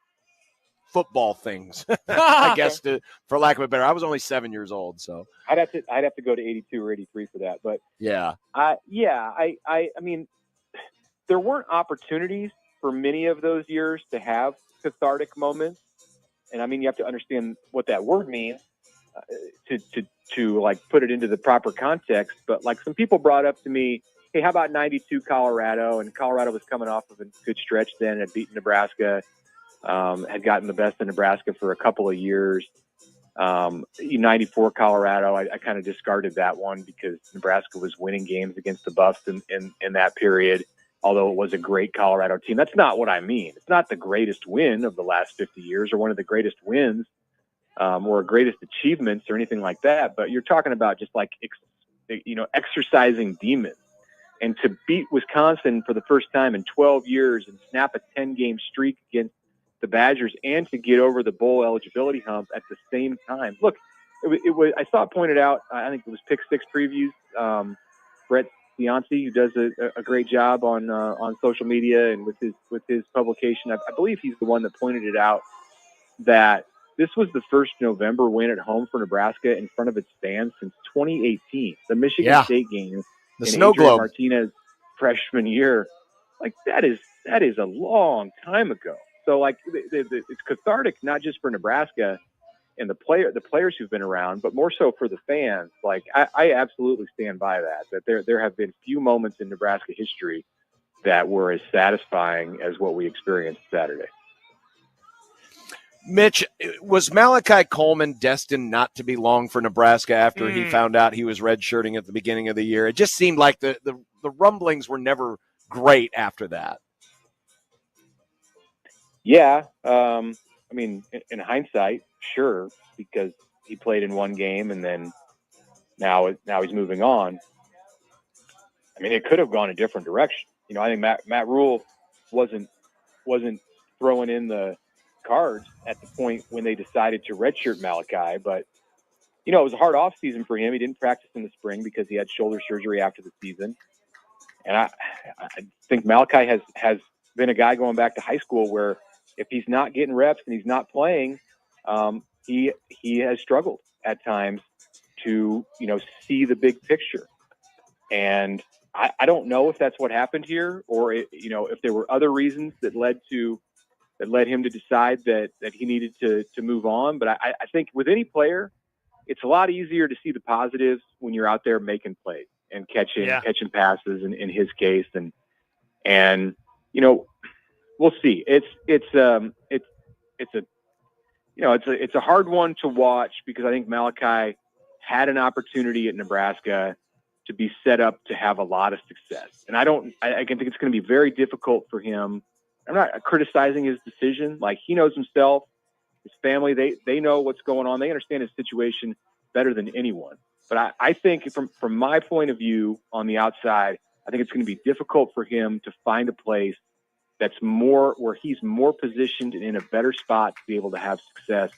football things. I guess, for lack of a better. I was only 7 years old, so I'd have to go to 82 or 83 for that. But yeah, I mean, there weren't opportunities for many of those years to have cathartic moments, and I mean, you have to understand what that word means to like put it into the proper context. But like, some people brought up to me, hey, how about 92 Colorado? And Colorado was coming off of a good stretch then, had beaten Nebraska. Had gotten the best in Nebraska for a couple of years. 94 Colorado, I kind of discarded that one because Nebraska was winning games against the Buffs in that period, although it was a great Colorado team. That's not what I mean. It's not the greatest win of the last 50 years or one of the greatest wins or greatest achievements or anything like that, but you're talking about just like, exercising demons. And to beat Wisconsin for the first time in 12 years and snap a 10-game streak against the Badgers and to get over the bowl eligibility hump at the same time. Look, it was. I saw it pointed out. I think it was Pick Six Previews. Brett Cianci, who does a great job on social media and with his publication. I believe he's the one that pointed it out that this was the first November win at home for Nebraska in front of its fans since 2018, the Michigan State game, the Snow Globe, Martinez freshman year. Like, that is a long time ago. So, like, it's cathartic not just for Nebraska and the players who've been around, but more so for the fans. Like, I absolutely stand by that there have been few moments in Nebraska history that were as satisfying as what we experienced Saturday. Mitch, was Malachi Coleman destined not to be long for Nebraska after he found out he was redshirting at the beginning of the year? It just seemed like the rumblings were never great after that. Yeah. I mean, in hindsight, sure, because he played in one game and then now he's moving on. I mean, it could have gone a different direction. I think Matt Rule wasn't throwing in the cards at the point when they decided to redshirt Malachi, but it was a hard off season for him. He didn't practice in the spring because he had shoulder surgery after the season. And I think Malachi has been a guy going back to high school where if he's not getting reps and he's not playing, he has struggled at times to, see the big picture. And I don't know if that's what happened here or, if there were other reasons that led him to decide that he needed to move on. But I think with any player, it's a lot easier to see the positives when you're out there making plays and catching passes in his case. And we'll see. It's a hard one to watch because I think Malachi had an opportunity at Nebraska to be set up to have a lot of success. And I can think it's going to be very difficult for him. I'm not criticizing his decision. Like, he knows himself, his family, they know what's going on. They understand his situation better than anyone. But I think from my point of view on the outside, I think it's going to be difficult for him to find a place that's where he's more positioned and in a better spot to be able to have success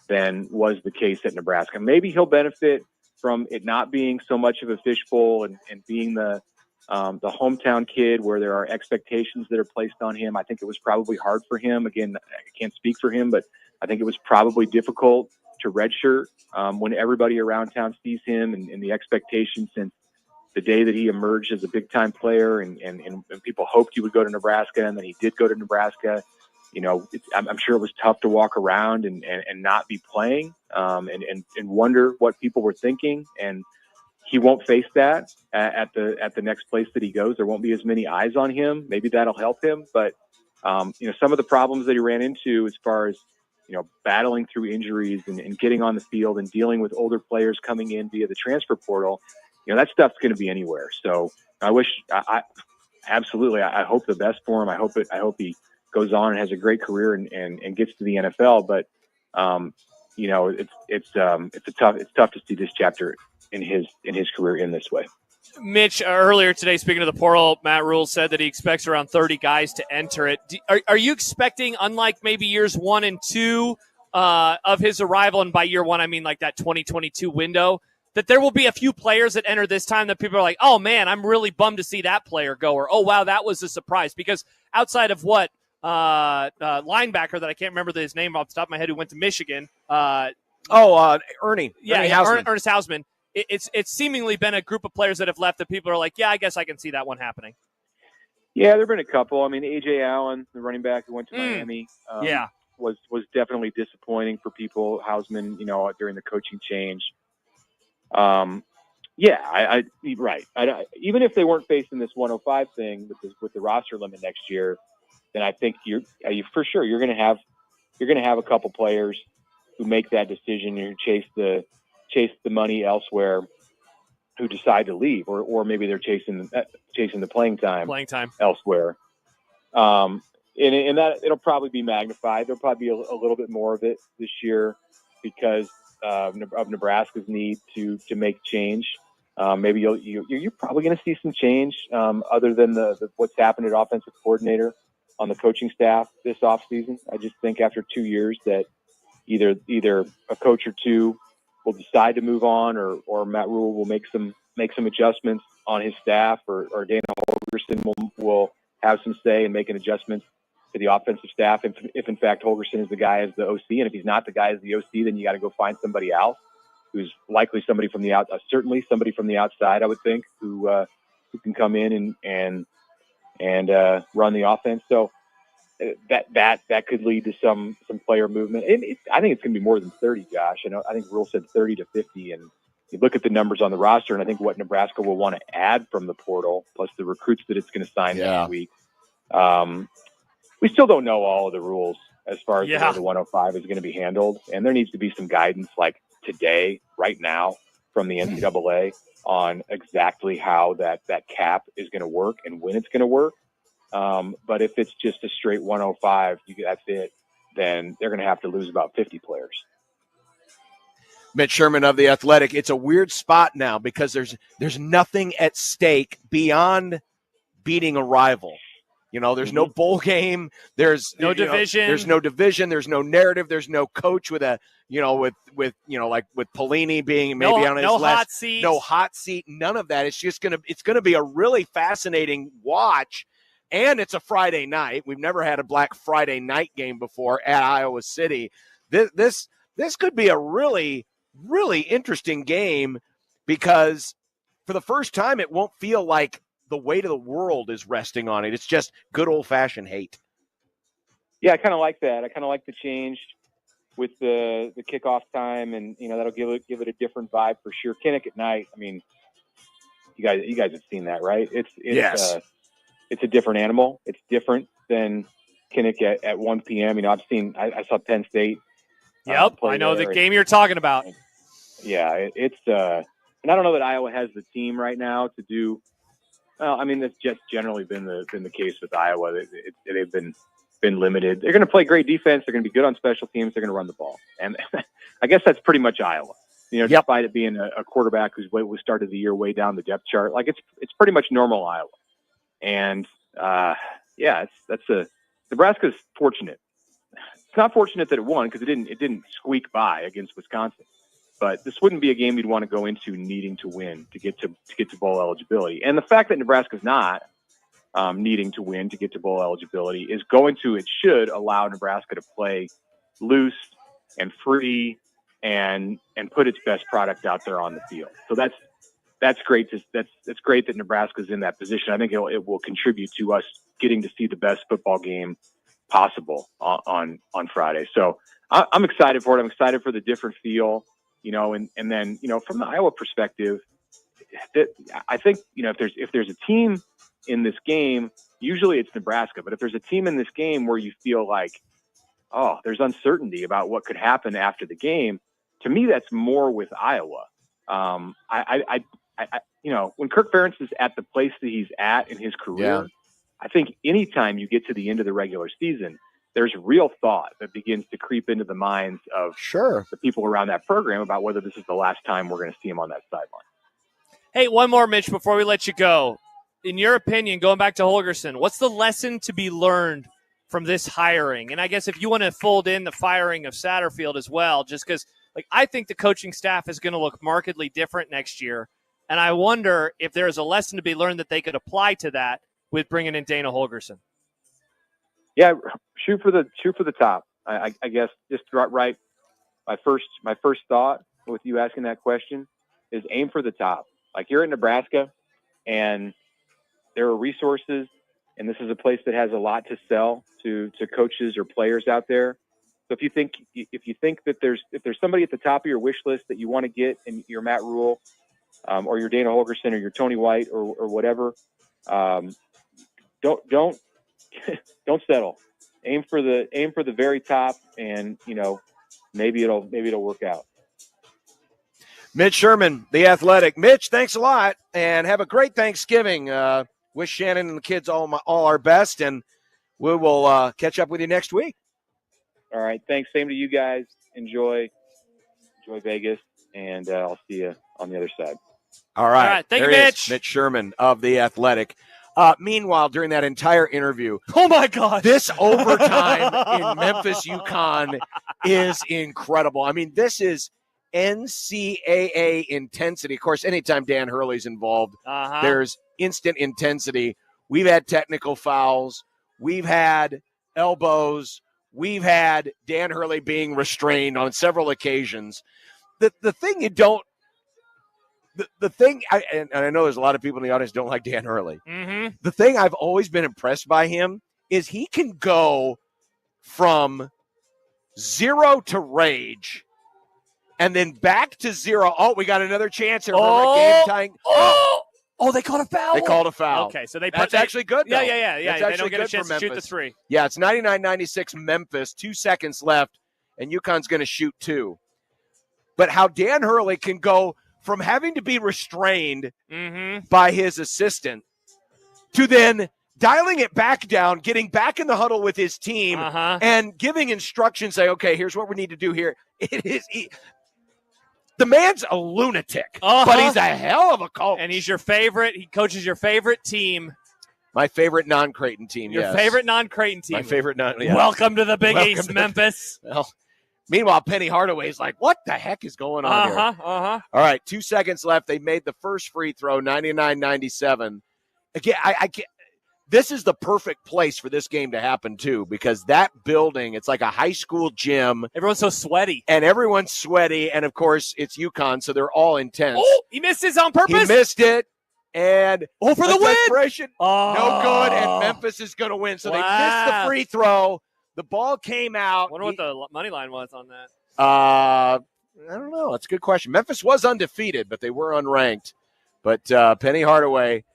than was the case at Nebraska. Maybe he'll benefit from it not being so much of a fishbowl and being the hometown kid where there are expectations that are placed on him. I think it was probably hard for him. Again, I can't speak for him, but I think it was probably difficult to redshirt when everybody around town sees him and the expectation since the day that he emerged as a big-time player and people hoped he would go to Nebraska, and then he did go to Nebraska. I'm sure it was tough to walk around and not be playing and wonder what people were thinking. And he won't face that at the next place that he goes. There won't be as many eyes on him. Maybe that'll help him. But, some of the problems that he ran into as far as, battling through injuries and getting on the field and dealing with older players coming in via the transfer portal, that stuff's going to be anywhere. So I hope the best for him. I hope he goes on and has a great career and gets to the NFL. But, it's tough to see this chapter in his career in this way. Mitch, earlier today, speaking of the portal, Matt Rule said that he expects around 30 guys to enter it. Are you expecting, unlike maybe years 1 and 2 of his arrival, and by year 1 I mean like that 2022 window, that there will be a few players that enter this time that people are like, oh man, I'm really bummed to see that player go, or oh wow, that was a surprise? Because outside of what linebacker that I can't remember his name off the top of my head who went to Michigan. Ernie. Ernest Hausman. It's seemingly been a group of players that have left that people are like, yeah, I guess I can see that one happening. Yeah, there have been a couple. I mean, A.J. Allen, the running back who went to Miami, was definitely disappointing for people. Hausman, during the coaching change. Right. Even if they weren't facing this 105 thing with the roster limit next year, then I think you're for sure you're going to have a couple players who make that decision and who chase the money elsewhere, who decide to leave, or maybe they're chasing the playing time elsewhere. And that it'll probably be magnified. There'll probably be a little bit more of it this year because of Nebraska's need to make change. Maybe you're probably going to see some change other than the what's happened at offensive coordinator on the coaching staff this offseason. I just think after 2 years that either a coach or two will decide to move on, or Matt Rule will make some adjustments on his staff, or Dana Holgorsen will have some say and make an adjustment to the offensive staff. If in fact Holgorsen is the guy as the OC, and if he's not the guy as the OC, then you got to go find somebody else who's likely somebody from the certainly somebody from the outside, I would think, who can come in and run the offense. So that could lead to some player movement. I think it's going to be more than 30, Josh. I think Rule said 30 to 50, and you look at the numbers on the roster, and I think what Nebraska will want to add from the portal, plus the recruits that it's going to sign next week. We still don't know all of the rules as far as the way the 105 is going to be handled, and there needs to be some guidance, like today, right now, from the NCAA on exactly how that cap is going to work and when it's going to work. But if it's just a straight 105, that's it, then they're going to have to lose about 50 players. Mitch Sherman of The Athletic. It's a weird spot now because there's nothing at stake beyond beating a rival. There's no bowl game. There's no division. There's no division. There's no narrative. There's no coach with with Pelini being maybe on his hot seat. No hot seat. None of that. It's just it's gonna be a really fascinating watch. And it's a Friday night. We've never had a Black Friday night game before at Iowa City. This could be a really, really interesting game because for the first time it won't feel like the weight of the world is resting on it. It's just good old-fashioned hate. Yeah, I kind of like that. I kind of like the change with the kickoff time, and that'll give it a different vibe for sure. Kinnick at night. I mean, you guys have seen that, right? It's a different animal. It's different than Kinnick at 1 p.m. I saw Penn State. Yep, I know the game you're talking about. Yeah, it's and I don't know that Iowa has the team right now to do. Well, I mean, that's just generally been the case with Iowa. They've been limited. They're going to play great defense. They're going to be good on special teams. They're going to run the ball, and I guess that's pretty much Iowa. Despite it being a quarterback who's started the year way down the depth chart, like it's pretty much normal Iowa. And Nebraska's fortunate. It's not fortunate that it won because it didn't squeak by against Wisconsin. But this wouldn't be a game you'd want to go into needing to win to get to bowl eligibility. And the fact that Nebraska's not needing to win to get to bowl eligibility it should allow Nebraska to play loose and free and put its best product out there on the field. So that's great. That's great that Nebraska's in that position. I think it will contribute to us getting to see the best football game possible on Friday. So I'm excited for it. I'm excited for the different feel. And then from the Iowa perspective, I think if there's a team in this game, usually it's Nebraska. But if there's a team in this game where you feel like, there's uncertainty about what could happen after the game, to me that's more with Iowa. When Kirk Ferentz is at the place that he's at in his career, I think anytime you get to the end of the regular season, there's real thought that begins to creep into the minds of the people around that program about whether this is the last time we're going to see him on that sideline. Hey, one more, Mitch, before we let you go. In your opinion, going back to Holgorsen, what's the lesson to be learned from this hiring? And I guess if you want to fold in the firing of Satterfield as well, just because I think the coaching staff is going to look markedly different next year. And I wonder if there is a lesson to be learned that they could apply to that with bringing in Dana Holgorsen. Yeah, shoot for the top. I guess just right. My first thought with you asking that question is aim for the top. Like, you're in Nebraska, and there are resources, and this is a place that has a lot to sell to coaches or players out there. So if you think that there's somebody at the top of your wish list that you want to get in your Matt Rule, or your Dana Holgorsen or your Tony White or whatever, don't settle. Aim for the very top, and maybe it'll work out. Mitch Sherman, The Athletic. Mitch, thanks a lot, and have a great Thanksgiving. Wish Shannon and the kids all our best, and we will catch up with you next week. All right, thanks. Same to you guys. Enjoy Vegas, and I'll see you on the other side. All right. Thank you, Mitch. Mitch Sherman of The Athletic. Meanwhile, during that entire interview, oh my God, this overtime in Memphis, Yukon is incredible. I mean, this is NCAA intensity. Of course, anytime Dan Hurley's involved, there's instant intensity. We've had technical fouls. We've had elbows. We've had Dan Hurley being restrained on several occasions. The thing you don't, the thing, and I know there's a lot of people in the audience don't like Dan Hurley. Mm-hmm. The thing I've always been impressed by him is he can go from 0 to rage and then back to 0. Oh, we got another chance here. Game tying. Oh, they called a foul. They called a foul. Okay, so that's actually good, though. Yeah. That's they don't get a chance to shoot the 3. Yeah, it's 99-96 Memphis, 2 seconds left, and UConn's going to shoot 2. But how Dan Hurley can go from having to be restrained by his assistant to then dialing it back down, getting back in the huddle with his team, and giving instructions, say, okay, here's what we need to do here. The man's a lunatic, but he's a hell of a coach. And he's your favorite. He coaches your favorite team. My favorite non-Creighton team, Your yes. favorite non-Creighton team. My favorite yeah. Welcome to the Big Welcome East, to Memphis. Well, meanwhile, Penny Hardaway's like, what the heck is going on here? All right, 2 seconds left. They made the first free throw, 99-97. Again, I can't. This is the perfect place for this game to happen, too, because that building, it's like a high school gym. Everyone's so sweaty. And everyone's sweaty, and, of course, it's Yukon, so they're all intense. Oh, he missed this on purpose? He missed it, and for the win! Desperation, no good, and Memphis is going to win. So they missed the free throw. The ball came out. I wonder what the money line was on that. I don't know. That's a good question. Memphis was undefeated, but they were unranked. But Penny Hardaway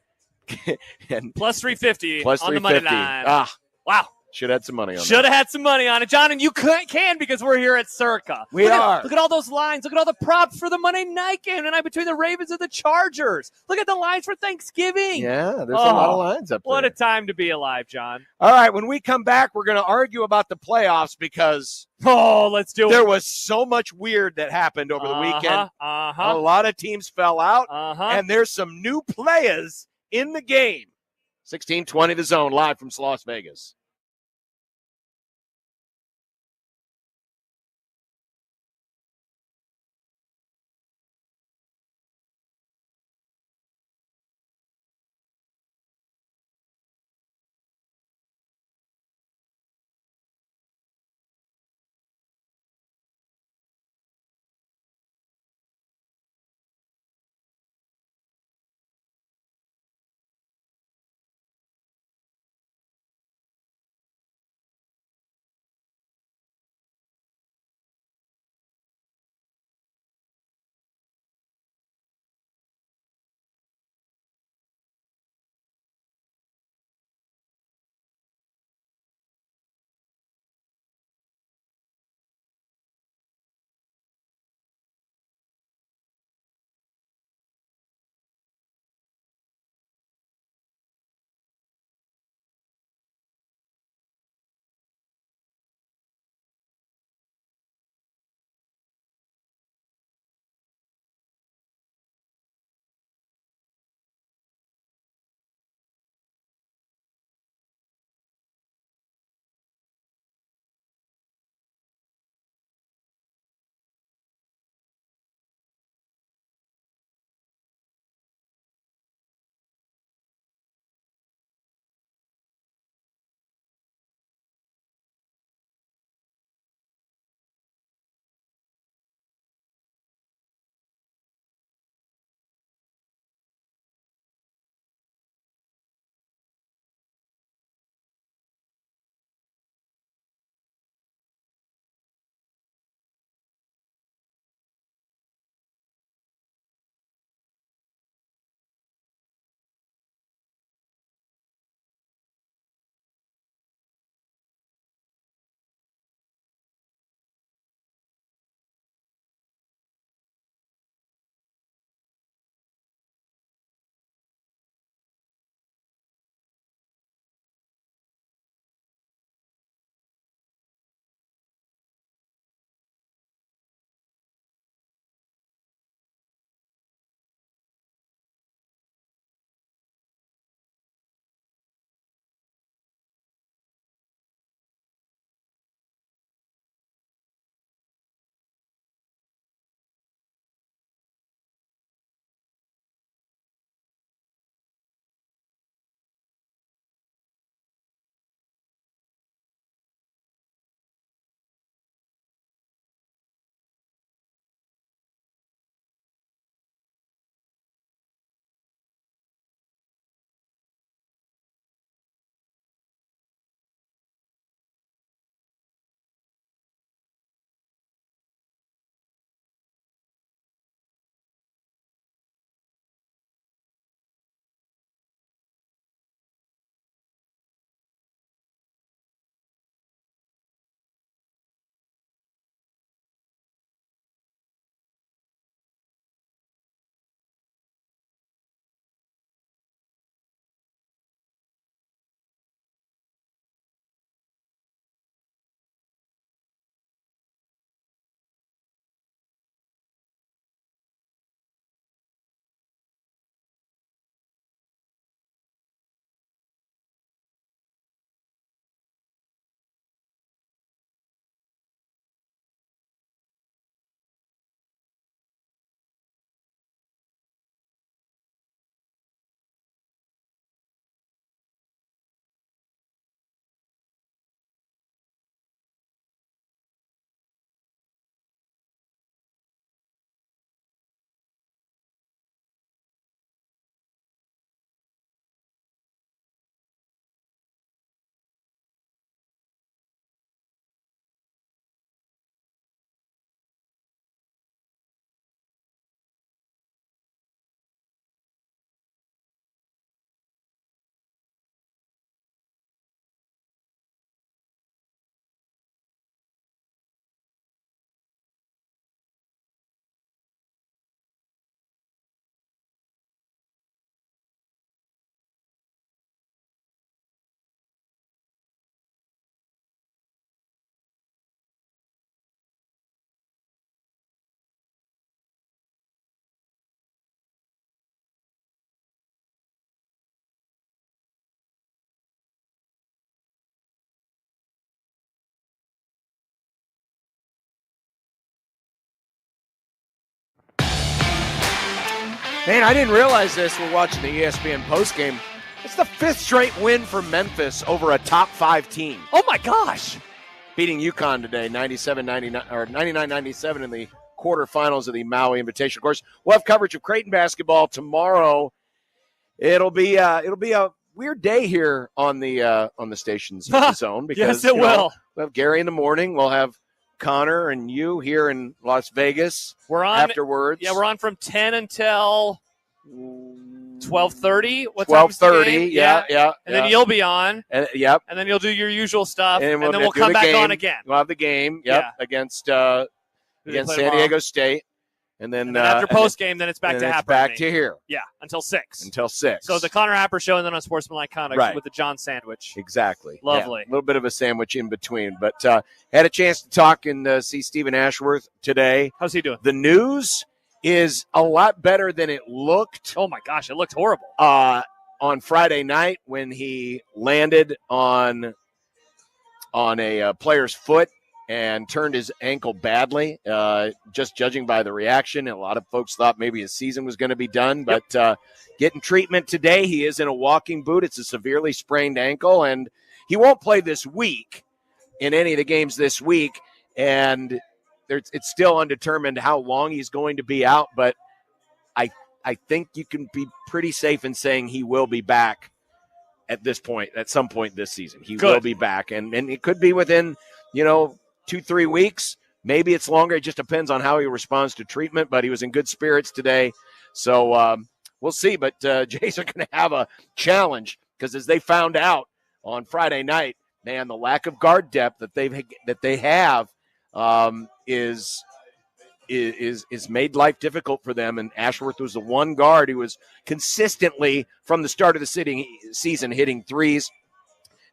and plus 350 plus on the money 350. line. Wow. Should have had some money on that. Should have had some money on it, John, and you can because we're here at Circa. We are. Look at all those lines. Look at all the props for the Monday night game tonight between the Ravens and the Chargers. Look at the lines for Thanksgiving. Yeah, there's a lot of lines up there. What a time to be alive, John. All right, when we come back, we're going to argue about the playoffs because let's do it. There was so much weird that happened over the weekend. A lot of teams fell out, and there's some new players in the game. 1620 The Zone, live from Las Vegas. Man, I didn't realize this. We're watching the ESPN postgame. It's the 5th straight win for Memphis over a top 5 team. Oh my gosh! Beating Yukon today, 97-99 or 99-97 in the quarterfinals of the Maui Invitational. Of course, we'll have coverage of Creighton basketball tomorrow. It'll be a weird day here on the station's zone because yes, it will. We'll have Gary in the morning. We'll have Connor and you here in Las Vegas. We're on afterwards. Yeah, we're on from 10 until 12:30. 12:30. Yeah. And then you'll be on. Yep. And then you'll do your usual stuff, and then we'll come back on again. We'll have the game. Yep. Yeah. Against San Diego State. And then after post game, then it's back to Happer. Back to here. Yeah, until 6. Until 6. So the Connor Happer show, and then Unsportsmanlike Conduct with the John sandwich. Exactly. Lovely. Yeah, a little bit of a sandwich in between. But had a chance to talk and see Stephen Ashworth today. How's he doing? The news is a lot better than it looked. Oh, my gosh. It looked horrible. On Friday night when he landed on a player's foot and turned his ankle badly, just judging by the reaction. A lot of folks thought maybe his season was going to be done, but getting treatment today. He is in a walking boot. It's a severely sprained ankle, and he won't play this week in any of the games this week, and it's still undetermined how long he's going to be out, but I think you can be pretty safe in saying he will be back at some point this season. He will be back, and it could be within, 2-3 weeks. Maybe it's longer. It just depends on how he responds to treatment, but he was in good spirits today. So we'll see. But Jays are going to have a challenge because as they found out on Friday night, man, the lack of guard depth that they have is made life difficult for them. And Ashworth was the one guard who was consistently from the start of the season hitting threes.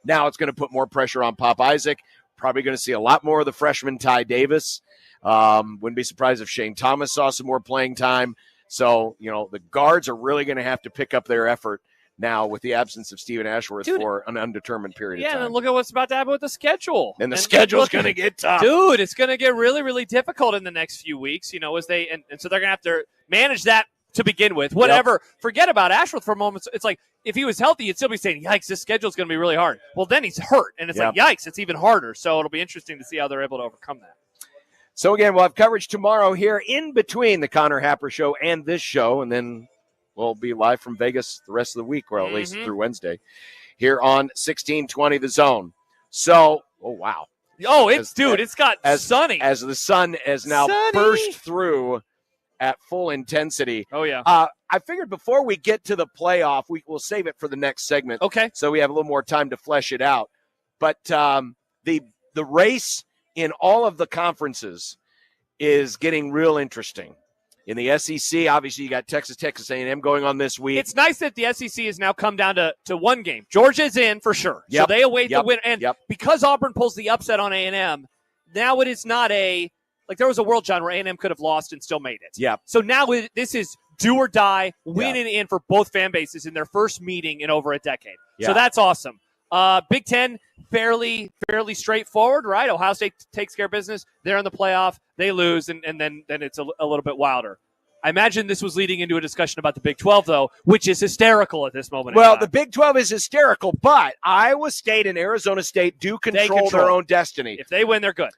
Now it's going to put more pressure on Pop Isaac. Probably going to see a lot more of the freshman Ty Davis. Wouldn't be surprised if Shane Thomas saw some more playing time. So, the guards are really going to have to pick up their effort now with the absence of Stephen Ashworth for an undetermined period of time. Yeah, and look at what's about to happen with the schedule. And the schedule's going to get tough. Dude, it's going to get really, really difficult in the next few weeks, as they – and so they're going to have to manage that to begin with. Whatever. Yep. Forget about Ashworth for a moment. It's like if he was healthy, you'd still be saying, yikes, this schedule's going to be really hard. Well, then he's hurt, and it's like, yikes, it's even harder. So it'll be interesting to see how they're able to overcome that. So, again, we'll have coverage tomorrow here in between the Connor Happer show and this show, and then we'll be live from Vegas the rest of the week, or at least through Wednesday, here on 1620 The Zone. So, oh, wow. Oh, it's got sunny. As the sun has now burst through at full intensity. Oh, yeah. I figured before we get to the playoff, we'll save it for the next segment. Okay. So we have a little more time to flesh it out. But the race in all of the conferences is getting real interesting. In the SEC, obviously, you got Texas A&M going on this week. It's nice that the SEC has now come down to one game. Georgia's in for sure. Yep. So they await the win. And because Auburn pulls the upset on A&M, now it is not there was a world, John, where A&M could have lost and still made it. Yeah. So now this is do or die, win and in for both fan bases in their first meeting in over a decade. Yeah. So that's awesome. Big Ten, fairly straightforward, right? Ohio State takes care of business. They're in the playoff. They lose, and then it's a little bit wilder. I imagine this was leading into a discussion about the Big 12, though, which is hysterical at this moment. Well, the Big 12 is hysterical, but Iowa State and Arizona State do control their own destiny. If they win, they're good.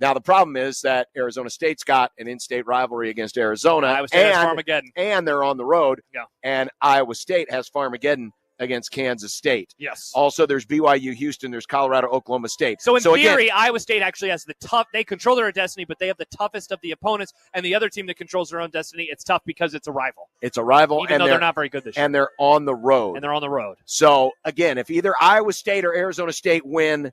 Now, the problem is that Arizona State's got an in-state rivalry against Arizona. Iowa State has Farmageddon. And they're on the road. Yeah. And Iowa State has Farmageddon against Kansas State. Yes. Also, there's BYU Houston, there's Colorado, Oklahoma State. So in theory, Iowa State actually has they control their own destiny, but they have the toughest of the opponents, and the other team that controls their own destiny, it's tough because it's a rival. It's a rival. Even though they're not very good this year. And they're on the road. So, again, if either Iowa State or Arizona State win,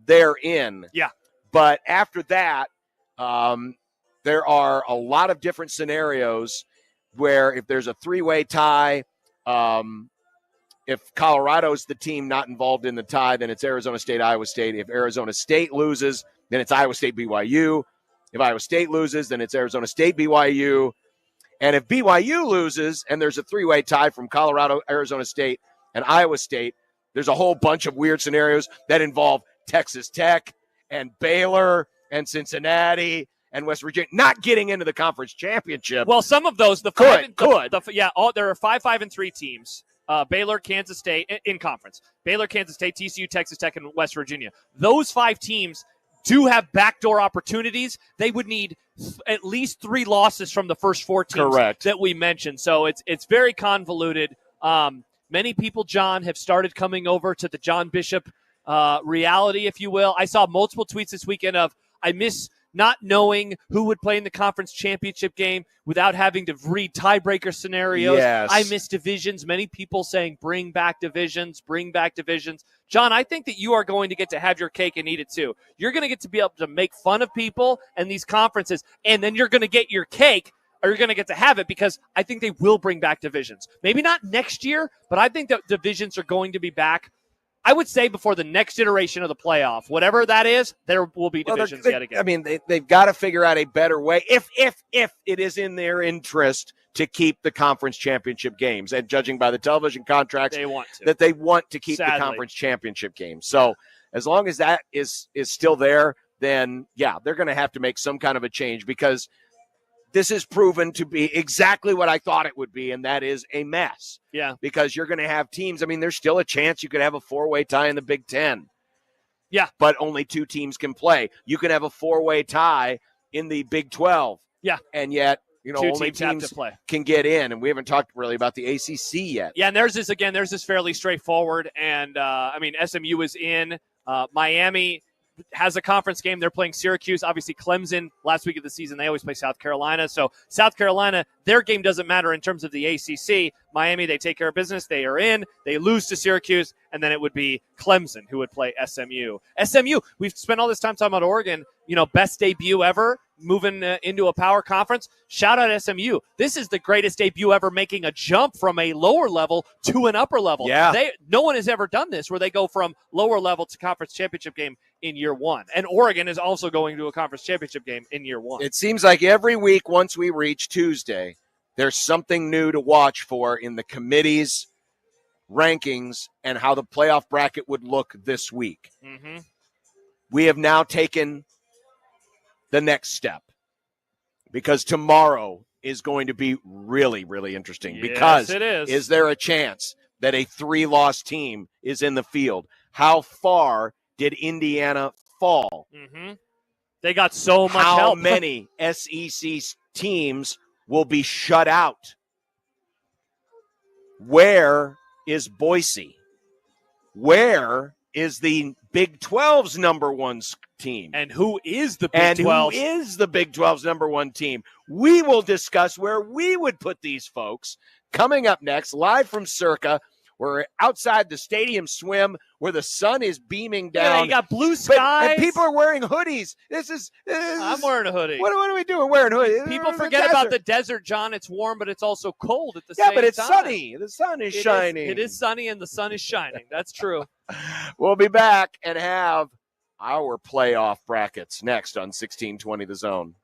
they're in. Yeah. But after that, there are a lot of different scenarios where if there's a three-way tie, if Colorado's the team not involved in the tie, then it's Arizona State, Iowa State. If Arizona State loses, then it's Iowa State, BYU. If Iowa State loses, then it's Arizona State, BYU. And if BYU loses and there's a three-way tie from Colorado, Arizona State, and Iowa State, there's a whole bunch of weird scenarios that involve Texas Tech and Baylor and Cincinnati and West Virginia not getting into the conference championship. Well, some of those, there are 5-5-3 teams. Baylor, Kansas State in conference. Baylor, Kansas State, TCU, Texas Tech, and West Virginia. Those 5 teams do have backdoor opportunities. They would need at least 3 losses from the first 4 teams that we mentioned. So it's very convoluted. Many people, John, have started coming over to the John Bishop reality, if you will. I saw multiple tweets this weekend of, I miss not knowing who would play in the conference championship game without having to read tiebreaker scenarios. Yes. I miss divisions. Many people saying, bring back divisions, bring back divisions. John, I think that you are going to get to have your cake and eat it too. You're going to get to be able to make fun of people and these conferences, and then you're going to get your cake, or you're going to get to have it, because I think they will bring back divisions. Maybe not next year, but I think that divisions are going to be back, I would say, before the next iteration of the playoff. Whatever that is, there will be divisions yet again. I mean, they've got to figure out a better way, if it is in their interest to keep the conference championship games. And judging by the television contracts, they want to keep the conference championship games. So as long as that is still there, then, yeah, they're going to have to make some kind of a change, because this is proven to be exactly what I thought it would be, and that is a mess. Yeah. Because you're going to have teams. I mean, there's still a chance you could have a 4-way tie in the Big Ten. Yeah. But only 2 teams can play. You can have a 4-way tie in the Big 12. Yeah. And yet, 2 only teams have teams to play. can get in, and we haven't talked really about the ACC yet. Yeah, and there's this fairly straightforward, and SMU is in. Miami has a conference game. They're playing Syracuse. Obviously, Clemson, last week of the season, they always play South Carolina. So South Carolina, their game doesn't matter in terms of the ACC. Miami, they take care of business. They are in. They lose to Syracuse, and then it would be Clemson who would play SMU. SMU, we've spent all this time talking about Oregon, best debut ever, moving into a power conference. Shout out SMU. This is the greatest debut ever, making a jump from a lower level to an upper level. Yeah. No one has ever done this, where they go from lower level to conference championship game in year 1. And Oregon is also going to a conference championship game in year 1. It seems like every week, once we reach Tuesday, there's something new to watch for in the committee's rankings and how the playoff bracket would look this week. Mm-hmm. We have now taken the next step, because tomorrow is going to be really, really interesting. Yes, because it is there a chance that a 3-loss team is in the field? How far did Indiana fall? Mm-hmm. They got so much help. How many SEC teams will be shut out? Where is Boise? Where is the Big 12's number 1 team? And who is the Big 12? Who is the Big 12's number 1 team? We will discuss where we would put these folks coming up next, live from Circa. We're outside the stadium swim where the sun is beaming down. Yeah, you got blue skies. And people are wearing hoodies. I'm wearing a hoodie. What are we doing wearing hoodies? People forget about the desert, John. It's warm, but it's also cold at the same time. Yeah, but it's sunny. The sun is shining. It is sunny, and the sun is shining. That's true. We'll be back and have our playoff brackets next on 1620 The Zone.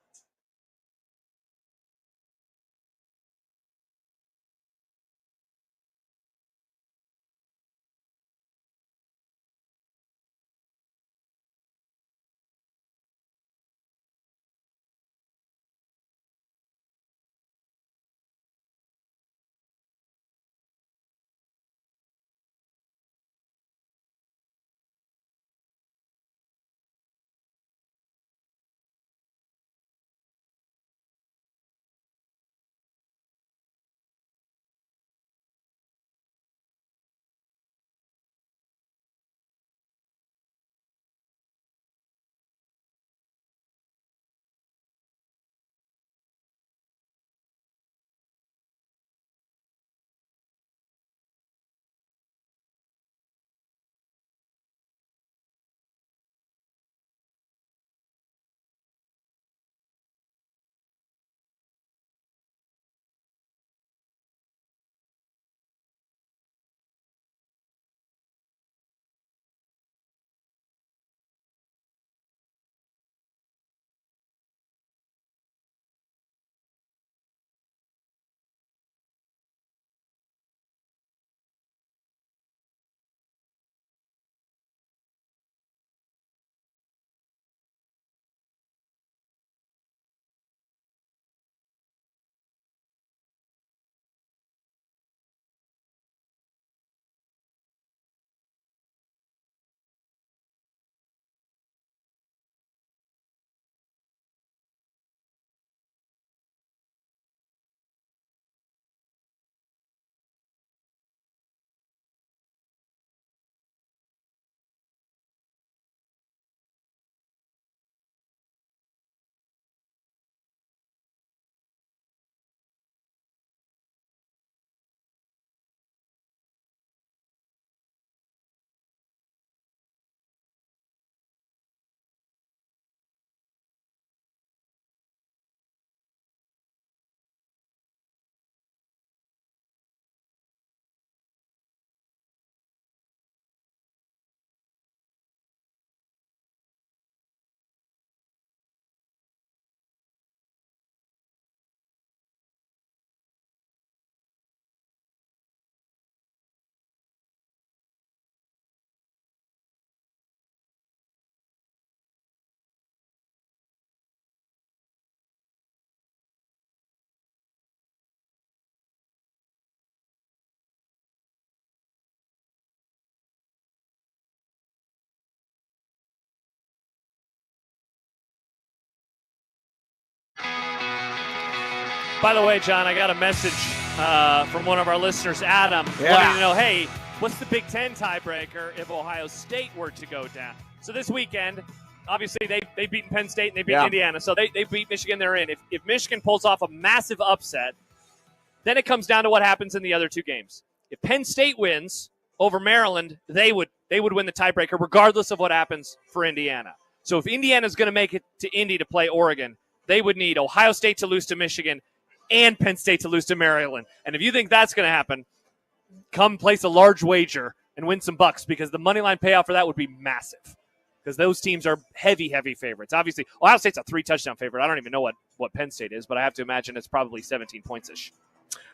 By the way, John, I got a message from one of our listeners, Adam, wanting to know, hey, what's the Big Ten tiebreaker if Ohio State were to go down? So this weekend, obviously, they've beaten Penn State and they beat Indiana. So they beat Michigan, they're in. If Michigan pulls off a massive upset, then it comes down to what happens in the other two games. If Penn State wins over Maryland, they would win the tiebreaker regardless of what happens for Indiana. So if Indiana's going to make it to Indy to play Oregon, they would need Ohio State to lose to Michigan and Penn State to lose to Maryland. And if you think that's going to happen, come place a large wager and win some bucks, because the money line payout for that would be massive, because those teams are heavy, heavy favorites. Obviously, Ohio State's a 3-touchdown favorite. I don't even know what Penn State is, but I have to imagine it's probably 17 points-ish.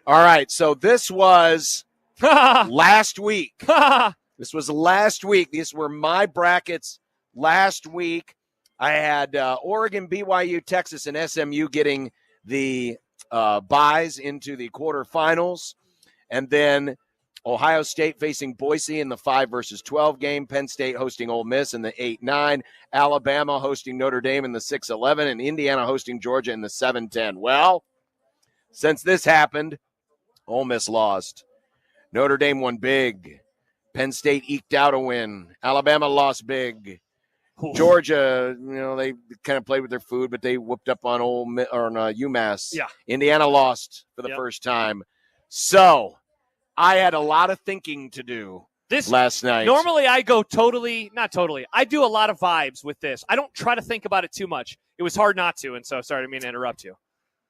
All right, so this was last week. This was last week. These were my brackets last week. I had Oregon, BYU, Texas, and SMU getting the buys into the quarterfinals. And then Ohio State facing Boise in the 5-12 game. Penn State hosting Ole Miss in the 8-9. Alabama hosting Notre Dame in the 6-11. And Indiana hosting Georgia in the 7-10. Well, since this happened, Ole Miss lost. Notre Dame won big. Penn State eked out a win. Alabama lost big. Georgia, they kind of played with their food, but they whooped up on UMass. Yeah. Indiana lost for the first time. So I had a lot of thinking to do last night. Normally I go not totally. I do a lot of vibes with this. I don't try to think about it too much. It was hard not to, and so sorry, I didn't mean to interrupt you.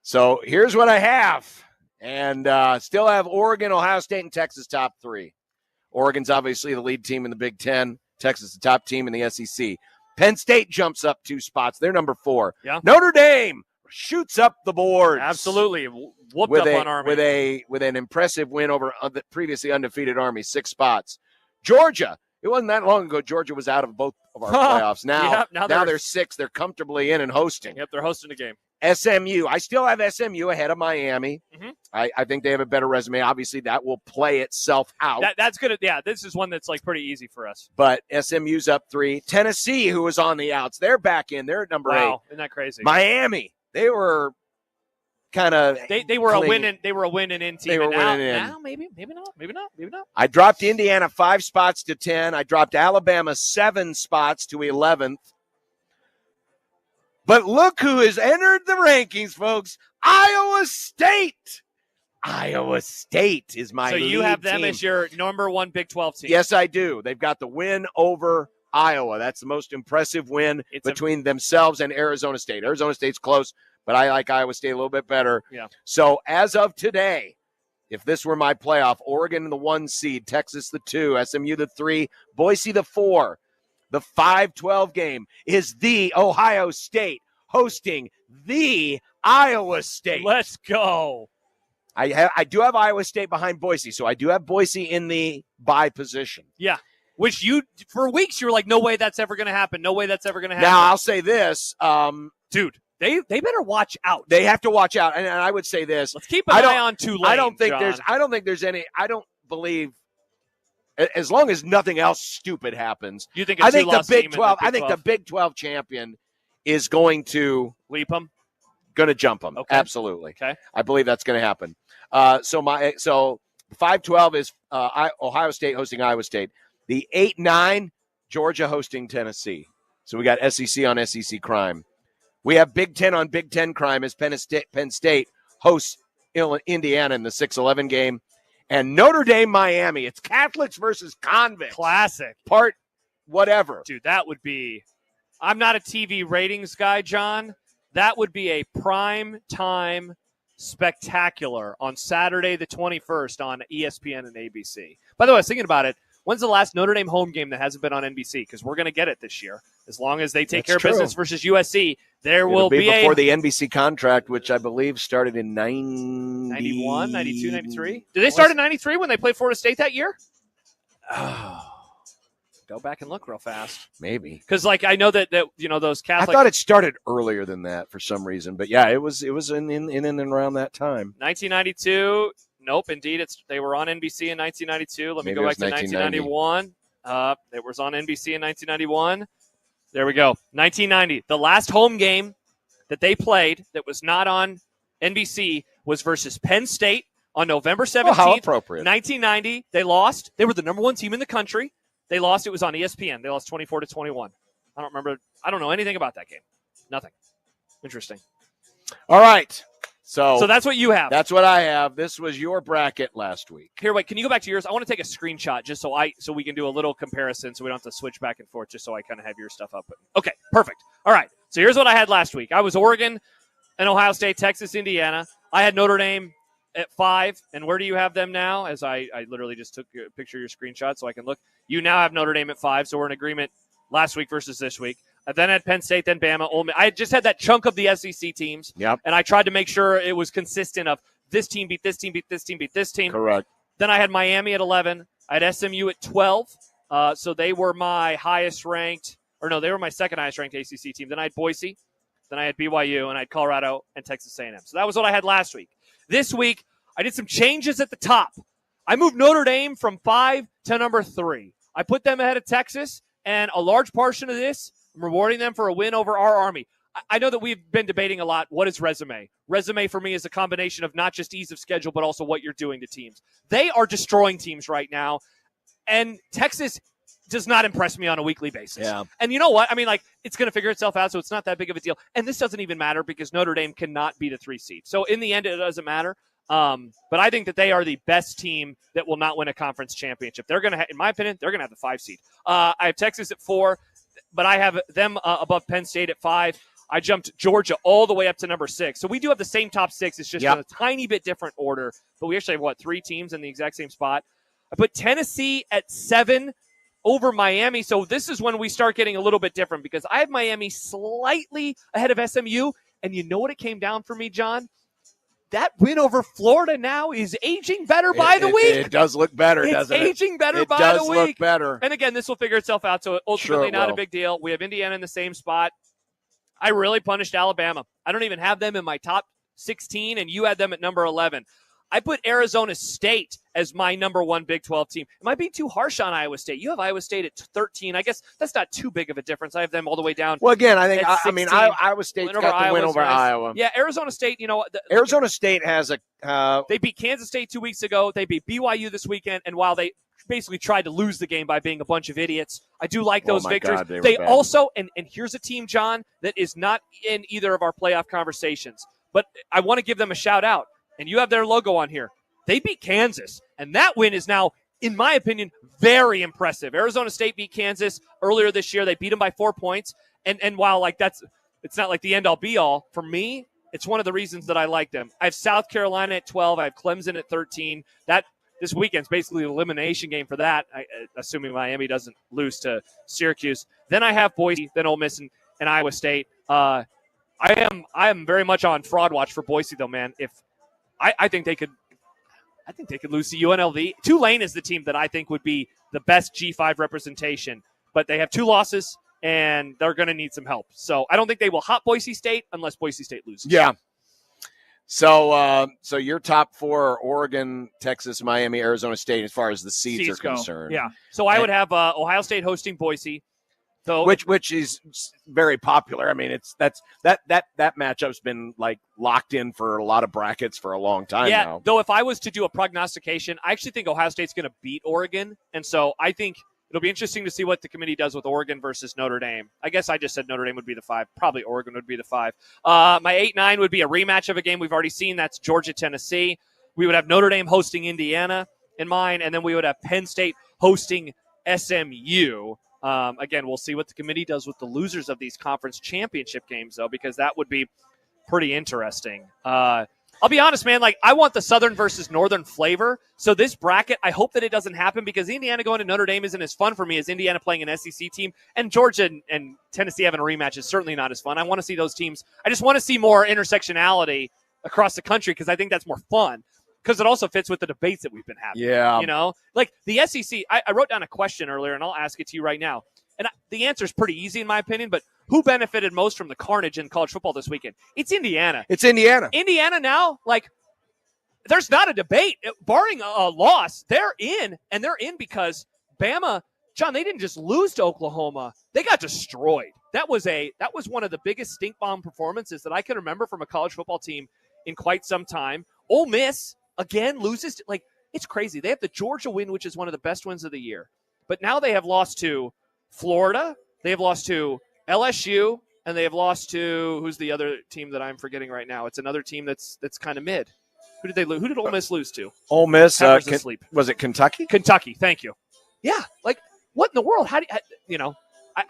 So here's what I have. And still have Oregon, Ohio State, and Texas top 3. Oregon's obviously the lead team in the Big Ten. Texas the top team in the SEC. Penn State jumps up 2 spots. They're number 4. Yeah. Notre Dame shoots up the board. Absolutely. Whooped up on Army. With an impressive win over the previously undefeated Army, 6 spots. Georgia, it wasn't that long ago Georgia was out of both of our playoffs. Now, now they're 6. They're comfortably in and hosting. Yep, they're hosting a game. SMU. I still have SMU ahead of Miami. Mm-hmm. I think they have a better resume. Obviously, that will play itself out. That's good. Yeah, this is one that's pretty easy for us. But SMU's up 3. Tennessee, who was on the outs, they're back in. They're at number 8. Wow, isn't that crazy? Miami, they were kind of they were a win and in team. They were winning in. Now maybe not. I dropped Indiana 5 spots to 10. I dropped Alabama 7 spots to 11th. But look who has entered the rankings, folks. Iowa State. Iowa State is my lead team. So you have them team. as your number 1 Big 12 team. Yes, I do. They've got the win over Iowa. That's the most impressive win between themselves and Arizona State. Arizona State's close, but I like Iowa State a little bit better. Yeah. So as of today, if this were my playoff, Oregon the 1 seed, Texas the 2, SMU the 3, Boise the 4. The 5-12 game is the Ohio State hosting the Iowa State. Let's go. I do have Iowa State behind Boise, so I do have Boise in the bye position. Yeah, which for weeks you were like, no way that's ever going to happen. No way that's ever going to happen. Now, I'll say this. Dude, they better watch out. They have to watch out. And I would say this. Let's keep an eye on Tulane, I don't think believe, as long as nothing else stupid happens, you think I think the Big 12. I think the Big 12 champion is going to leap them, going to jump them. Okay. Absolutely. Okay, I believe that's going to happen. So 5-12 is Ohio State hosting Iowa State. The 8-9 Georgia hosting Tennessee. So we got SEC on SEC crime. We have Big Ten on Big Ten crime as Penn State hosts Indiana in the 6-11 game. And Notre Dame, Miami. It's Catholics versus convicts. Classic. Part whatever. Dude, that would be – I'm not a TV ratings guy, John. That would be a prime time spectacular on Saturday the 21st on ESPN and ABC. By the way, I was thinking about it. When's the last Notre Dame home game that hasn't been on NBC? Because we're going to get it this year. As long as they take care of business versus USC, It'll be before the NBC contract, which I believe started in 91, 92, 93. Did they start in 93 when they played Florida State that year? Oh, go back and look real fast. Maybe. Because I know that those Catholic. I thought it started earlier than that for some reason, but yeah, it was in and around that time. 1992. Nope, indeed, they were on NBC in 1992. Let me go back to 1991. It was on NBC in 1991. There we go. 1990. The last home game that they played that was not on NBC was versus Penn State on November 17th, Oh, how appropriate. 1990. They lost. They were the number 1 team in the country. They lost. It was on ESPN. They lost 24-21. I don't remember. I don't know anything about that game. Nothing. Interesting. All right. So that's what you have. That's what I have. This was your bracket last week. Here, wait. Can you go back to yours? I want to take a screenshot just so we can do a little comparison, so we don't have to switch back and forth. Just so I kind of have your stuff up. Okay, perfect. All right. So here's what I had last week. I was Oregon and Ohio State, Texas, Indiana. I had Notre Dame at 5. And where do you have them now? As I literally just took a picture of your screenshot so I can look. You now have Notre Dame at 5. So we're in agreement last week versus this week. I then had Penn State, then Bama, Ole Miss. I just had that chunk of the SEC teams. Yep. And I tried to make sure it was consistent of this team beat this team, beat this team, beat this team. Correct. Then I had Miami at 11. I had SMU at 12. So they were my highest ranked, or no, they were my second highest ranked ACC team. Then I had Boise. Then I had BYU, and I had Colorado and Texas A&M. So that was what I had last week. This week, I did some changes at the top. I moved Notre Dame from 5 to number 3. I put them ahead of Texas, and a large portion of this, I'm rewarding them for a win over our Army. I know that we've been debating a lot, what is resume? Resume for me is a combination of not just ease of schedule, but also what you're doing to teams. They are destroying teams right now, and Texas does not impress me on a weekly basis. Yeah. And you know what? I mean, like, it's going to figure itself out, so it's not that big of a deal. And this doesn't even matter because Notre Dame cannot beat a 3 seed. So in the end, it doesn't matter. But I think that they are the best team that will not win a conference championship. They're going to, in my opinion, they're going to have the 5 seed. I have Texas at 4, but I have them above Penn State at 5. I jumped Georgia all the way up to number 6. So we do have the same top 6. It's just in a tiny bit different order. But we actually have, 3 teams in the exact same spot. I put Tennessee at 7 over Miami. So this is when we start getting a little bit different because I have Miami slightly ahead of SMU. And you know what it came down for me, John? That win over Florida now is aging better by the week. It does look better, doesn't it? It's aging better by the week. It does look better. And again, this will figure itself out. So ultimately not a big deal. We have Indiana in the same spot. I really punished Alabama. I don't even have them in my top 16, and you had them at number 11. I put Arizona State as my number 1 Big 12 team. Am I being too harsh on Iowa State? You have Iowa State at 13. I guess that's not too big of a difference. I have them all the way down. Well, again, I think Iowa State's got the win over Iowa. Yeah, Arizona State, Arizona State has they beat Kansas State 2 weeks ago. They beat BYU this weekend. And while they basically tried to lose the game by being a bunch of idiots, I do like those victories. God, they also, and here's a team, John, that is not in either of our playoff conversations. But I want to give them a shout out. And you have their logo on here. They beat Kansas, and that win is now, in my opinion, very impressive. Arizona State beat Kansas earlier this year. They beat them by 4 points. And while it's not like the end all be all, for me, it's one of the reasons that I like them. I have South Carolina at 12. I have Clemson at 13. This weekend's basically an elimination game for that, assuming Miami doesn't lose to Syracuse. Then I have Boise, then Ole Miss, and Iowa State. I am very much on fraud watch for Boise, though, man. I think they could lose to UNLV. Tulane is the team that I think would be the best G5 representation, but they have 2 losses, and they're going to need some help. So I don't think they will hot Boise State unless Boise State loses. Yeah. So your top 4 are Oregon, Texas, Miami, Arizona State as far as the seeds are concerned. Yeah. So I would have Ohio State hosting Boise. So which is very popular. I mean, that matchup's been like locked in for a lot of brackets for a long time now. Though if I was to do a prognostication, I actually think Ohio State's going to beat Oregon, and so I think it'll be interesting to see what the committee does with Oregon versus Notre Dame. I guess I just said Notre Dame would be the 5. Probably Oregon would be the 5. My 8-9 would be a rematch of a game we've already seen. That's Georgia-Tennessee. We would have Notre Dame hosting Indiana in mine, and then we would have Penn State hosting SMU. Again, we'll see what the committee does with the losers of these conference championship games, though, because that would be pretty interesting. I'll be honest, man. Like, I want the Southern versus Northern flavor. So this bracket, I hope that it doesn't happen because Indiana going to Notre Dame isn't as fun for me as Indiana playing an SEC team. And Georgia and Tennessee having a rematch is certainly not as fun. I want to see those teams. I just want to see more intersectionality across the country because I think that's more fun. Because it also fits with the debates that we've been having. Yeah. You know? Like, the SEC, I wrote down a question earlier, and I'll ask it to you right now. And the answer is pretty easy in my opinion, but who benefited most from the carnage in college football this weekend? It's Indiana. It's Indiana. Indiana now, like, there's not a debate. Barring a loss, they're in, and they're in because Bama, John, they didn't just lose to Oklahoma. They got destroyed. That was one of the biggest stink bomb performances that I can remember from a college football team in quite some time. Ole Miss, again, loses. Like, it's crazy. They have the Georgia win, which is one of the best wins of the year. But now they have lost to Florida. They have lost to LSU. And they have lost to, who's the other team that I'm forgetting right now? It's another team that's kind of mid. Who did they lose? Who did Ole Miss lose to? Ole Miss, Asleep. was it Kentucky? Kentucky, thank you. Yeah, like, what in the world? How do you,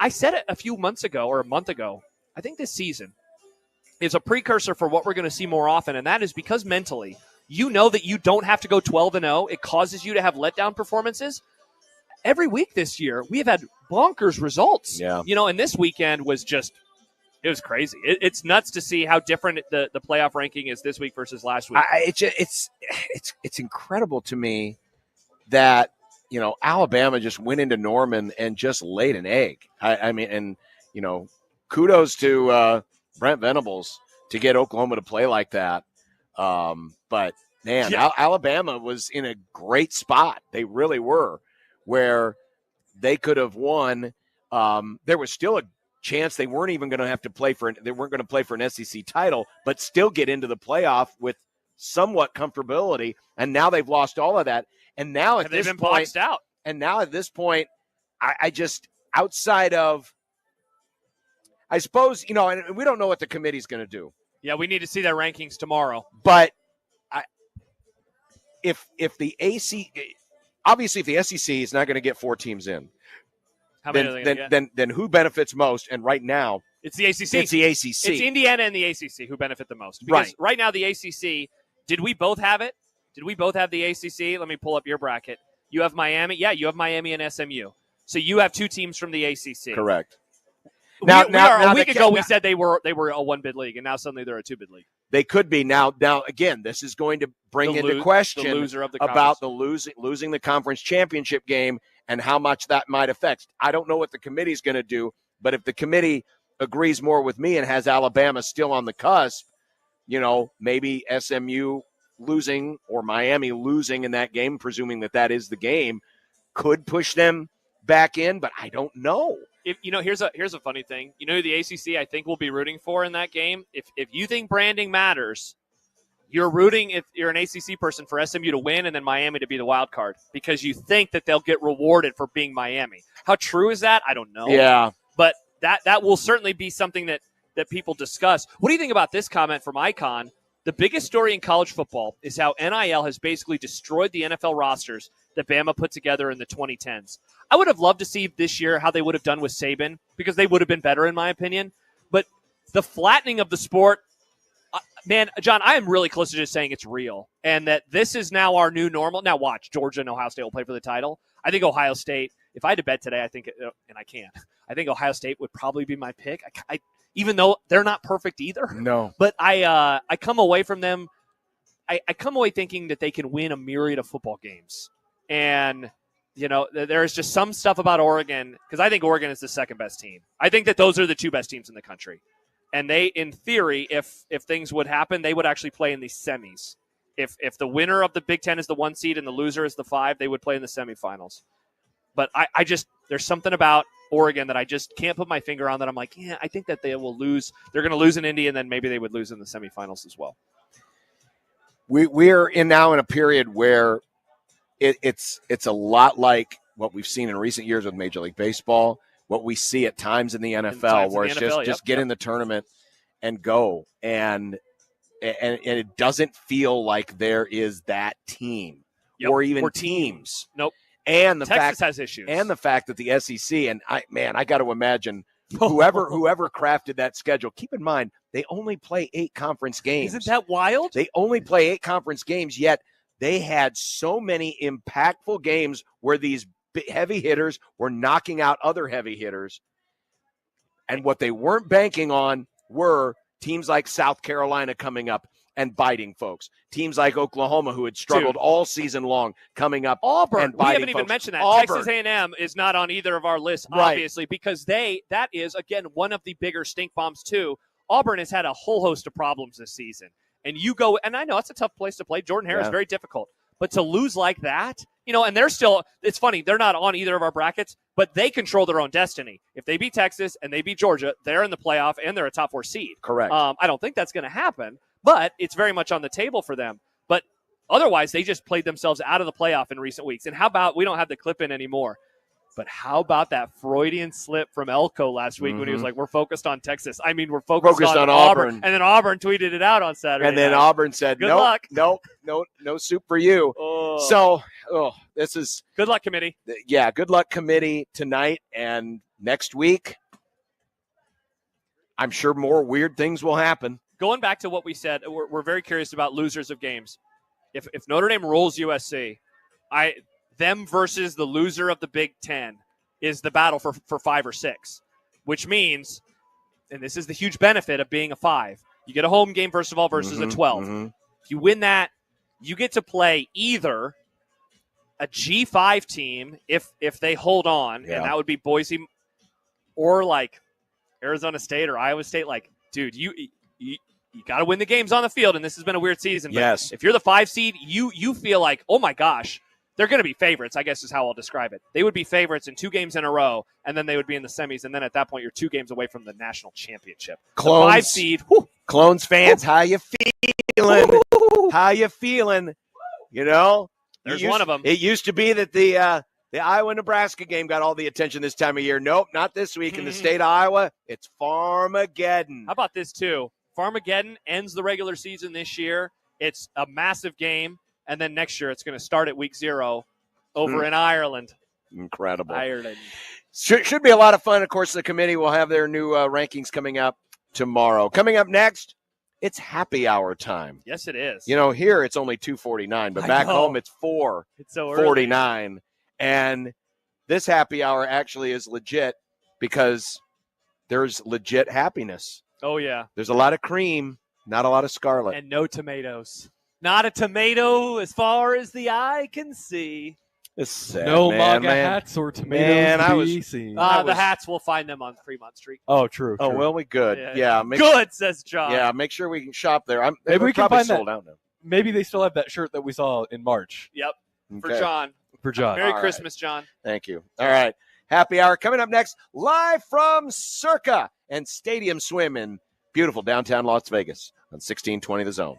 I said it a few months ago or a month ago. I think this season is a precursor for what we're going to see more often, and that is because mentally, you know that you don't have to go 12-0. It causes you to have letdown performances. Every week this year, we have had bonkers results. Yeah. And this weekend was just, it was crazy. It's nuts to see how different the playoff ranking is this week versus last week. It's incredible to me that Alabama just went into Norman and just laid an egg. I mean, kudos to Brent Venables to get Oklahoma to play like that. But man, Yeah. Alabama was in a great spot. They really were, where they could have won. There was still a chance they weren't even going to have to play for an SEC title, but still get into the playoff with somewhat comfortability. And now they've lost all of that. And now at this been point, boxed out. And now at this point, I just, outside of, I suppose, and we don't know what the committee's going to do. Yeah, we need to see their rankings tomorrow. But if the obviously if the SEC is not going to get 4 teams in, How many are they gonna get? then who benefits most? And right now, It's the ACC. It's the ACC. It's Indiana and the ACC who benefit the most. Because right now the ACC, did we both have it? Did we both have the ACC? Let me pull up your bracket. You have Miami. Yeah, you have Miami and SMU. So you have 2 teams from the ACC. Correct. A week ago we said they were a 1-bid league, and now suddenly they're a 2-bid league. They could be now. Again, this is going to bring into question the loser of the about the losing the conference championship game and how much that might affect. I don't know what the committee's going to do, but if the committee agrees more with me and has Alabama still on the cusp, maybe SMU losing or Miami losing in that game, presuming that is the game, could push them back in, but I don't know. Here's a funny thing. Who the ACC I think will be rooting for in that game? If you think branding matters, you're rooting, if you're an ACC person, for SMU to win and then Miami to be the wild card because you think that they'll get rewarded for being Miami. How true is that? I don't know. Yeah. But that will certainly be something that people discuss. What do you think about this comment from Icon? The biggest story in college football is how NIL has basically destroyed the NFL rosters that Bama put together in the 2010s. I would have loved to see this year how they would have done with Saban because they would have been better in my opinion. But the flattening of the sport, man, John, I am really close to just saying it's real and that this is now our new normal. Now watch, Georgia and Ohio State will play for the title. I think Ohio State, if I had to bet today, I think Ohio State would probably be my pick. I even though they're not perfect either. No. But I come away from them. I come away thinking that they can win a myriad of football games. And, there's just some stuff about Oregon, because I think Oregon is the second best team. I think that those are the 2 best teams in the country. And they, in theory, if things would happen, they would actually play in the semis. If the winner of the Big Ten is the 1 seed and the loser is the 5, they would play in the semifinals. But I just, there's something about Oregon that I just can't put my finger on that I'm like, I think that they will lose. They're going to lose in Indy, and then maybe they would lose in the semifinals as well. We're now in a period where it's a lot like what we've seen in recent years with Major League Baseball, what we see at times in the NFL, where it's just get in the tournament and go. And it doesn't feel like there is that team or even teams. Nope. And Texas has issues. And the fact that the SEC, and I got to imagine whoever crafted that schedule, keep in mind, they only play 8 conference games. Isn't that wild? They only play 8 conference games, yet they had so many impactful games where these heavy hitters were knocking out other heavy hitters. And what they weren't banking on were teams like South Carolina coming up and biting folks. Teams like Oklahoma, who had struggled all season long, coming up Auburn. and biting We haven't even folks. mentioned that. Auburn. Texas A&M is not on either of our lists, Right. obviously, because that is, again, one of the bigger stink bombs, too. Auburn has had a whole host of problems this season. And you go, and I know it's a tough place to play. Jordan Hare is very difficult. But to lose like that, and they're still, it's funny, they're not on either of our brackets, but they control their own destiny. If they beat Texas and they beat Georgia, they're in the playoff and they're a top 4 seed. Correct. I don't think that's going to happen. but it's very much on the table for them. But otherwise, they just played themselves out of the playoff in recent weeks. And how about, we don't have the clip in anymore, but how about that Freudian slip from Elko last week when he was like, we're focused on Texas. I mean, we're focused on Auburn. And then Auburn tweeted it out on Saturday And then night. Auburn said, Good luck. No soup for you. Oh. So, this is. Good luck, committee. Yeah, good luck, committee, tonight and next week. I'm sure more weird things will happen. Going back to what we said, we're very curious about losers of games. If Notre Dame rolls USC, them versus the loser of the Big Ten is the battle for 5 or 6, which means, and this is the huge benefit of being a 5, you get a home game, first of all, versus a 12. If you win that, you get to play either a G5 team if they hold on, and that would be Boise, or like Arizona State or Iowa State. Like, dude, you got to win the games on the field, and this has been a weird season. But yes. If you're the 5 seed, you feel like, oh my gosh, they're going to be favorites, I guess is how I'll describe it. They would be favorites in 2 games in a row, and then they would be in the semis, and then at that point, you're 2 games away from the national championship. Clones, the 5 seed. Clones fans, how you feeling? How you feeling? You know? There's one of them. It used to be that the Iowa-Nebraska game got all the attention this time of year. Nope, not this week. In the state of Iowa, it's Farmageddon. How about this, too? Farmageddon ends the regular season this year. It's a massive game. And then next year, it's going to start at week 0 over in Ireland. Incredible. Ireland. Should be a lot of fun. Of course, the committee will have their new rankings coming up tomorrow. Coming up next, it's happy hour time. Yes, it is. You know, here it's only 2:49, but back home it's 4:49. It's so early. And this happy hour actually is legit because there's legit happiness. Oh, yeah. There's a lot of cream, not a lot of scarlet. And no tomatoes. Not a tomato as far as the eye can see. It's sad, no man, MAGA hats or tomatoes Man, to I be was- seen. The hats, we'll find them on Fremont Street. Oh, true. Oh, well, we good. Yeah. Good, says John. Yeah, make sure we can shop there. Maybe we can probably find sold that. out now. Maybe they still have that shirt that we saw in March. Yep. For Okay. John. For John. Merry All Christmas, John. Thank you. All right. Happy hour coming up next, live from Circa and Stadium Swim in beautiful downtown Las Vegas on 1620 The Zone.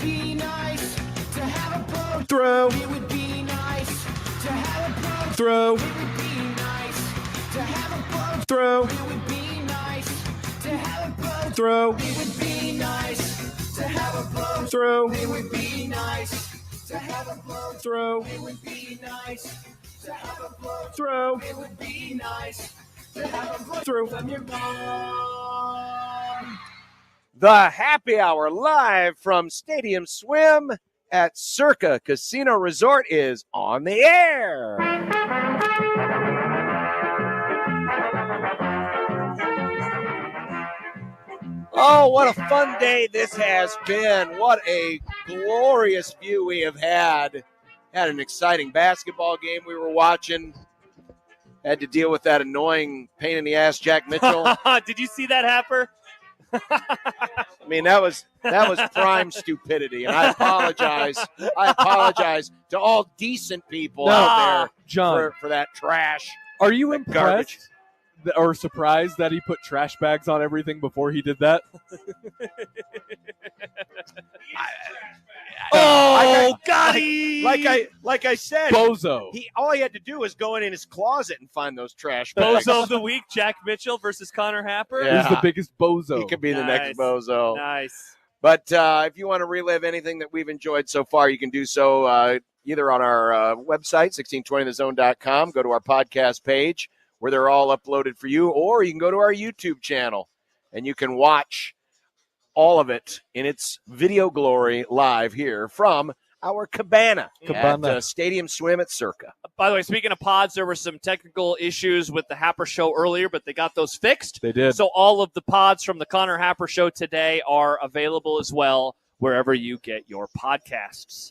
be nice to have a boat. Throw. It would be nice to have a boat. Throw. It would be nice to have a boat. Throw. It would be nice to have a boat. Throw. It would be nice to have a boat. Throw. It would be nice to have a boat. Throw. It would be nice to have a boat. Throw. It would be nice to have a boat Throw. from your mom. The happy hour live from Stadium Swim at Circa Casino Resort is on the air. Oh, what a fun day this has been. What a glorious view we have had. Had an exciting basketball game we were watching. Had to deal with that annoying pain in the ass Jack Mitchell. Did you see that, Happer? I mean, that was prime stupidity, and I apologize. I apologize to all decent people out there John, for that trash. Are you that garbage. impressed or surprised that he put trash bags on everything before he did that? Got him! Like I said, Bozo. all he had to do was go in his closet and find those trash bags. Bozo of the week, Jack Mitchell versus Connor Happer. Yeah. He's the biggest bozo. He could be the next Nice. bozo. Nice. But if you want to relive anything that we've enjoyed so far, you can do so either on our website, 1620thezone.com, go to our podcast page where they're all uploaded for you, or you can go to our YouTube channel and you can watch all of it in its video glory live here from our cabana. At Stadium Swim at Circa. By the way, speaking of pods, there were some technical issues with the Happer Show earlier, but they got those fixed. They did. So all of the pods from the Connor Happer Show today are available as well wherever you get your podcasts.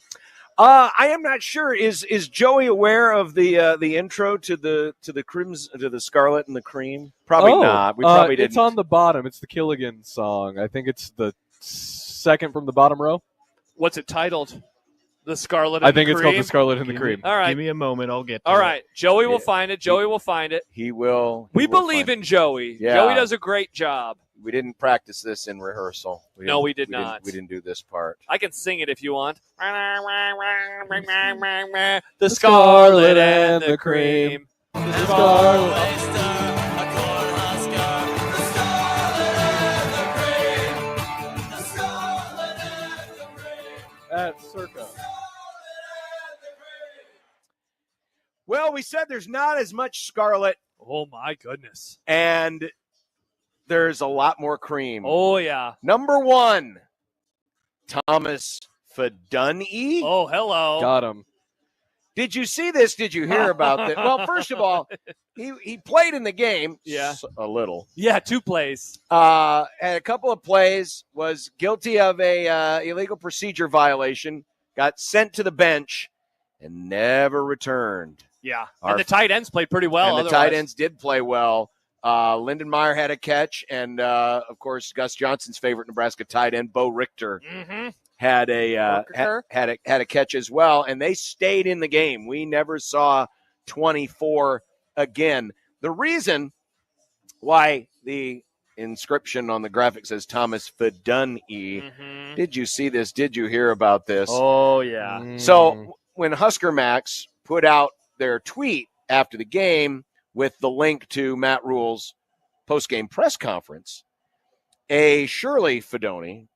I am not sure. Is Joey aware of the intro to the Scarlet and the Cream? Probably not. We probably didn't. It's on the bottom. It's the Killigan song. I think it's the second from the bottom row. What's it titled? The Scarlet and I think the it's Cream? called the Scarlet and the Cream. All right. Give me a moment. I'll get to All it. right. Joey will find it. Joey will find it. He will. We believe in Joey. Yeah. Joey does a great job. We didn't practice this in rehearsal. No, we did not. We didn't do this part. I can sing it if you want. The Scarlet and the Cream. The Scarlet. At Circa. Well, we said there's not as much Scarlet, Oh, my goodness. and there's a lot more cream. Oh, yeah. Number one, Thomas Fidunny. Oh, hello. Got him. Did you see this? Did you hear about this? Well, first of all, he played in the game. Yeah. A little. Yeah, 2 plays. Had a couple of plays, was guilty of a illegal procedure violation, got sent to the bench, and never returned. Yeah. And the tight ends played pretty well. And the tight ends did play well. Lyndon Meyer had a catch, and, of course, Gus Johnson's favorite Nebraska tight end, Bo Richter, had a had a catch as well, and they stayed in the game. We never saw 24 again. The reason why the inscription on the graphic says Thomas Fidunny, did you see this? Did you hear about this? Oh, yeah. So when Husker Max put out their tweet after the game with the link to Matt Rule's post-game press conference, a Shirley Fidunny,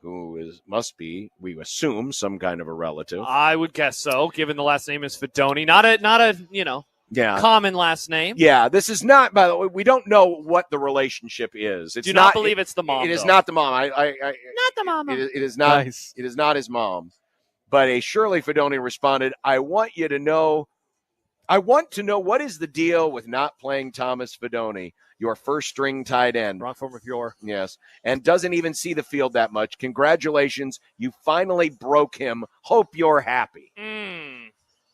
who must be, we assume, some kind of a relative. I would guess so, given the last name is Fidoni. Not a common last name. Yeah, this is not, by the way, we don't know what the relationship is. It's Do not believe it's the mom, It is though. not the mom. Not the mama. It is not. Nice. It is not his mom. But a Shirley Fidoni responded, I want to know what is the deal with not playing Thomas Fidoni, your first string tight end. Wrong form of your. Yes. And doesn't even see the field that much. Congratulations. You finally broke him. Hope you're happy.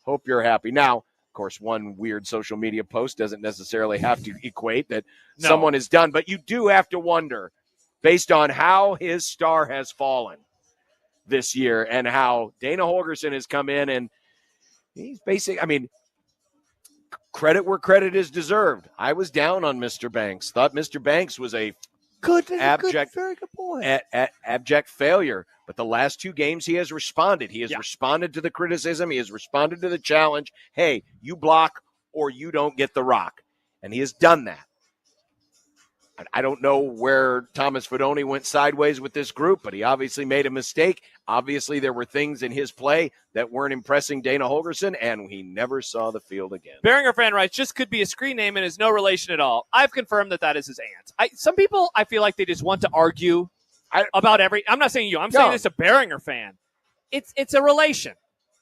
Hope you're happy. Now, of course, one weird social media post doesn't necessarily have to equate that someone is done, but you do have to wonder, based on how his star has fallen this year and how Dana Holgerson has come in and he's credit where credit is deserved. I was down on Mr. Banks. Thought Mr. Banks was a abject, very good point. abject failure. But the last 2 games, he has responded. He has responded to the criticism. He has responded to the challenge. Hey, you block or you don't get the rock. And he has done that. I don't know where Thomas Fedoni went sideways with this group, but he obviously made a mistake. Obviously, there were things in his play that weren't impressing Dana Holgerson, and he never saw the field again. Beringer fan writes, just could be a screen name and is no relation at all. I've confirmed that is his aunt. Some people, I feel like they just want to argue about I'm not saying you. I'm saying it's a Beringer fan. It's a relation.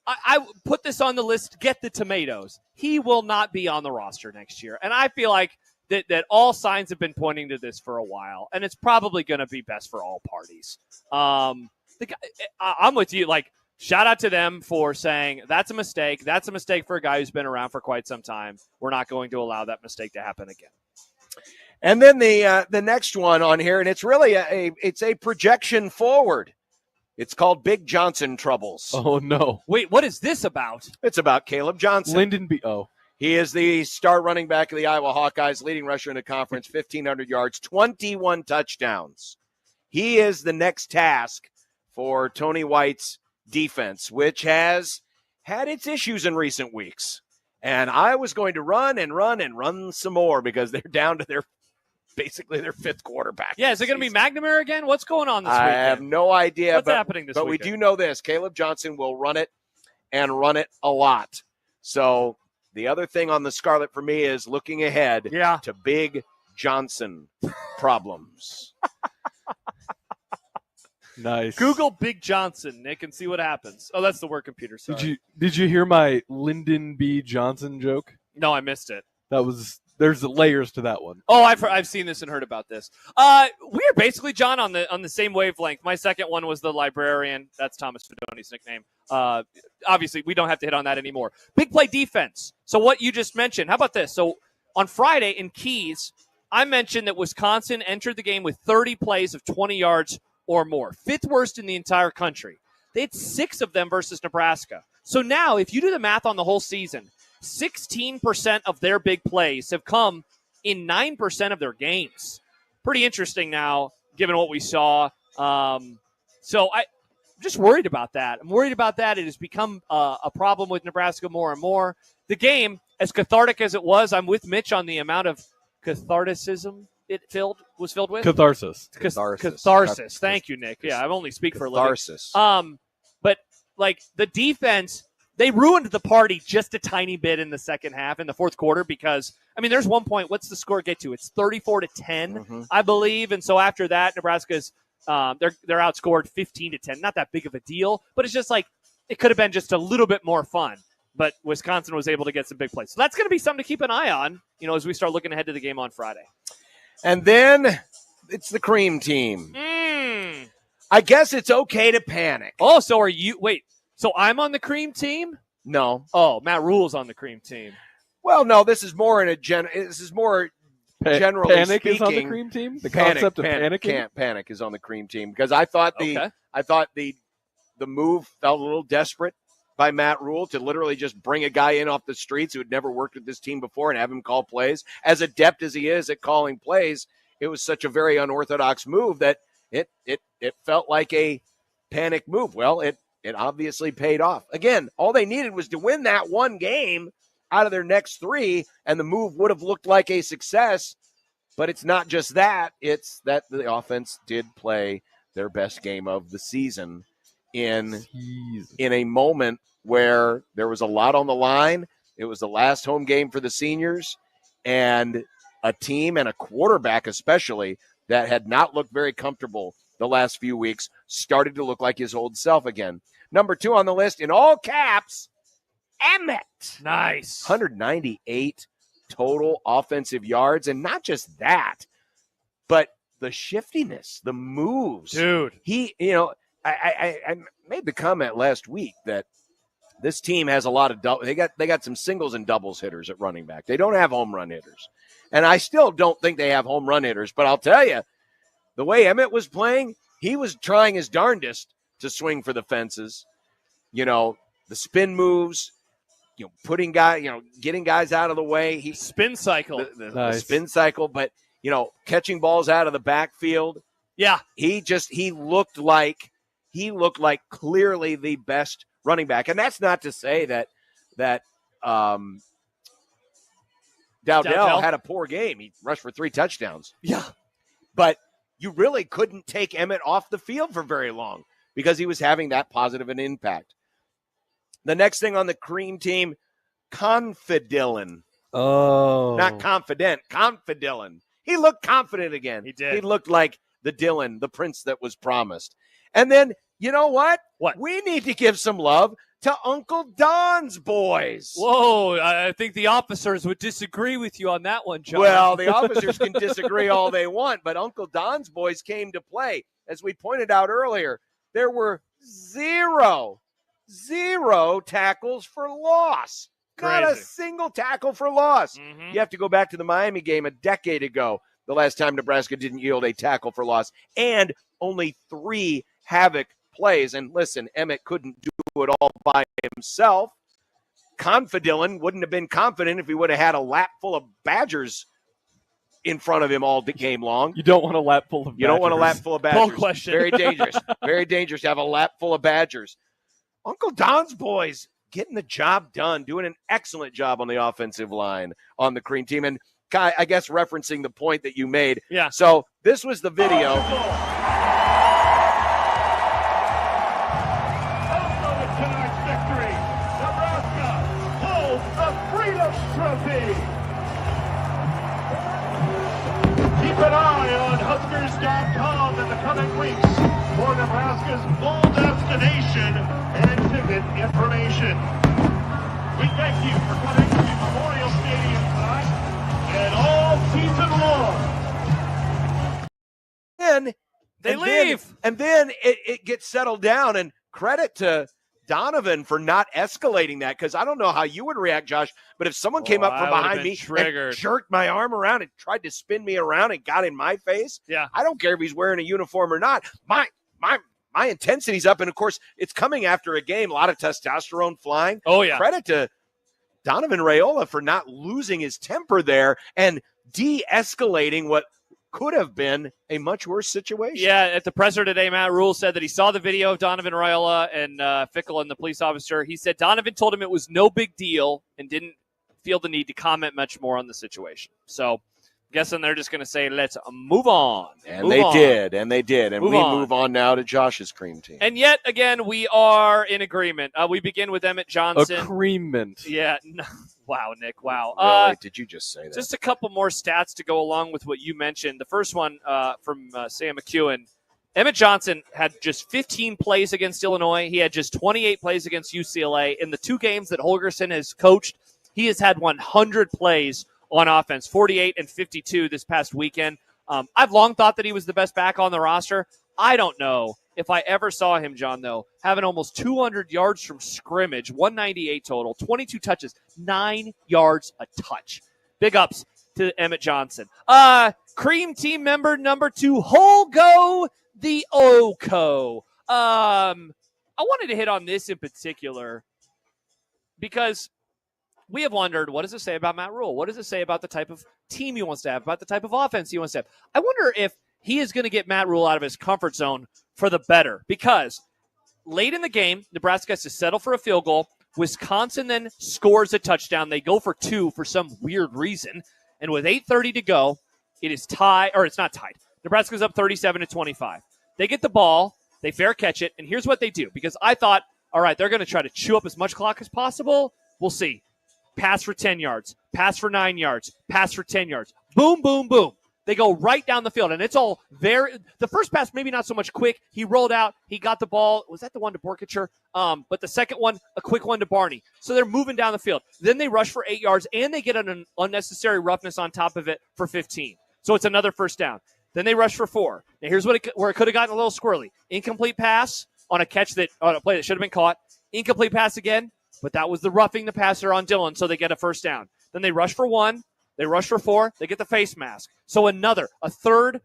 I put this on the list, get the tomatoes. He will not be on the roster next year. And I feel like that all signs have been pointing to this for a while, and it's probably going to be best for all parties. I'm with you. Like, shout out to them for saying that's a mistake. That's a mistake for a guy who's been around for quite some time. We're not going to allow that mistake to happen again. And then the next one on here, and it's really a projection forward. It's called Big Johnson Troubles. Oh, no. Wait, what is this about? It's about Caleb Johnson. Lyndon B. Oh. He is the star running back of the Iowa Hawkeyes, leading rusher in the conference, 1,500 yards, 21 touchdowns. He is the next task for Tony White's defense, which has had its issues in recent weeks. And I was going to run some more because they're down to basically their 5th quarterback. Yeah, is it going to be McNamara again? What's going on this weekend? I have no idea. What's happening this weekend? But we do know this. Caleb Johnson will run it and run it a lot. So the other thing on the Scarlet for me is looking ahead to Big Johnson problems. Nice. Google Big Johnson, Nick, and see what happens. Oh, that's the work computer. Sorry. Did you hear my Lyndon B. Johnson joke? No, I missed it. There's layers to that one. Oh, I've seen this and heard about this. We're basically, John, on the same wavelength. My second one was the librarian. That's Thomas Fedoni's nickname. Obviously, we don't have to hit on that anymore. Big play defense. So what you just mentioned, how about this? So on Friday in Keys, I mentioned that Wisconsin entered the game with 30 plays of 20 yards or more. 5th worst in the entire country. They had 6 of them versus Nebraska. So now, if you do the math on the whole season, 16% of their big plays have come in 9% of their games. Pretty interesting now, given what we saw. So I'm just worried about that. I'm worried about that. It has become a problem with Nebraska more and more. The game, as cathartic as it was, I'm with Mitch on the amount of catharticism it was filled with. Catharsis. Catharsis. Thank you, Nick. Yeah, I only speak for a living. Catharsis. But like the defense, they ruined the party just a tiny bit in the second half, in the 4th quarter, because, I mean, there's one point. What's the score get to? It's 34-10, I believe. And so after that, Nebraska's they're outscored 15-10. Not that big of a deal, but it's just like it could have been just a little bit more fun. But Wisconsin was able to get some big plays. So that's going to be something to keep an eye on, as we start looking ahead to the game on Friday. And then it's the cream team. I guess it's okay to panic. Oh, so are you? Wait, so I'm on the cream team? No. Oh, Matt Rule's on the cream team. Well, no, this is more generally panic speaking. Is on the cream team? The Panic, concept of panicking? Panic is on the cream team because I thought the move felt a little desperate by Matt Rule to literally just bring a guy in off the streets who had never worked with this team before and have him call plays. As adept as he is at calling plays, it was such a very unorthodox move that it felt like a panic move. Well, it obviously paid off. Again, all they needed was to win that one game out of their next 3, and the move would have looked like a success. But it's not just that. It's that the offense did play their best game of the season in a moment where there was a lot on the line. It was the last home game for the seniors, and a team and a quarterback especially that had not looked very comfortable the last few weeks started to look like his old self again. Number 2 on the list, in all caps, Emmett. Nice. 198 total offensive yards, and not just that, but the shiftiness, the moves. Dude. He, I made the comment last week that this team has a lot of they got some singles and doubles hitters at running back. They don't have home run hitters. And I still don't think they have home run hitters, but I'll tell you, the way Emmett was playing, he was trying his darndest to swing for the fences. The spin moves, getting guys out of the way. Spin cycle. The spin cycle, but catching balls out of the backfield. Yeah. He looked like clearly the best running back. And that's not to say that Dowdell had a poor game. He rushed for 3 touchdowns. Yeah. But you really couldn't take Emmett off the field for very long because he was having that positive an impact. The next thing on the cream team, Confidillin. Oh. Not confident, Confidillin. He looked confident again. He did. He looked like the Dylan, the prince that was promised. And then, you know what? What? We need to give some love to Uncle Don's boys. Whoa, I think the officers would disagree with you on that one, John. Well, the officers can disagree all they want, but Uncle Don's boys came to play. As we pointed out earlier, there were zero tackles for loss. Not a single tackle for loss. Mm-hmm. You have to go back to the Miami game a decade ago, the last time Nebraska didn't yield a tackle for loss, and only 3 havoc plays. And listen, Emmett couldn't do it all by himself. Confidillin wouldn't have been confident if he would have had a lap full of Badgers in front of him all game long. You don't want a lap full of Badgers. You don't want a lap full of Badgers. Full question. Very dangerous. Very dangerous to have a lap full of Badgers. Uncle Don's boys getting the job done, doing an excellent job on the offensive line on the cream team. And Kai, I guess referencing the point that you made. Yeah. So this was the video. Keep an eye on Huskers.com in the coming weeks for Nebraska's full destination and ticket information. We thank you for coming to Memorial Stadium tonight and all season long. And They leave. And then it gets settled down, and credit to Donovan for not escalating that, because I don't know how you would react, Josh, but if someone came up from behind me and jerked my arm around and tried to spin me around and got in my face, I don't care if he's wearing a uniform or not. My intensity's up, and of course, it's coming after a game, a lot of testosterone flying. Oh, yeah. Credit to Donovan Raiola for not losing his temper there and de-escalating what could have been a much worse situation. Yeah, at the presser today, Matt Rule said that he saw the video of Donovan Raiola and Fickle and the police officer. He said Donovan told him it was no big deal and didn't feel the need to comment much more on the situation. So, guessing they're just going to say, let's move on. And they did. And we move on now to Josh's cream team. And yet again, we are in agreement. We begin with Emmett Johnson. Agreement. Yeah. No. Wow, Nick. Wow. Really? Did you just say that? Just a couple more stats to go along with what you mentioned. The first one from Sam McEwen. Emmett Johnson had just 15 plays against Illinois. He had just 28 plays against UCLA. In the 2 games that Holgerson has coached, he has had 100 plays on offense, 48 and 52 this past weekend. I've long thought that he was the best back on the roster. I don't know if I ever saw him, John, though, having almost 200 yards from scrimmage, 198 total, 22 touches, 9 yards a touch. Big ups to Emmett Johnson. Cream team member number 2, Holgo the Oko. I wanted to hit on this in particular because we have wondered, what does it say about Matt Rule? What does it say about the type of team he wants to have, about the type of offense he wants to have? I wonder if he is going to get Matt Rule out of his comfort zone for the better, because late in the game, Nebraska has to settle for a field goal. Wisconsin then scores a touchdown. They go for 2 for some weird reason. And with 8:30 to go, it is tied, or it's not tied. Nebraska's up 37-25. They get the ball, they fair catch it, and here's what they do. Because I thought, all right, they're going to try to chew up as much clock as possible. We'll see. Pass for 10 yards, pass for 9 yards, pass for 10 yards. Boom, boom, boom. They go right down the field, and it's all very – the first pass maybe not so much quick. He rolled out. He got the ball. Was that the one to Borkacher? But the second one, a quick one to Barney. So they're moving down the field. Then they rush for 8 yards, and they get an unnecessary roughness on top of it for 15. So it's another first down. Then they rush for 4. Now here's where it could have gotten a little squirrely. Incomplete pass on a play that should have been caught. Incomplete pass again, but that was the roughing the passer on Dylan, so they get a first down. Then they rush for 1. They rush for 4. They get the face mask. So a third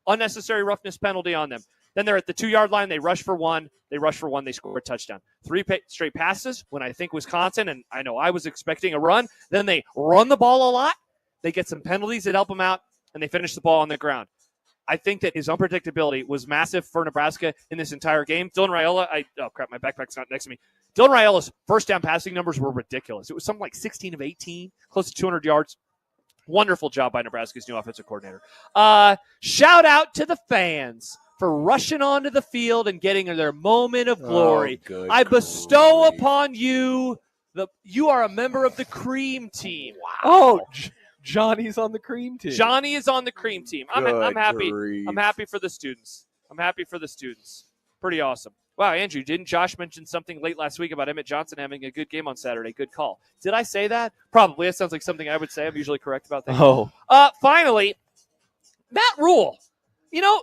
unnecessary roughness penalty on them. Then they're at the 2-yard line. They rush for 1. They rush for 1. They score a touchdown. 3 straight passes when I think Wisconsin, and I know I was expecting a run. Then they run the ball a lot. They get some penalties that help them out. and they finished the ball on the ground. I think that his unpredictability was massive for Nebraska in this entire game. Dylan Raiola, my backpack's not next to me. Dylan Raiola's first down passing numbers were ridiculous. It was something like 16 of 18, close to 200 yards. Wonderful job by Nebraska's new offensive coordinator. Shout out to the fans for rushing onto the field and getting their moment of glory. I bestow upon you you are a member of the cream team. Wow. Oh, Johnny's on the cream team. Johnny is on the cream team. I'm happy. grief. I'm happy for the students. Pretty awesome. Wow, Andrew, didn't Josh mention something late last week about Emmett Johnson having a good game on Saturday? Good call. Did I say that? Probably. It sounds like something I would say. I'm usually correct about things. Oh. Finally, Matt Rule. You know,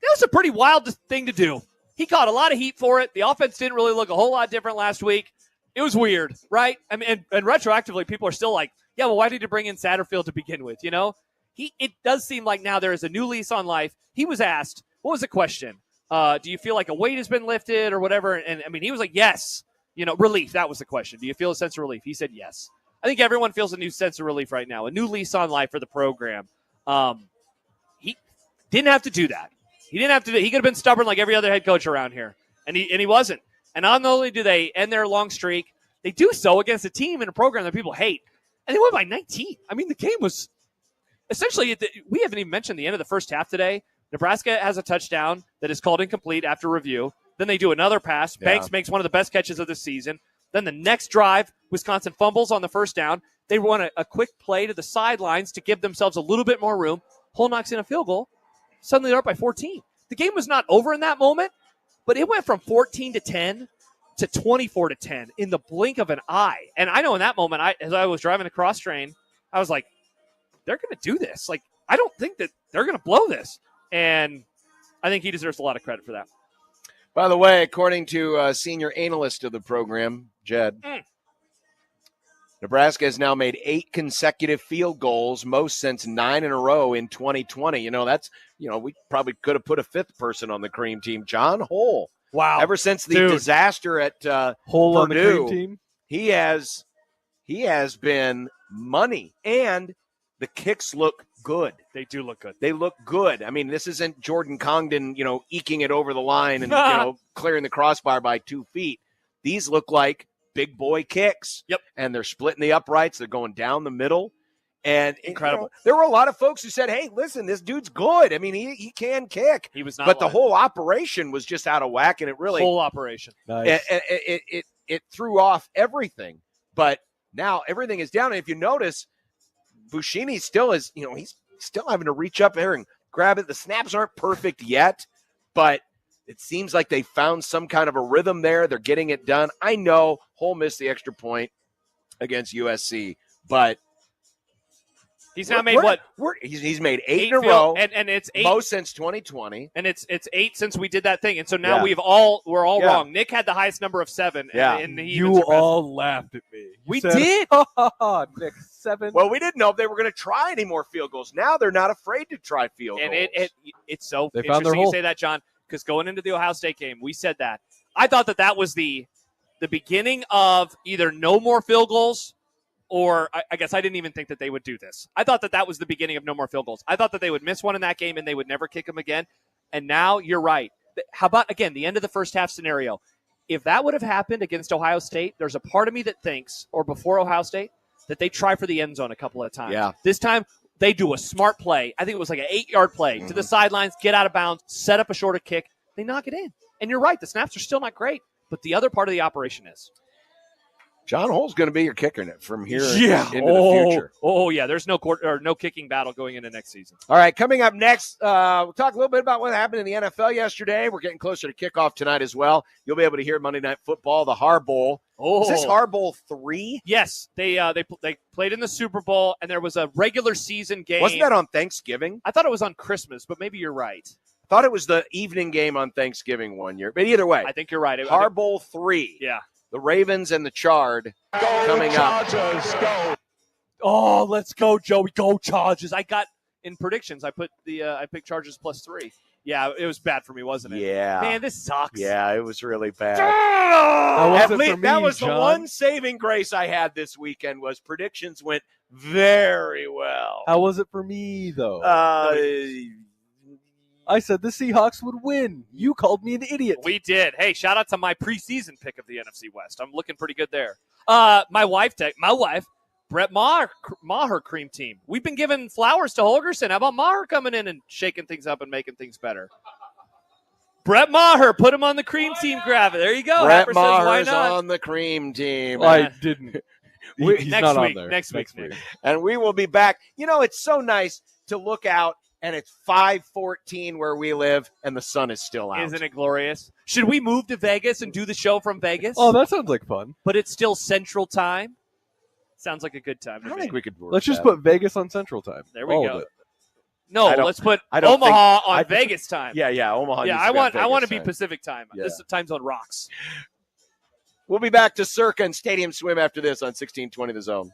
it was a pretty wild thing to do. He caught a lot of heat for it. The offense didn't really look a whole lot different last week. It was weird, right? I mean, and retroactively, people are still like, yeah, well, why did you bring in Satterfield to begin with, you know? It does seem like now there is a new lease on life. He was asked, what was the question? Do you feel like a weight has been lifted or whatever? And I mean, he was like, yes. You know, relief, that was the question. Do you feel a sense of relief? He said yes. I think everyone feels a new sense of relief right now, a new lease on life for the program. He didn't have to do that. He could have been stubborn like every other head coach around here, and he wasn't. And not only do they end their long streak, they do so against a team and a program that people hate. And they won by 19. I mean, the game was essentially, we haven't even mentioned the end of the first half today. Nebraska has a touchdown that is called incomplete after review. Then they do another pass. Yeah. Banks makes one of the best catches of the season. Then the next drive, Wisconsin fumbles on the first down. They run a quick play to the sidelines to give themselves a little bit more room. Hull knocks in a field goal. Suddenly they're up by 14. The game was not over in that moment, but it went from 14-10 to 24-10 in the blink of an eye. And I know in that moment, as I was driving the cross train, I was like, they're going to do this. Like, I don't think that they're going to blow this. And I think he deserves a lot of credit for that. By the way, according to senior analyst of the program, Jed, Nebraska has now made 8 consecutive field goals, most since 9 in a row in 2020. You know, we probably could have put a 5th person on the cream team, John Hull. Wow. Ever since the disaster at Hull on the Purdue, cream team. he has been money, and the kicks look good. They do look good. They look good. I mean, this isn't Jordan Congdon, eking it over the line and, clearing the crossbar by 2 feet. These look like big boy kicks. Yep. And they're splitting the uprights. They're going down the middle. And incredible. There were a lot of folks who said, hey, listen, this dude's good. I mean, he can kick. He was not. But the whole operation was just out of whack, and it really. Whole operation. Nice. It threw off everything. But now everything is down. And if you notice, Buschini still is, he's still having to reach up there and grab it. The snaps aren't perfect yet, but it seems like they found some kind of a rhythm there. They're getting it done. I know Hull missed the extra point against USC, but he's now made what? He's made 8 in a row, and it's 8 most since 2020, and it's 8 since we did that thing. And so now we're all wrong. Nick had the highest number of 7. Yeah, and you all laughed at me. We did. Nick, 7. Well, we didn't know if they were going to try any more field goals. Now they're not afraid to try field goals. And it's so They found their interesting you hole. say that, John, because going into the Ohio State game, we said that. I thought that was the beginning of either no more field goals, or I guess I didn't even think that they would do this. I thought that was the beginning of no more field goals. I thought that they would miss one in that game and they would never kick them again. And now you're right. How about, again, the end of the first half scenario? If that would have happened against Ohio State, there's a part of me that thinks, or before Ohio State, that they try for the end zone a couple of times. Yeah. This time, they do a smart play. I think it was like an 8-yard play to the sidelines, get out of bounds, set up a shorter kick. They knock it in. And you're right, the snaps are still not great, but the other part of the operation is. John Hull's going to be your kicker from here into the future. Oh, yeah. There's no kicking battle going into next season. All right, coming up next, we'll talk a little bit about what happened in the NFL yesterday. We're getting closer to kickoff tonight as well. You'll be able to hear Monday Night Football, the Har Bowl. Oh. Is this Har Bowl 3? Yes. They played in the Super Bowl, and there was a regular season game. Wasn't that on Thanksgiving? I thought it was on Christmas, but maybe you're right. I thought it was the evening game on Thanksgiving one year. But either way. I think you're right. Har Bowl 3. Yeah. The Ravens and the Chard coming Chargers, up. Go. Oh, let's go, Joey. Go Chargers. I got in predictions. I put I picked Chargers +3. Yeah, it was bad for me, wasn't it? Yeah. Man, this sucks. Yeah, it was really bad. That was the one saving grace I had this weekend was predictions went very well. How was it for me, though? I said the Seahawks would win. You called me an idiot. We did. Hey, shout out to my preseason pick of the NFC West. I'm looking pretty good there. My wife, Brett Maher cream team. We've been giving flowers to Holgerson. How about Maher coming in and shaking things up and making things better? Brett Maher, put him on the cream team. Grab it. There you go. Brett Happer says, why Maher's not? on the cream team. I didn't. He's next not week. on there. Next week. And we will be back. You know, it's so nice to look out, and it's 5:14 where we live, and the sun is still out. Isn't it glorious? Should we move to Vegas and do the show from Vegas? Oh, that sounds like fun. But it's still Central Time. Sounds like a good time. I don't think we could work Let's just that. put Vegas on Central Time. There we All go. of it. No, let's put Omaha on Vegas time. Yeah, Omaha. Yeah, needs I to be on want to Vegas be time. Pacific time. Yeah. This time zone rocks. We'll be back to Circa and Stadium Swim after this on 1620 The Zone.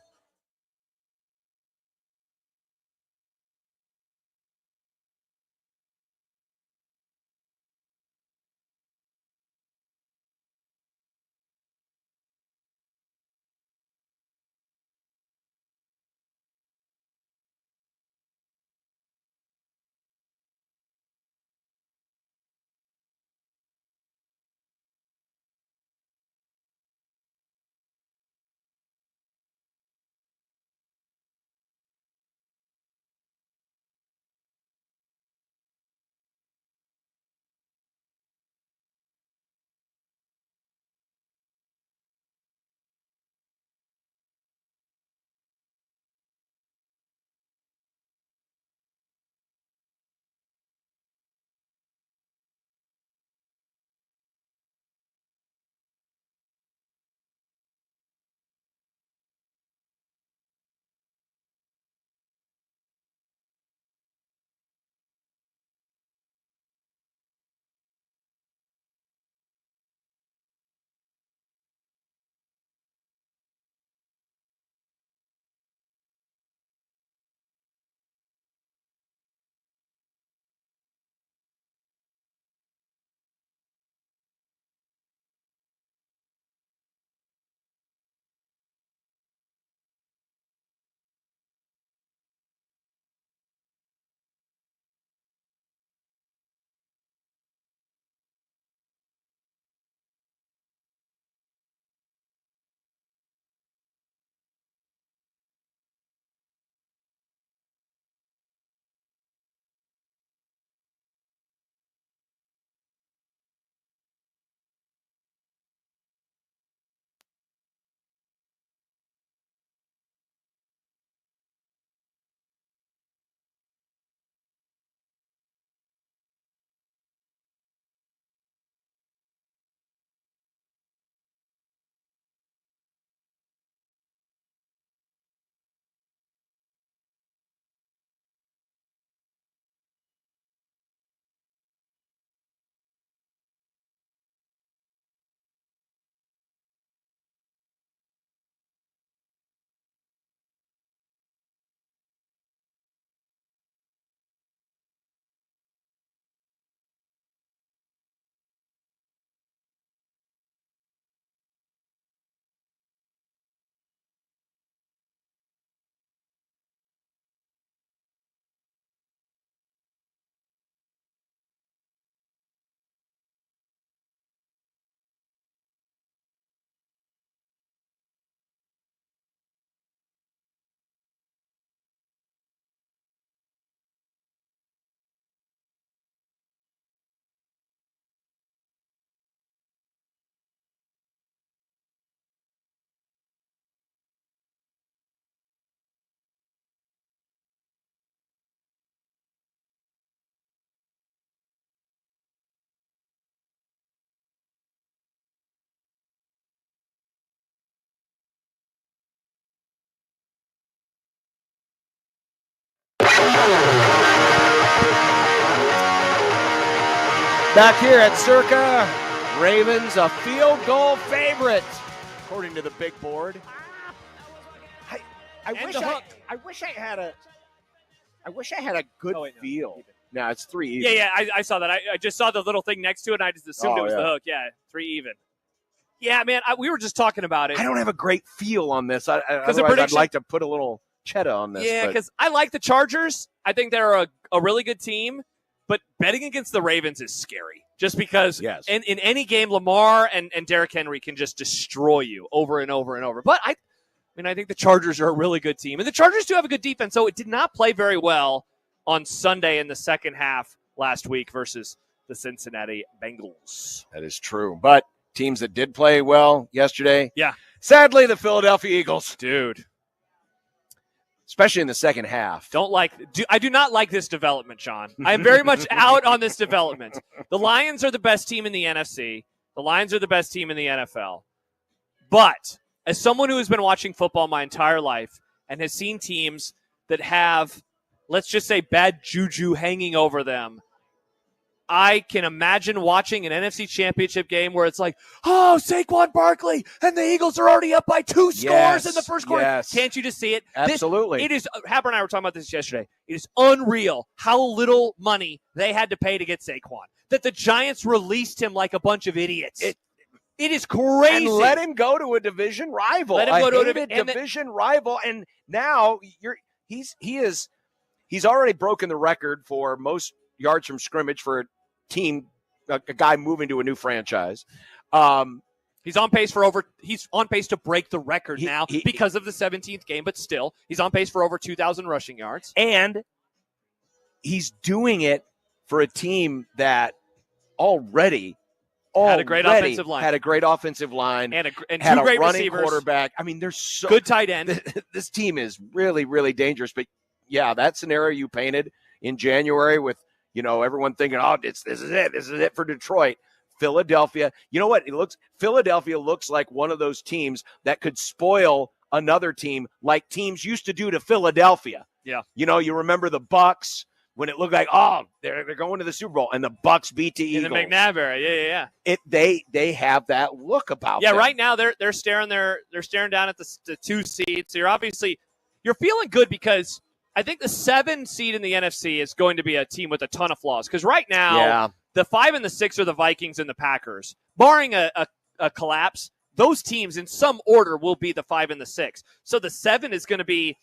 Back here at Circa, Ravens a field goal favorite, according to the big board. I wish I had a good feel No, it's 3 even. Yeah, I saw that. I just saw the little thing next to it, and I just assumed it was the hook. Yeah, 3 even. Yeah, man, we were just talking about it. I don't have a great feel on this. Otherwise, I'd like to put a little cheddar on this. Yeah, because I like the Chargers. I think they're a really good team, but betting against the Ravens is scary. Just because in any game, Lamar and Derrick Henry can just destroy you over and over and over. But I think the Chargers are a really good team. And the Chargers do have a good defense, so it did not play very well on Sunday in the second half last week versus the Cincinnati Bengals. That is true. But teams that did play well yesterday, yeah. Sadly, the Philadelphia Eagles. Dude. Especially in the second half. I do not like this development, Sean. I am very much out on this development. The Lions are the best team in the NFC. The Lions are the best team in the NFL. But as someone who has been watching football my entire life and has seen teams that have, let's just say, bad juju hanging over them, I can imagine watching an NFC Championship game where it's like, oh, Saquon Barkley, and the Eagles are already up by 2 scores in the first quarter. Yes. Can't you just see it? Absolutely. It is. Happer and I were talking about this yesterday. It is unreal how little money they had to pay to get Saquon. That the Giants released him like a bunch of idiots. It is crazy. And let him go to a division rival. Let him go to a division rival, and now he's already broken the record for most yards from scrimmage for a team, a guy moving to a new franchise. He's on pace to break the record now because of the 17th game, but still, he's on pace for over 2,000 rushing yards. And he's doing it for a team that already had a great offensive line. And had two great running receivers. Quarterback. I mean, there's so good tight end. This team is really, really dangerous. But yeah, that scenario you painted in January with, everyone thinking, oh, this is it for Detroit. Philadelphia. You know what? Philadelphia looks like one of those teams that could spoil another team like teams used to do to Philadelphia. Yeah. You remember the Bucks when it looked like, oh, they're going to the Super Bowl, and the Bucks beat the Eagles. In the McNabb era. Yeah. They have that look about them. Yeah, right now they're staring down at the 2 seeds. So you're feeling good because I think the 7 seed in the NFC is going to be a team with a ton of flaws. Because right now, the 5 and the 6 are the Vikings and the Packers. Barring a collapse, those teams in some order will be the 5 and the 6. So the 7 is going to be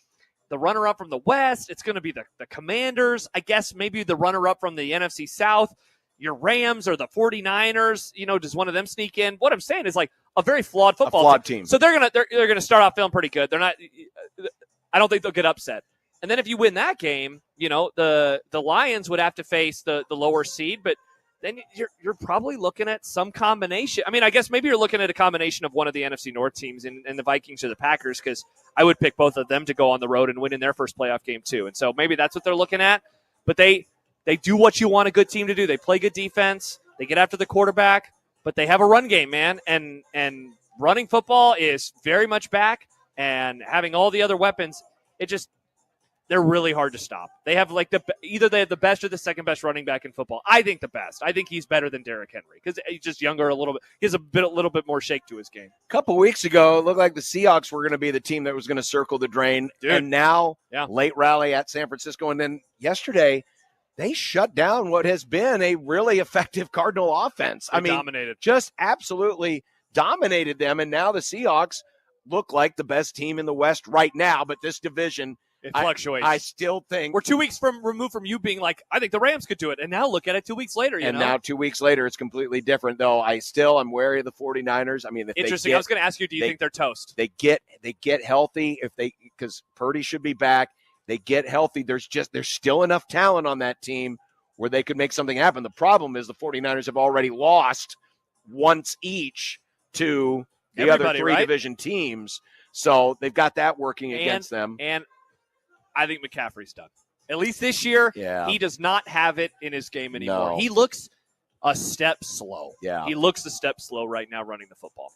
the runner-up from the West. It's going to be the Commanders. I guess maybe the runner-up from the NFC South. Your Rams or the 49ers. Does one of them sneak in? What I'm saying is like a very flawed football team. So they're gonna start off feeling pretty good. They're not. I don't think they'll get upset. And then if you win that game, the Lions would have to face the lower seed, but then you're probably looking at some combination. I mean, I guess maybe you're looking at a combination of one of the NFC North teams and the Vikings or the Packers, because I would pick both of them to go on the road and win in their first playoff game too. And so maybe that's what they're looking at. But they do what you want a good team to do. They play good defense. They get after the quarterback, but they have a run game, man. And running football is very much back, and having all the other weapons, they're really hard to stop. They have either they have the best or the second best running back in football. I think the best. I think he's better than Derrick Henry because he's just younger a little bit. He has a little bit more shake to his game. A couple weeks ago, it looked like the Seahawks were going to be the team that was going to circle the drain. Dude. And now, late rally at San Francisco. And then yesterday, they shut down what has been a really effective Cardinal offense. Dominated. Just absolutely dominated them. And now the Seahawks look like the best team in the West right now. But this division, it fluctuates. I still think we're 2 weeks removed from you being like, I think the Rams could do it. And now look at it 2 weeks later. Now 2 weeks later, it's completely different, though. I'm wary of the 49ers. I mean, interesting. I was going to ask you, do you think they're toast? They get healthy because Purdy should be back. They get healthy. There's still enough talent on that team where they could make something happen. The problem is the 49ers have already lost once each to the other three division teams. So they've got that working against them. And I think McCaffrey's done. At least this year, he does not have it in his game anymore. No. He looks a step slow. Yeah. He looks a step slow right now running the football.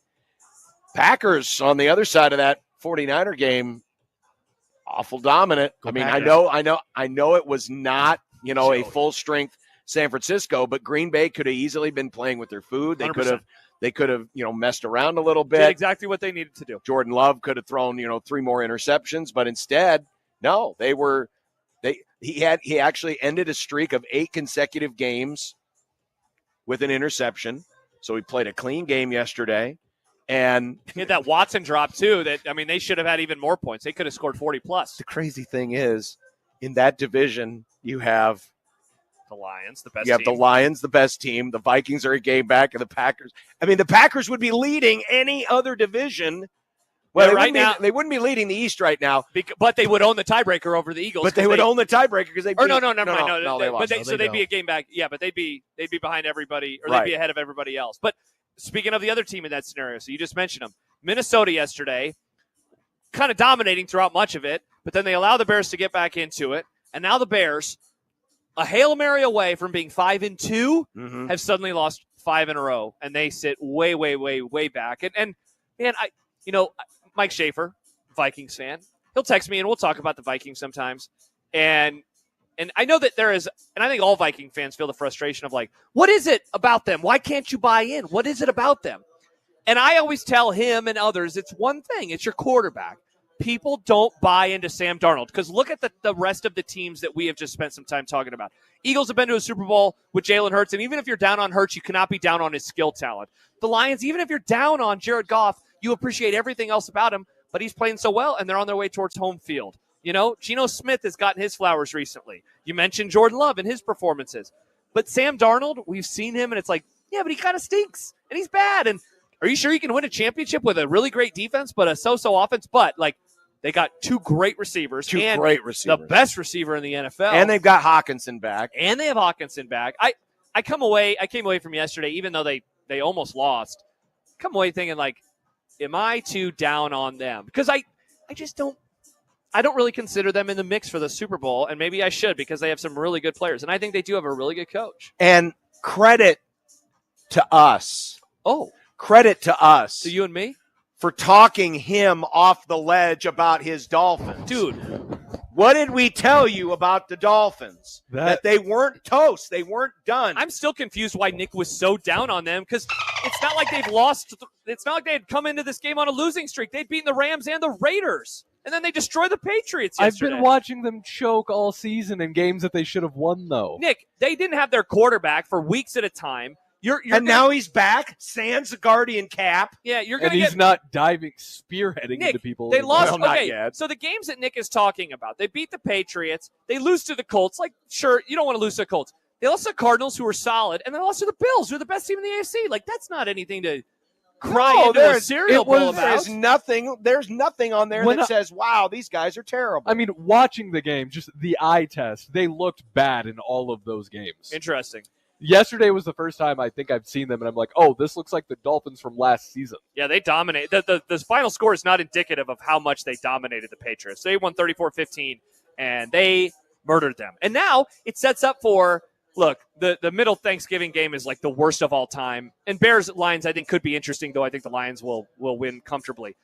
Packers on the other side of that 49er game, awful dominant. Packers. I know it was not, a full strength San Francisco, but Green Bay could have easily been playing with their food. They 100%. could have, messed around a little bit. Did exactly what they needed to do. Jordan Love could have thrown, 3 more interceptions, but instead, no, they were He actually ended a streak of 8 consecutive games with an interception. So he played a clean game yesterday. And he had that Watson drop, too. They should have had even more points. They could have scored 40-plus. The crazy thing is, in that division, you have the Lions, the best team. You have the Lions, the best team. The Vikings are a game back, and the Packers. The Packers would be leading any other division. Well, they wouldn't be leading the East right now. But they would own the tiebreaker over the Eagles. But they would own the tiebreaker because they. Never mind. No, they lost. But they'd be a game back. Yeah, but they'd be behind everybody, or they'd be ahead of everybody else. But speaking of the other team in that scenario, so you just mentioned them, Minnesota yesterday, kind of dominating throughout much of it, but then they allow the Bears to get back into it, and now the Bears, a Hail Mary away from being 5-2, have suddenly lost 5 in a row, and they sit way, way, way, way back. And man, Mike Schaefer, Vikings fan, he'll text me and we'll talk about the Vikings sometimes. And I know that there is, and I think all Viking fans feel the frustration of like, what is it about them? Why can't you buy in? What is it about them? And I always tell him and others, it's one thing. It's your quarterback. People don't buy into Sam Darnold because look at the rest of the teams that we have just spent some time talking about. Eagles have been to a Super Bowl with Jalen Hurts, and even if you're down on Hurts, you cannot be down on his skill talent. The Lions, even if you're down on Jared Goff, you appreciate everything else about him, but he's playing so well, and they're on their way towards home field. Geno Smith has gotten his flowers recently. You mentioned Jordan Love and his performances. But Sam Darnold, we've seen him, and it's like, yeah, but he kind of stinks, and he's bad. And are you sure you can win a championship with a really great defense but a so-so offense? But, they got 2 great receivers. The best receiver in the NFL. And they've got Hawkinson back. And they have Hawkinson back. I came away from yesterday, even though they almost lost, come away thinking, am I too down on them? Because I don't really consider them in the mix for the Super Bowl, and maybe I should because they have some really good players, and I think they do have a really good coach. And credit to us. Credit to us. To you and me? For talking him off the ledge about his Dolphins. Dude. What did we tell you about the Dolphins? That they weren't toast. They weren't done. I'm still confused why Nick was so down on them because it's not like they've lost. It's not like they had come into this game on a losing streak. They'd beaten the Rams and the Raiders, and then they destroyed the Patriots yesterday. I've been watching them choke all season in games that they should have won, though. Nick, they didn't have their quarterback for weeks at a time. Now he's back, sans the guardian cap. Yeah, he's not spearheading Nick, into people. They lost. Well, not okay, yet. So the games that Nick is talking about, they beat the Patriots. They lose to the Colts. Sure, you don't want to lose to the Colts. They lost to the Cardinals, who were solid, and they lost to the Bills, who are the best team in the AFC. That's not anything to cry into a cereal bowl about. There's nothing on there that says, wow, these guys are terrible. Watching the game, just the eye test, they looked bad in all of those games. Interesting. Yesterday was the first time I think I've seen them, and I'm like, oh, this looks like the Dolphins from last season. Yeah, they dominate. The final score is not indicative of how much they dominated the Patriots. They won 34-15, and they murdered them. And now it sets up for, look, the middle Thanksgiving game is the worst of all time. And Bears-Lions, I think, could be interesting, though I think the Lions will win comfortably.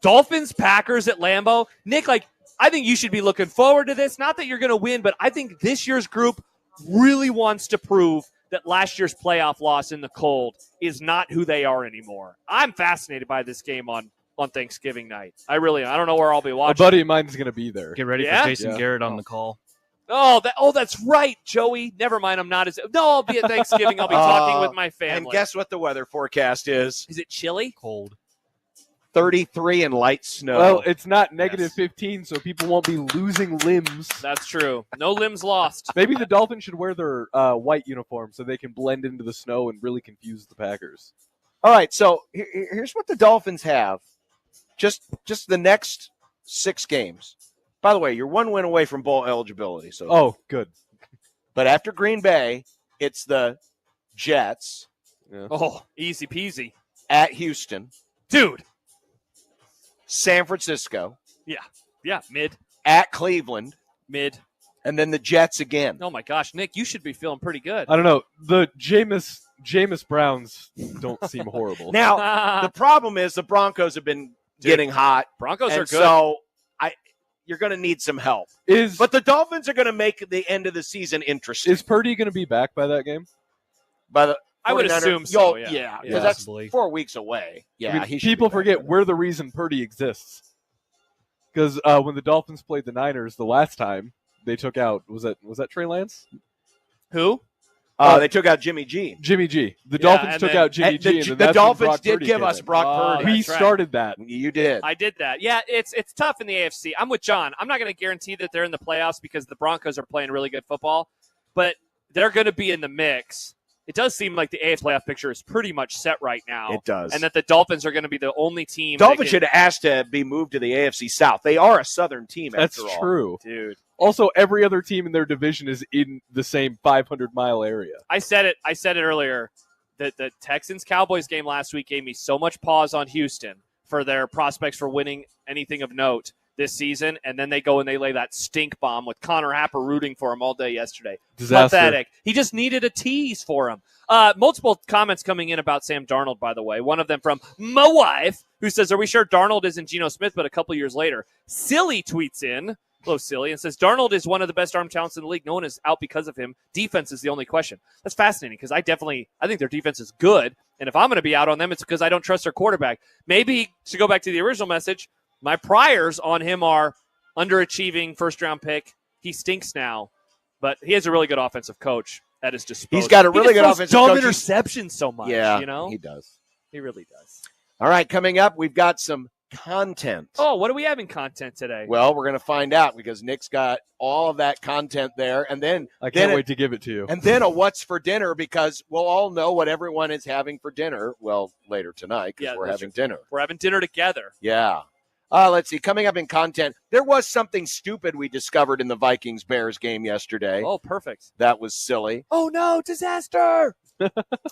Dolphins-Packers at Lambeau. Nick, I think you should be looking forward to this. Not that you're going to win, but I think this year's group really wants to prove that last year's playoff loss in the cold is not who they are anymore. I'm fascinated by this game on Thanksgiving night. I really am. I don't know where I'll be watching. A buddy of mine's going to be there. Get ready for Jason Garrett on the call. That's right, Joey. Never mind. I'm not I'll be at Thanksgiving. I'll be talking with my family. And guess what the weather forecast is? Is it chilly? Cold. 33 and light snow. Well, it's not negative 15, so people won't be losing limbs. That's true. No limbs lost. Maybe the Dolphins should wear their white uniform so they can blend into the snow and really confuse the Packers. All right, so here's what the Dolphins have. Just the next 6 games. By the way, you're 1 win away from bowl eligibility. So good. But after Green Bay, it's the Jets. Yeah. Easy peasy. At Houston. Dude. San Francisco. Yeah, mid. At Cleveland. Mid. And then the Jets again. Oh, my gosh. Nick, you should be feeling pretty good. I don't know. The Jameis Browns don't seem horrible. Now, the problem is the Broncos have been getting hot. Broncos are good. So you're going to need some help. But the Dolphins are going to make the end of the season interesting. Is Purdy going to be back by that game? I would assume so, yeah. Because that's 4 weeks away. Yeah, people forget we're the reason Purdy exists. Because when the Dolphins played the Niners the last time, they took out. Was that Trey Lance? Who? They took out Jimmy G. Jimmy G. The Dolphins took out Jimmy G. The and then Dolphins did give us Brock Purdy. We started that. You did. I did that. Yeah, it's tough in the AFC. I'm with John. I'm not going to guarantee that they're in the playoffs because the Broncos are playing really good football, but they're going to be in the mix. It does seem like the AFC playoff picture is pretty much set right now. It does. And that the Dolphins are going to be the only team. Dolphins should have asked to be moved to the AFC South. They are a Southern team, That's after all. true. Dude. Also, every other team in their division is in the same 500-mile area. I said it earlier that the Texans-Cowboys game last week gave me so much pause on Houston for their prospects for winning anything of note this season, and then they go and they lay that stink bomb with Connor Happer rooting for him all day yesterday. Disaster. Pathetic. He just needed a tease for him. Multiple comments coming in about Sam Darnold, by the way. One of them from my wife, who says, are we sure Darnold isn't Geno Smith, but a couple years later? Silly tweets in, hello, Silly, and says, Darnold is one of the best arm talents in the league. No one is out because of him. Defense is the only question. That's fascinating because I think their defense is good, and if I'm going to be out on them, it's because I don't trust their quarterback. Maybe, to go back to the original message, my priors on him are underachieving first-round pick. He stinks now, but he has a really good offensive coach at his disposal. He's got a really good offensive coach. Dumb interceptions so much, Yeah, you know? he does. He really does. All right, coming up, we've got some content. Oh, what do we have in content today? Well, we're going to find out because Nick's got all of that content there, and then I can't wait to give it to you. And then a what's for dinner because we'll all know what everyone is having for dinner. Well, later tonight because we're having dinner. We're having dinner together. Yeah. Let's see. Coming up in content, there was something stupid we discovered in the Vikings-Bears game yesterday. Oh, perfect. That was silly. Oh, no, disaster.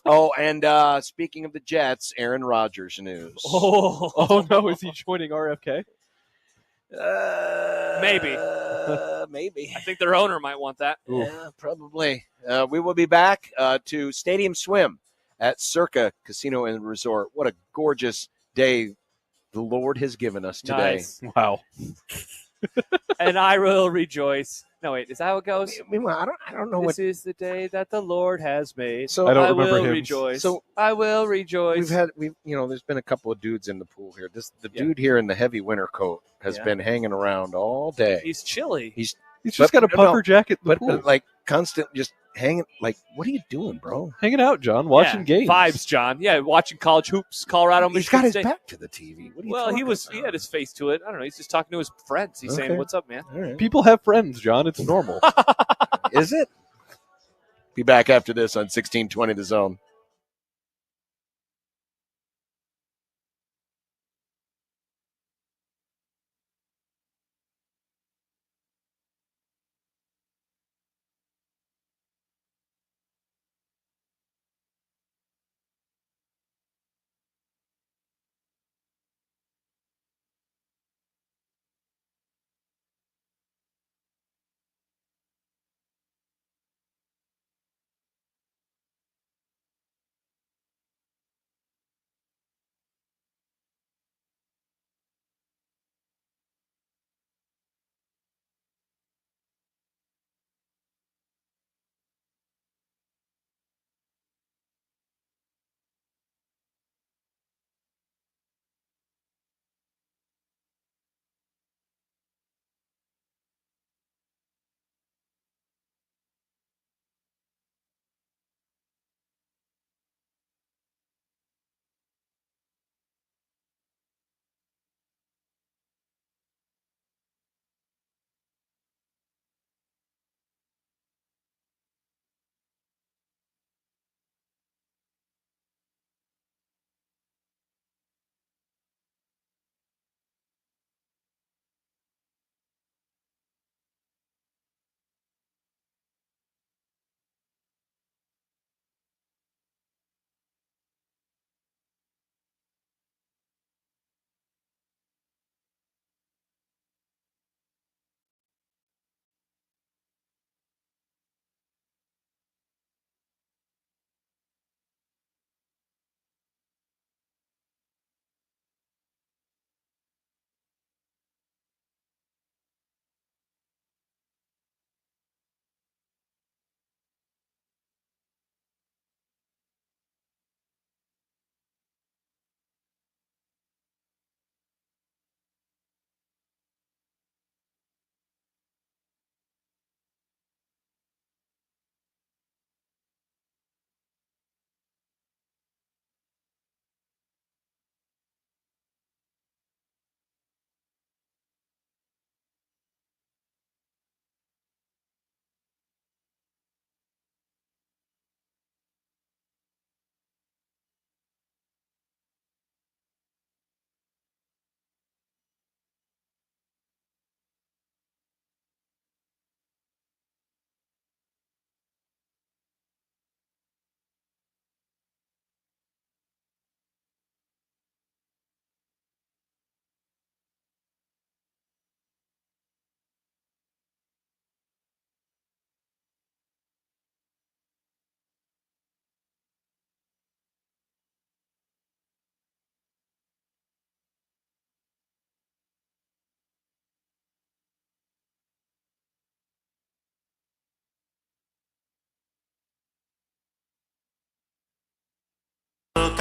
Oh, and speaking of the Jets, Aaron Rodgers news. Oh no, is he joining RFK? Maybe. Maybe. I think their owner might want that. Yeah, probably. We will be back to Stadium Swim at Circa Casino and Resort. What a gorgeous day the Lord has given us today. Nice. Wow. And I will rejoice. No, wait, is that how it goes? Meanwhile, I don't know this is the day that the Lord has made. So I don't remember will him. rejoice. So I will rejoice. there's been a couple of dudes in the pool here. The dude here in the heavy winter coat has been hanging around all day. He's chilly. He's just got a puffer jacket in the pool. But like constant, just hanging. Like, what are you doing, bro? Hanging out, John, watching games. Vibes, John. Yeah, watching college hoops, Colorado. He's got his back to the TV. What are you Well, talking he about? had his face to it. I don't know. He's just talking to his friends. He's saying, "What's up, man?" All right. People have friends, John. It's normal. Is it? Be back after this on 1620 The Zone.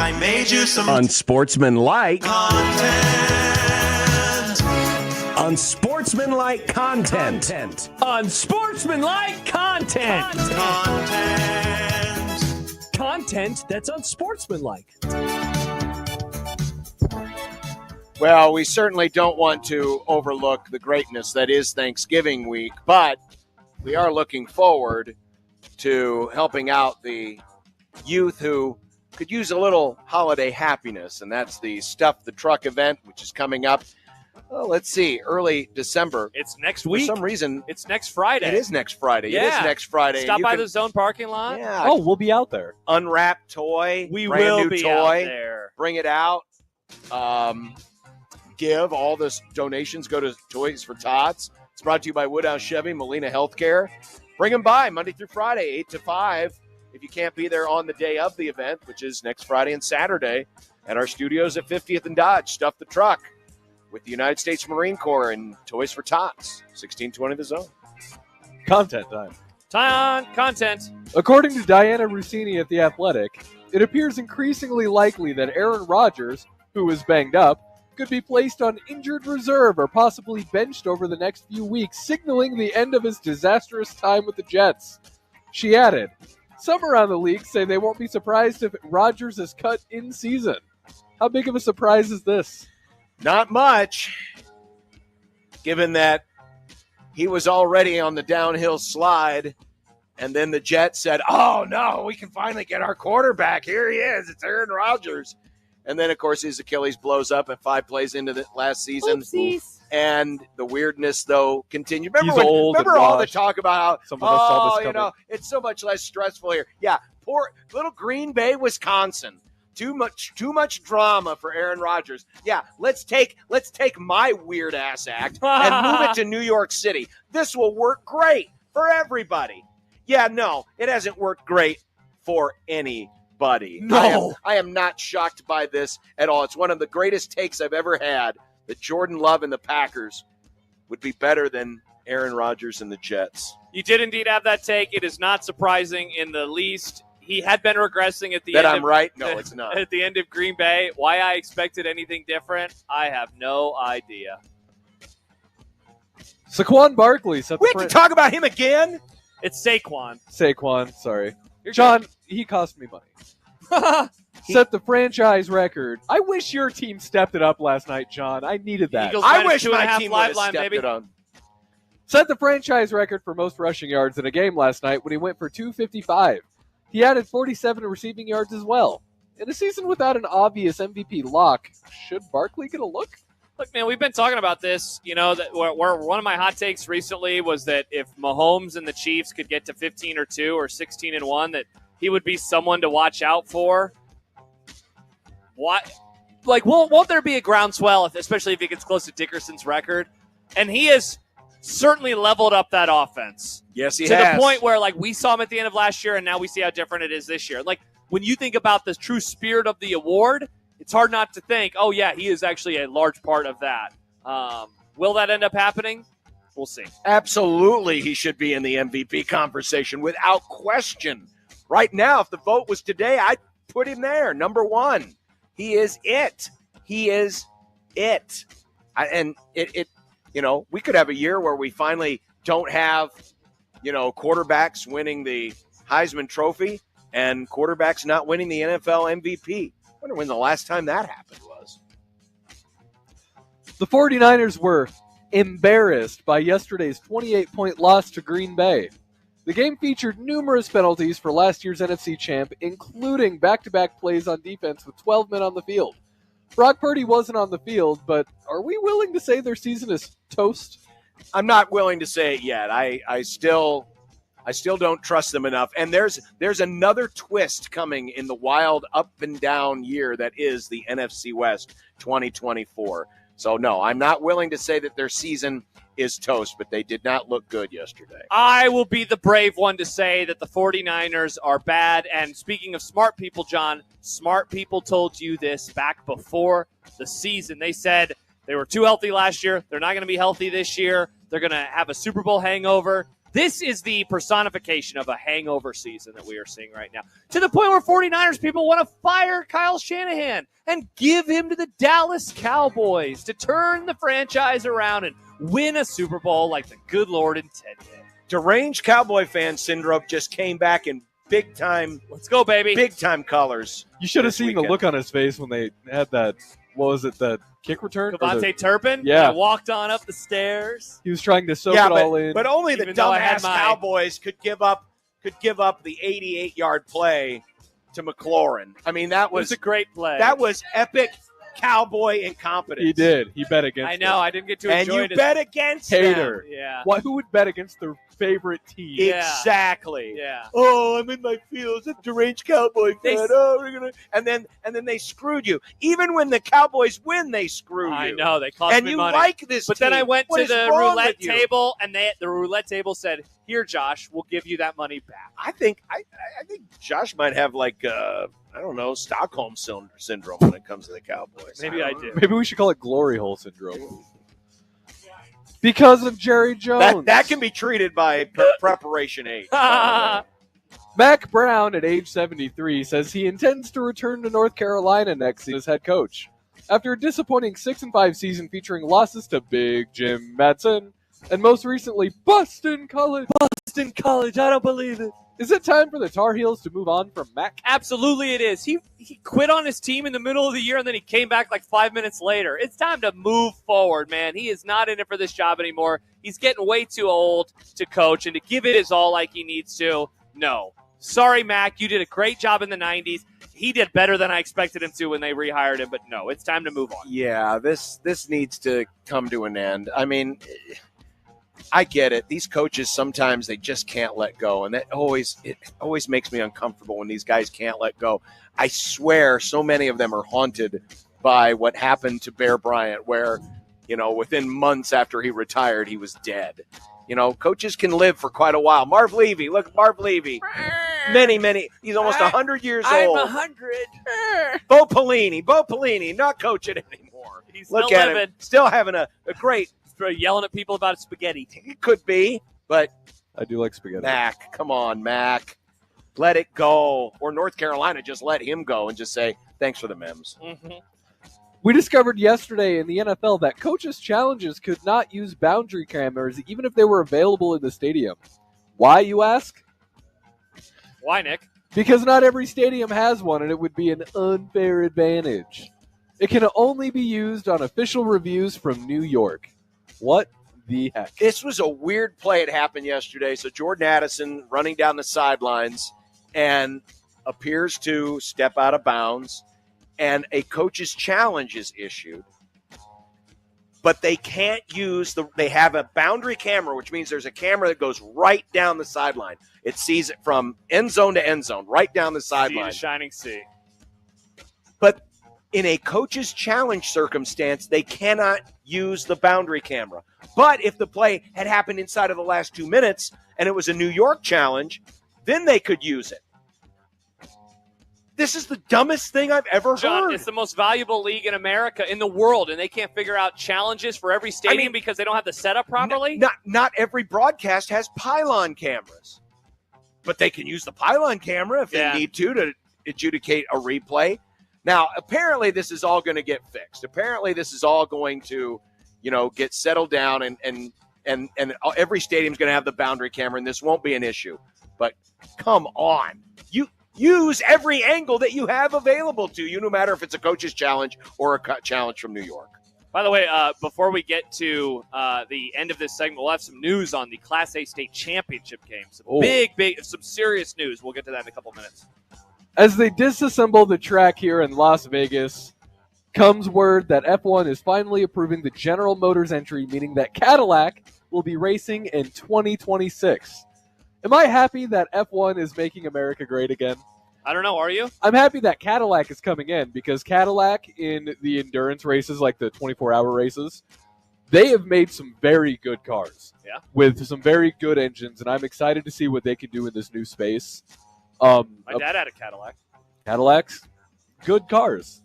I made you some Unsportsmanlike content. Unsportsmanlike content. Unsportsmanlike content. Content. Content that's unsportsmanlike. Well, we certainly don't want to overlook the greatness that is Thanksgiving week, but we are looking forward to helping out the youth who could use a little holiday happiness, and that's the Stuff the Truck event, which is coming up, let's see, early December. It's next week. For some reason, it's next Friday. It is next Friday. Yeah. It is next Friday. Stop by the Zone parking lot. Yeah. Oh, we'll be out there. Unwrapped toy. We brand will new be toy. out there. Bring it out. Give all the donations go to Toys for Tots. It's brought to you by Woodhouse Chevy, Molina Healthcare. Bring them by Monday through Friday, 8 to 5. If you can't be there on the day of the event, which is next Friday and Saturday, at our studios at 50th and Dodge, Stuff the Truck with the United States Marine Corps and Toys for Tots, 1620 The Zone. Content time. Content. According to Diana Rossini at The Athletic, it appears increasingly likely that Aaron Rodgers, who is banged up, could be placed on injured reserve or possibly benched over the next few weeks, signaling the end of his disastrous time with the Jets. She added, some around the league say they won't be surprised if Rodgers is cut in season. How big of a surprise is this? Not much, given that he was already on the downhill slide, and then the Jets said, oh, no, we can finally get our quarterback. Here he is. It's Aaron Rodgers. And then, of course, his Achilles blows up at 5 plays into the last season. Oopsies. And the weirdness, though, continued. He's old Remember and all the washed. talk about how, Some of us saw this coming. it's so much less stressful here. Yeah, poor little Green Bay, Wisconsin. Too much drama for Aaron Rodgers. Yeah, let's take my weird ass act and move it to New York City. This will work great for everybody. Yeah, no, it hasn't worked great for anybody. No. I am not shocked by this at all. It's one of the greatest takes I've ever had that Jordan Love and the Packers would be better than Aaron Rodgers and the Jets. You did indeed have that take. It is not surprising in the least. He had been regressing at the That end. I'm right? No, it's not. At the end of Green Bay. Why I expected anything different, I have no idea. Saquon Barkley set We the have to talk about him again? It's Saquon. Saquon, sorry. You're John, he cost me money. Set the franchise record. I wish your team stepped it up last night, John. I needed that. Eagles I minus wish my 2.5 team live would have line, stepped baby. it on. Set the franchise record for most rushing yards in a game last night when he went for 255. He added 47 receiving yards as well. In a season without an obvious MVP lock, should Barkley get a look? Look, man, we've been talking about this. You know, that where one of my hot takes recently was that if Mahomes and the Chiefs could get to 15-2 or 16-1, that he would be someone to watch out for. What? Like, won't there be a groundswell, especially if he gets close to Dickerson's record? And he has certainly leveled up that offense. Yes, he to has. the point where, like, we saw him at the end of last year, and now we see how different it is this year. Like, when you think about the true spirit of the award, it's hard not to think, oh, yeah, he is actually a large part of that. Will that end up happening? We'll see. Absolutely, he should be in the MVP conversation without question. Right now, if the vote was today, I'd put him there, number one. He is it. He is it. We could have a year where we finally don't have, quarterbacks winning the Heisman Trophy and quarterbacks not winning the NFL MVP. I wonder when the last time that happened was. The 49ers were embarrassed by yesterday's 28-point loss to Green Bay. The game featured numerous penalties for last year's NFC champ, including back-to-back plays on defense with 12 men on the field. Brock Purdy wasn't on the field, but are we willing to say their season is toast? I'm not willing to say it yet. I still don't trust them enough. And there's another twist coming in the wild up and down year that is the NFC West 2024. So, no, I'm not willing to say that their season is toast, but they did not look good yesterday. I will be the brave one to say that the 49ers are bad. And speaking of smart people, John, smart people told you this back before the season. They said they were too healthy last year. They're not going to be healthy this year. They're going to have a Super Bowl hangover. This is the personification of a hangover season that we are seeing right now. To the point where 49ers people want to fire Kyle Shanahan and give him to the Dallas Cowboys to turn the franchise around and win a Super Bowl like the good Lord intended. Deranged Cowboy fan syndrome just came back in big time. Let's go, baby. Big time colors. You should have seen the look on his face when they had that, what was it, the kick return? Devontae Turpin? Yeah. Walked on up the stairs. He was trying to soak it all in. But only the Even though I had dumbass my- Cowboys could give up the 88-yard play to McLaurin. I mean, that It was was a great play. that was epic Cowboy incompetence. He did. He bet against I know. it. I didn't get to And enjoy you it. bet against Hater. them. Yeah. Why, who would bet against their favorite team? Yeah. Exactly. Yeah. Oh, I'm in my feels. A deranged Cowboy They- fan. Oh, we're gonna and then they screwed you. Even when the Cowboys win, they screw you. I know. They cost And me you money. like this But then team. I went What to is the wrong roulette with you? table, and the roulette table said, "Here, Josh, we'll give you that money back." I think Josh might have like I don't know, Stockholm syndrome when it comes to the Cowboys. Maybe I do. Maybe we should call it glory hole syndrome. Because of Jerry Jones. That can be treated by preparation 8. Mac Brown, at age 73, says he intends to return to North Carolina next season as head coach. After a disappointing 6-5 season featuring losses to Big Jim Madsen and most recently Boston College. Boston College, I don't believe it. Is it time for the Tar Heels to move on from Mac? Absolutely it is. He quit on his team in the middle of the year, and then he came back like 5 minutes later. It's time to move forward, man. He is not in it for this job anymore. He's getting way too old to coach, and to give it his all like he needs to, no. Sorry, Mac. You did a great job in the 90s. He did better than I expected him to when they rehired him, but no, it's time to move on. Yeah, this needs to come to an end. I mean, I get it. These coaches, sometimes they just can't let go, and it always makes me uncomfortable when these guys can't let go. I swear so many of them are haunted by what happened to Bear Bryant, where, within months after he retired, he was dead. Coaches can live for quite a while. Marv Levy, look at Marv Levy. Many. He's almost 100 years old. I'm 100. Bo Pelini, not coaching anymore. He's Look still at living. him, still having a great. Yelling at people about spaghetti. It could be, but I do like spaghetti. Mac, come on, Mac. Let it go. Or North Carolina, just let him go and just say, thanks for the memes. Mm-hmm. We discovered yesterday in the NFL that coaches' challenges could not use boundary cameras even if they were available in the stadium. Why, you ask? Why, Nick? Because not every stadium has one, and it would be an unfair advantage. It can only be used on official reviews from New York. What the heck? This was a weird play. It happened yesterday. So Jordan Addison running down the sidelines and appears to step out of bounds, and a coach's challenge is issued. But they can't use they have a boundary camera, which means there's a camera that goes right down the sideline. It sees it from end zone to end zone, right down the sideline. Sea to shining sea. But in a coach's challenge circumstance, they cannot use the boundary camera. But if the play had happened inside of the last 2 minutes and it was a New York challenge, then they could use it. This is the dumbest thing I've ever John, heard. it's the most valuable league in America, in the world, and they can't figure out challenges for every stadium because they don't have the setup properly? Not every broadcast has pylon cameras. But they can use the pylon camera if they need to adjudicate a replay. Now, apparently this is all going to get fixed. Apparently this is all going to, get settled down, and every stadium's going to have the boundary camera, and this won't be an issue. But come on. You use every angle that you have available to you, no matter if it's a coach's challenge or a challenge from New York. By the way, before we get to the end of this segment, we'll have some news on the Class A state championship game. Some some serious news. We'll get to that in a couple minutes. As they disassemble the track here in Las Vegas, comes word that F1 is finally approving the General Motors entry, meaning that Cadillac will be racing in 2026. Am I happy that F1 is making America great again? I don't know. Are you? I'm happy that Cadillac is coming in, because Cadillac in the endurance races, like the 24-hour races, they have made some very good cars. Yeah. With some very good engines, and I'm excited to see what they can do in this new space. My dad had a Cadillac. Cadillacs, good cars.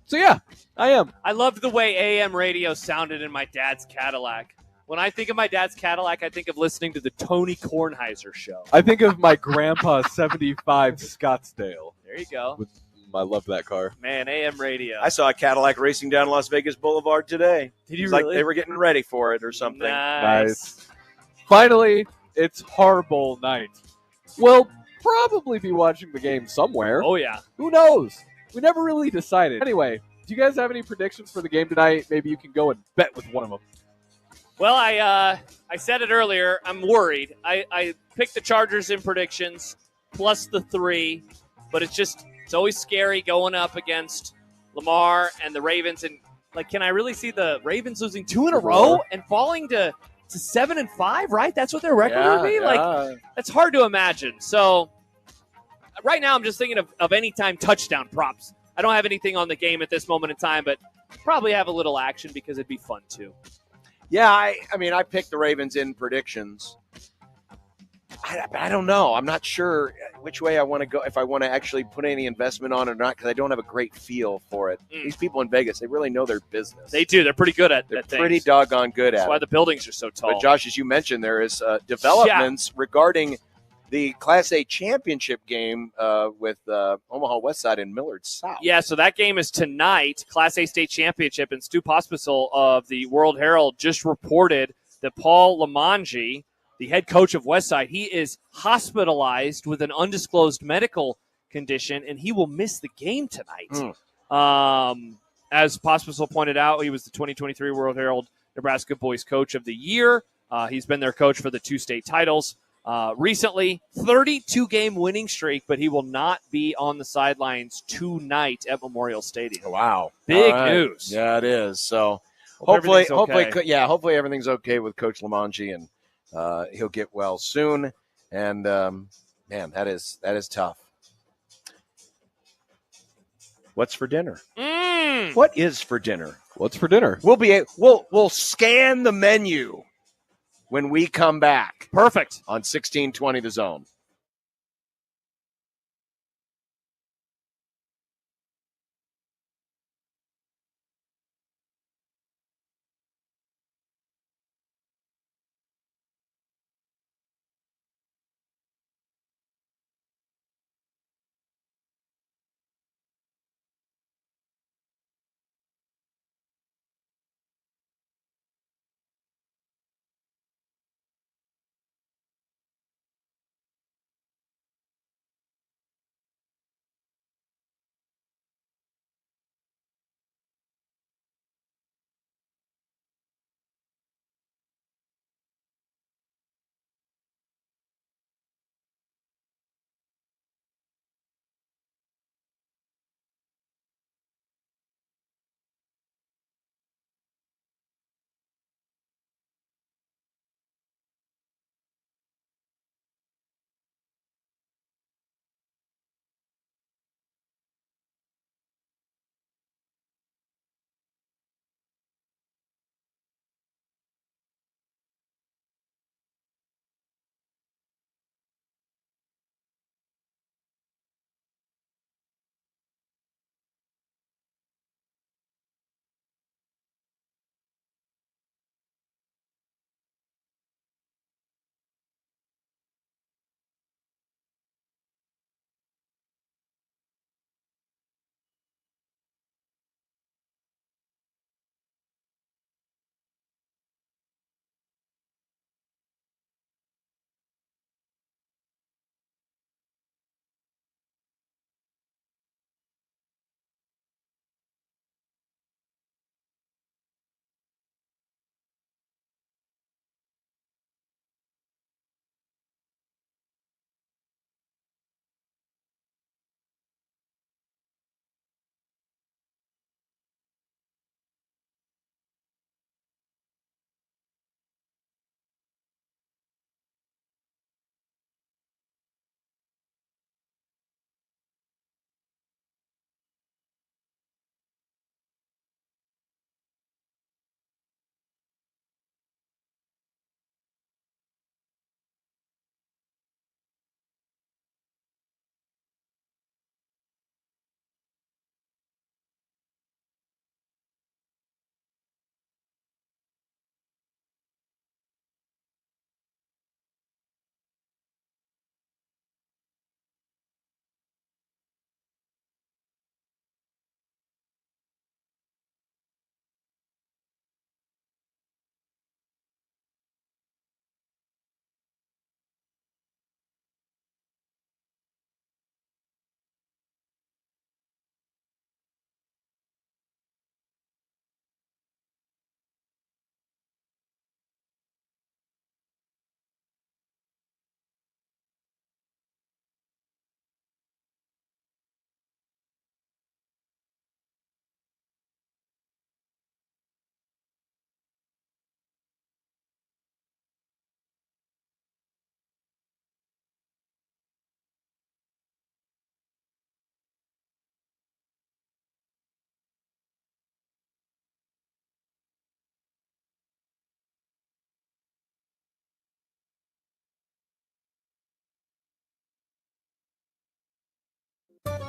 So yeah, I am. I loved the way AM radio sounded in my dad's Cadillac. When I think of my dad's Cadillac, I think of listening to the Tony Kornheiser show. I think of my grandpa 75 Scottsdale. There you go. I love that car. Man, AM radio. I saw a Cadillac racing down Las Vegas Boulevard today. Did you It was really? like they were getting ready for it or something. Nice. Finally, it's Harbowl night. We'll probably be watching the game somewhere. Oh, yeah. Who knows? We never really decided. Anyway, do you guys have any predictions for the game tonight? Maybe you can go and bet with one of them. Well, I said it earlier. I'm worried. I picked the Chargers in predictions plus the 3, but it's always scary going up against Lamar and the Ravens. And can I really see the Ravens losing 2 in a row and falling to 7-5? Right, that's what their record would be. Yeah. That's hard to imagine. So right now, I'm just thinking of anytime touchdown props. I don't have anything on the game at this moment in time, but probably have a little action because it'd be fun too. Yeah, I picked the Ravens in predictions. I don't know. I'm not sure which way I want to go, if I want to actually put any investment on it or not, because I don't have a great feel for it. These people in Vegas, they really know their business. They do. They're pretty good at They're things. pretty doggone good at That's why it. the buildings are so tall. But Josh, as you mentioned, there is developments regarding the Class A championship game with Omaha West Side and Millard South. Yeah, so that game is tonight, Class A state championship, and Stu Pospisil of the World Herald just reported that Paul Lamanji, the head coach of Westside, he is hospitalized with an undisclosed medical condition, and he will miss the game tonight. As Pospisil pointed out, he was the 2023 World Herald Nebraska Boys Coach of the Year. He's been their coach for the 2 state titles. Recently, 32-game winning streak, but he will not be on the sidelines tonight at Memorial Stadium. Wow. Big news. Yeah, it is. So Hopefully hopefully everything's okay with Coach Lamanji, and he'll get well soon. And man, that is tough. What's for dinner? What is for dinner? What's for dinner? We'll scan the menu when we come back. Perfect. On 1620 The Zone.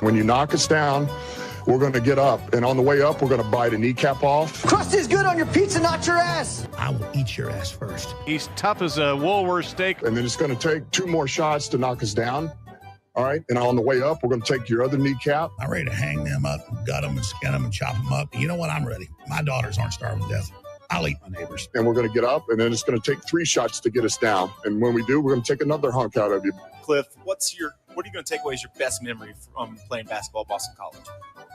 When you knock us down, we're going to get up, and on the way up, we're going to bite a kneecap off. Crust is good on your pizza, not your ass. I will eat your ass first. He's tough as a Woolworth steak. And then it's going to take 2 more shots to knock us down. All right, and on the way up, we're going to take your other kneecap. I'm ready to hang them up, gut them, and skin them, and chop them up. You know what? I'm ready. My daughters aren't starving to death. I'll eat my neighbors. And we're going to get up, and then it's going to take 3 shots to get us down. And when we do, we're going to take another hunk out of you. Cliff, what are you going to take away as your best memory from playing basketball at Boston College?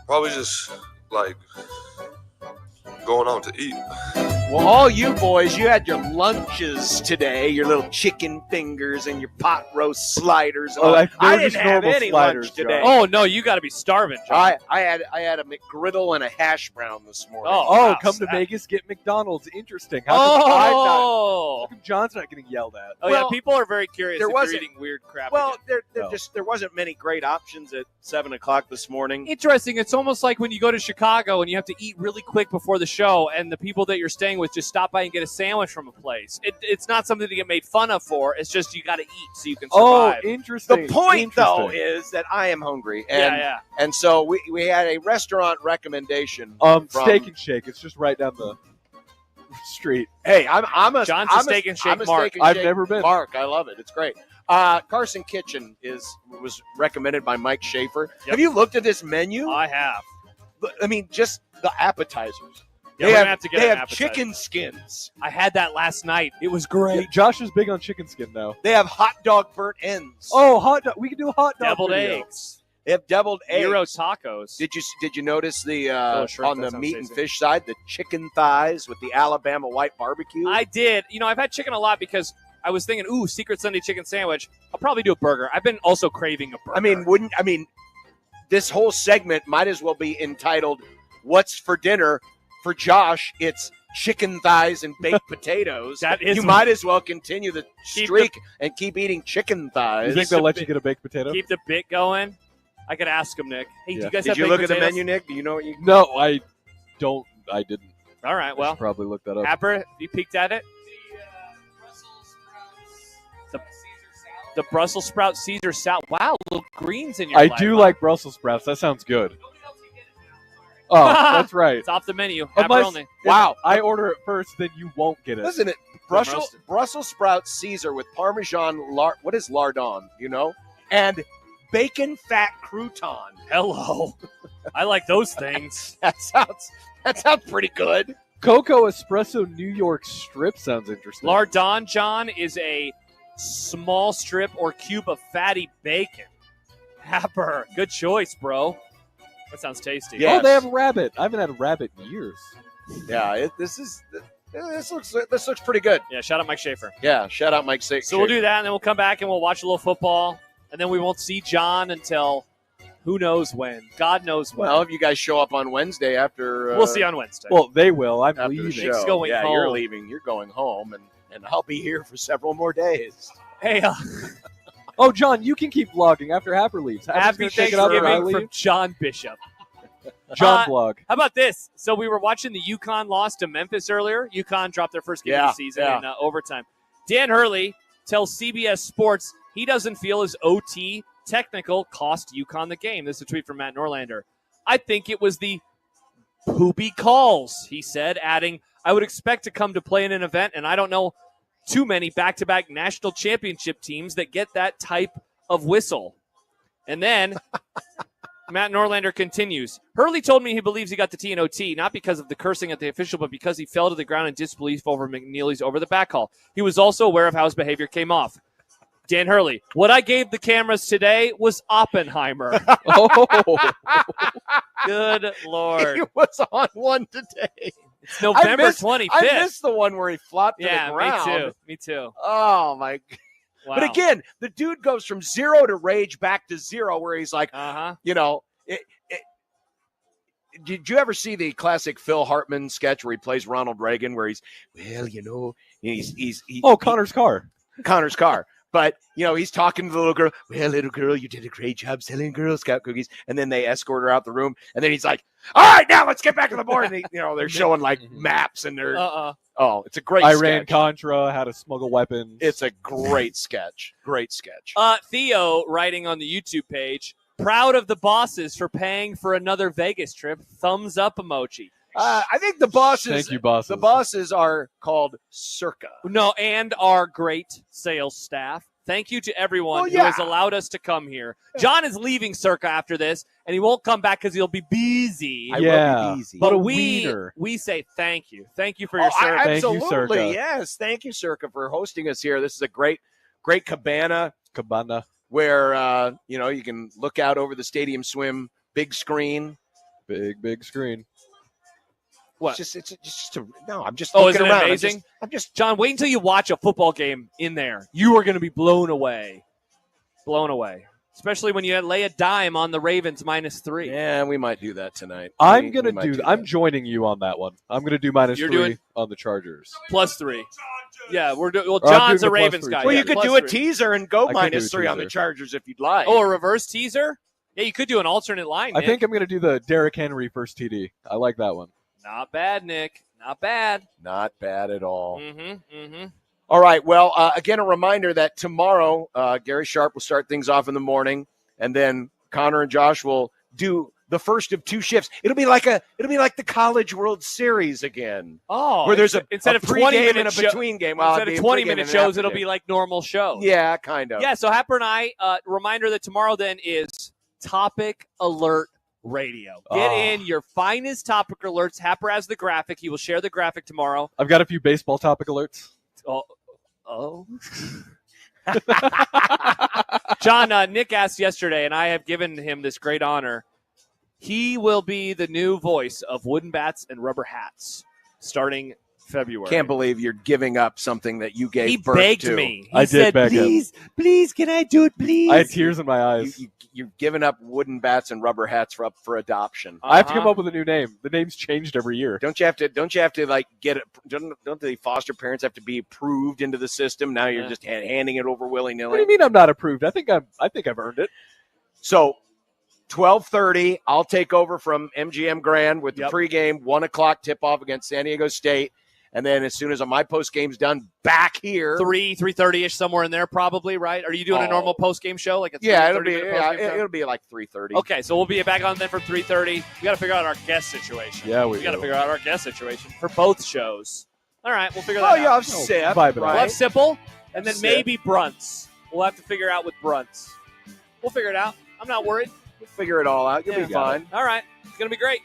Probably just like going out to eat. Well, all you boys, you had your lunches today, your little chicken fingers and your pot roast sliders. I didn't have any lunch today. Oh no, you got to be starving, John. I had a McGriddle and a hash brown this morning. Oh, come to Vegas, get McDonald's. Interesting. How come John's not getting yelled at? Oh, yeah, people are very curious if you're eating weird crap. Well, there wasn't many great options at 7 o'clock this morning. Interesting. It's almost like when you go to Chicago and you have to eat really quick before the show, and the people that you're staying with just stop by and get a sandwich from a place. It's not something to get made fun of for. It's just you got to eat so you can survive. Oh, interesting. The point, though, is that I am hungry. And, and so we had a restaurant recommendation. From Steak and Shake. It's just right down the street. Hey, I'm a Steak and Shake Mark. I've never been. Mark, I love it. It's great. Carson Kitchen was recommended by Mike Schaefer. Yep. Have you looked at this menu? I have. I mean, just the appetizers. Yeah, they have chicken skins. I had that last night. It was great. Yeah, Josh is big on chicken skin, though. They have hot dog burnt ends. Oh, hot dog. We can do a hot dog. Deviled video. eggs. They have deviled eggs. Gyro tacos. Did you notice the shrimp, on the meat and fish side, the chicken thighs with the Alabama white barbecue? I did. I've had chicken a lot because I was thinking, ooh, Secret Sunday chicken sandwich. I'll probably do a burger. I've been also craving a burger. I mean, this whole segment might as well be entitled "What's for Dinner?" For Josh, it's chicken thighs and baked potatoes. You might as well continue the streak and keep eating chicken thighs. You think they'll let you get a baked potato? Keep the bit going. I could ask him, Nick. Hey, do you guys have Did you baked look at the potatoes? menu, Nick? Do you know what you? No, I don't. I didn't. All right, well, probably look that up. Happer, have you peeked at it? The Brussels sprout Caesar salad. Wow, little greens in your I life, do huh? like Brussels sprouts. That sounds good. Oh, that's right. It's off the menu. Happer only. Wow. I order it first, then you won't get it. Listen, Brussels sprouts Caesar with Parmesan what is lardon, and bacon fat crouton. Hello. I like those things. That sounds pretty good. Cocoa espresso New York strip sounds interesting. Lardon, John, is a small strip or cube of fatty bacon. Happer, good choice, bro. That sounds tasty. Yes. Oh, they have rabbit. I haven't had a rabbit in years. Yeah, this looks pretty good. Yeah, shout out Mike Schaefer. Yeah, shout out Mike Schaefer. So we'll do that, and then we'll come back and we'll watch a little football, and then we won't see John until who knows when. God knows when. Well, if you guys show up on Wednesday after... we'll see on Wednesday. Well, they will. I'm after leaving. The show. Going home. You're leaving. You're going home, and I'll be here for several more days. Hey, oh, John, you can keep vlogging after Happer leaves. Happy Thanksgiving from John Bishop. John vlog. How about this? So we were watching the Yukon loss to Memphis earlier. Yukon dropped their first game of the season in overtime. Dan Hurley tells CBS Sports he doesn't feel his OT technical cost Yukon the game. This is a tweet from Matt Norlander. I think it was the poopy calls, he said, adding, I would expect to come to play in an event, and I don't know too many back-to-back national championship teams that get that type of whistle. And then Matt Norlander continues. Hurley told me he believes he got the T in OT, not because of the cursing at the official, but because he fell to the ground in disbelief over McNeely's over the back call. He was also aware of how his behavior came off. Dan Hurley, what I gave the cameras today was Oppenheimer. Oh. Good Lord. He was on one today. It's November 25th. I missed the one where he flopped to the ground. Yeah, me too. Oh, my God. Wow. But again, the dude goes from 0 to rage back to 0 where he's like, did you ever see the classic Phil Hartman sketch where he plays Ronald Reagan where he's Connor's car. Connor's car. But, he's talking to the little girl. Well, little girl, you did a great job selling Girl Scout cookies. And then they escort her out the room. And then he's like, all right, now let's get back to the board. And they're showing like maps and they're, it's a great sketch. Iran-Contra, how to smuggle weapons. It's a great sketch. Great sketch. Theo, writing on the YouTube page, Proud of the bosses for paying for another Vegas trip. Thumbs up emoji. I think the bosses. Thank you, bosses. The bosses are called Circa. No, and our great sales staff. Thank you to everyone who has allowed us to come here. John is leaving Circa after this, and he won't come back because he'll be busy. I will be busy. But we say thank you. Thank you for your service. Absolutely, Thank you, Circa. yes. Thank you, Circa, for hosting us here. This is a great cabana. Where, you can look out over the Stadium Swim, big screen. Big screen. What? I'm just Oh, looking isn't it around. amazing? I'm just John, wait until you watch a football game in there. You are going to be blown away. Blown away. Especially when you lay a dime on the Ravens -3. Yeah, we might do that tonight. I'm joining you on that one. I'm going to do -3 doing on the Chargers. +3. Yeah, we're doing. Well, Or I'm John's doing a the Ravens +3. guy. Well, yeah, you could do +3. a teaser and go I could do a -3 on the teaser. Chargers if you'd like. Oh, a reverse teaser? Yeah, you could do an alternate line, I Nick. think I'm going to do the Derrick Henry first TD. I like that one. Not bad, Nick. Not bad. Not bad at all. Mm-hmm. All right. Well, again, a reminder that tomorrow Gary Sharp will start things off in the morning, and then Connor and Josh will do the first of 2 shifts. It'll be like the College World Series again. Oh, where there's instead a of pregame 20-minute and a between game. Instead of 20-minute shows, it'll be like normal shows. Yeah, kind of. Yeah, so Happer and I, reminder that tomorrow then is Topic Alert Radio. Get in your finest topic alerts. Happer has the graphic. He will share the graphic tomorrow. I've got a few baseball topic alerts. Oh. John, Nick asked yesterday, and I have given him this great honor. He will be the new voice of wooden bats and rubber hats starting February. Can't believe you're giving up something that you gave He birth begged to. me. I did beg him. Please, can I do it, please? I had tears in my eyes. You've given up wooden bats and rubber hats up for adoption. I have to come up with a new name. The name's changed every year. Don't you have to like get it? Don't the foster parents have to be approved into the system? Now you're just handing it over willy What do nilly. you mean I'm not approved? I think I've earned it. So 12:30, I'll take over from MGM Grand with the pregame 1:00 tip off against San Diego State. And then as soon as my post game's done, back here 3:30ish, somewhere in there, probably, right? Are you doing a normal post game show, like a it'll 30-minute post-game show? it'll be like 3:30. Okay, so we'll be back on then for 3:30. We got to figure out our guest situation. Yeah, we got to figure out our guest situation for both shows. All right, we'll figure that Oh, out. you have Sip, vibe it We'll out. have Sipple, and then Sip. maybe Brunts. We'll have to figure out with Brunts. We'll figure it out. I'm not worried. We'll figure it all out. You'll be fine. All right, it's gonna be great.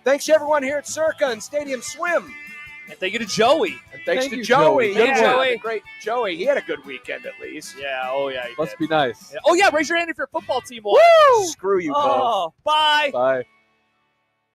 Thanks to everyone here at Circa and Stadium Swim. And thank you to Joey. And thanks Thank to you, Joey. Joey. Yeah, Good work. Joey. The great Joey. He had a good weekend at least. Yeah. Oh yeah. He Must did. be nice. Yeah. Oh yeah. Raise your hand if your football team won. Screw you, Bo. Oh, bye. Bye.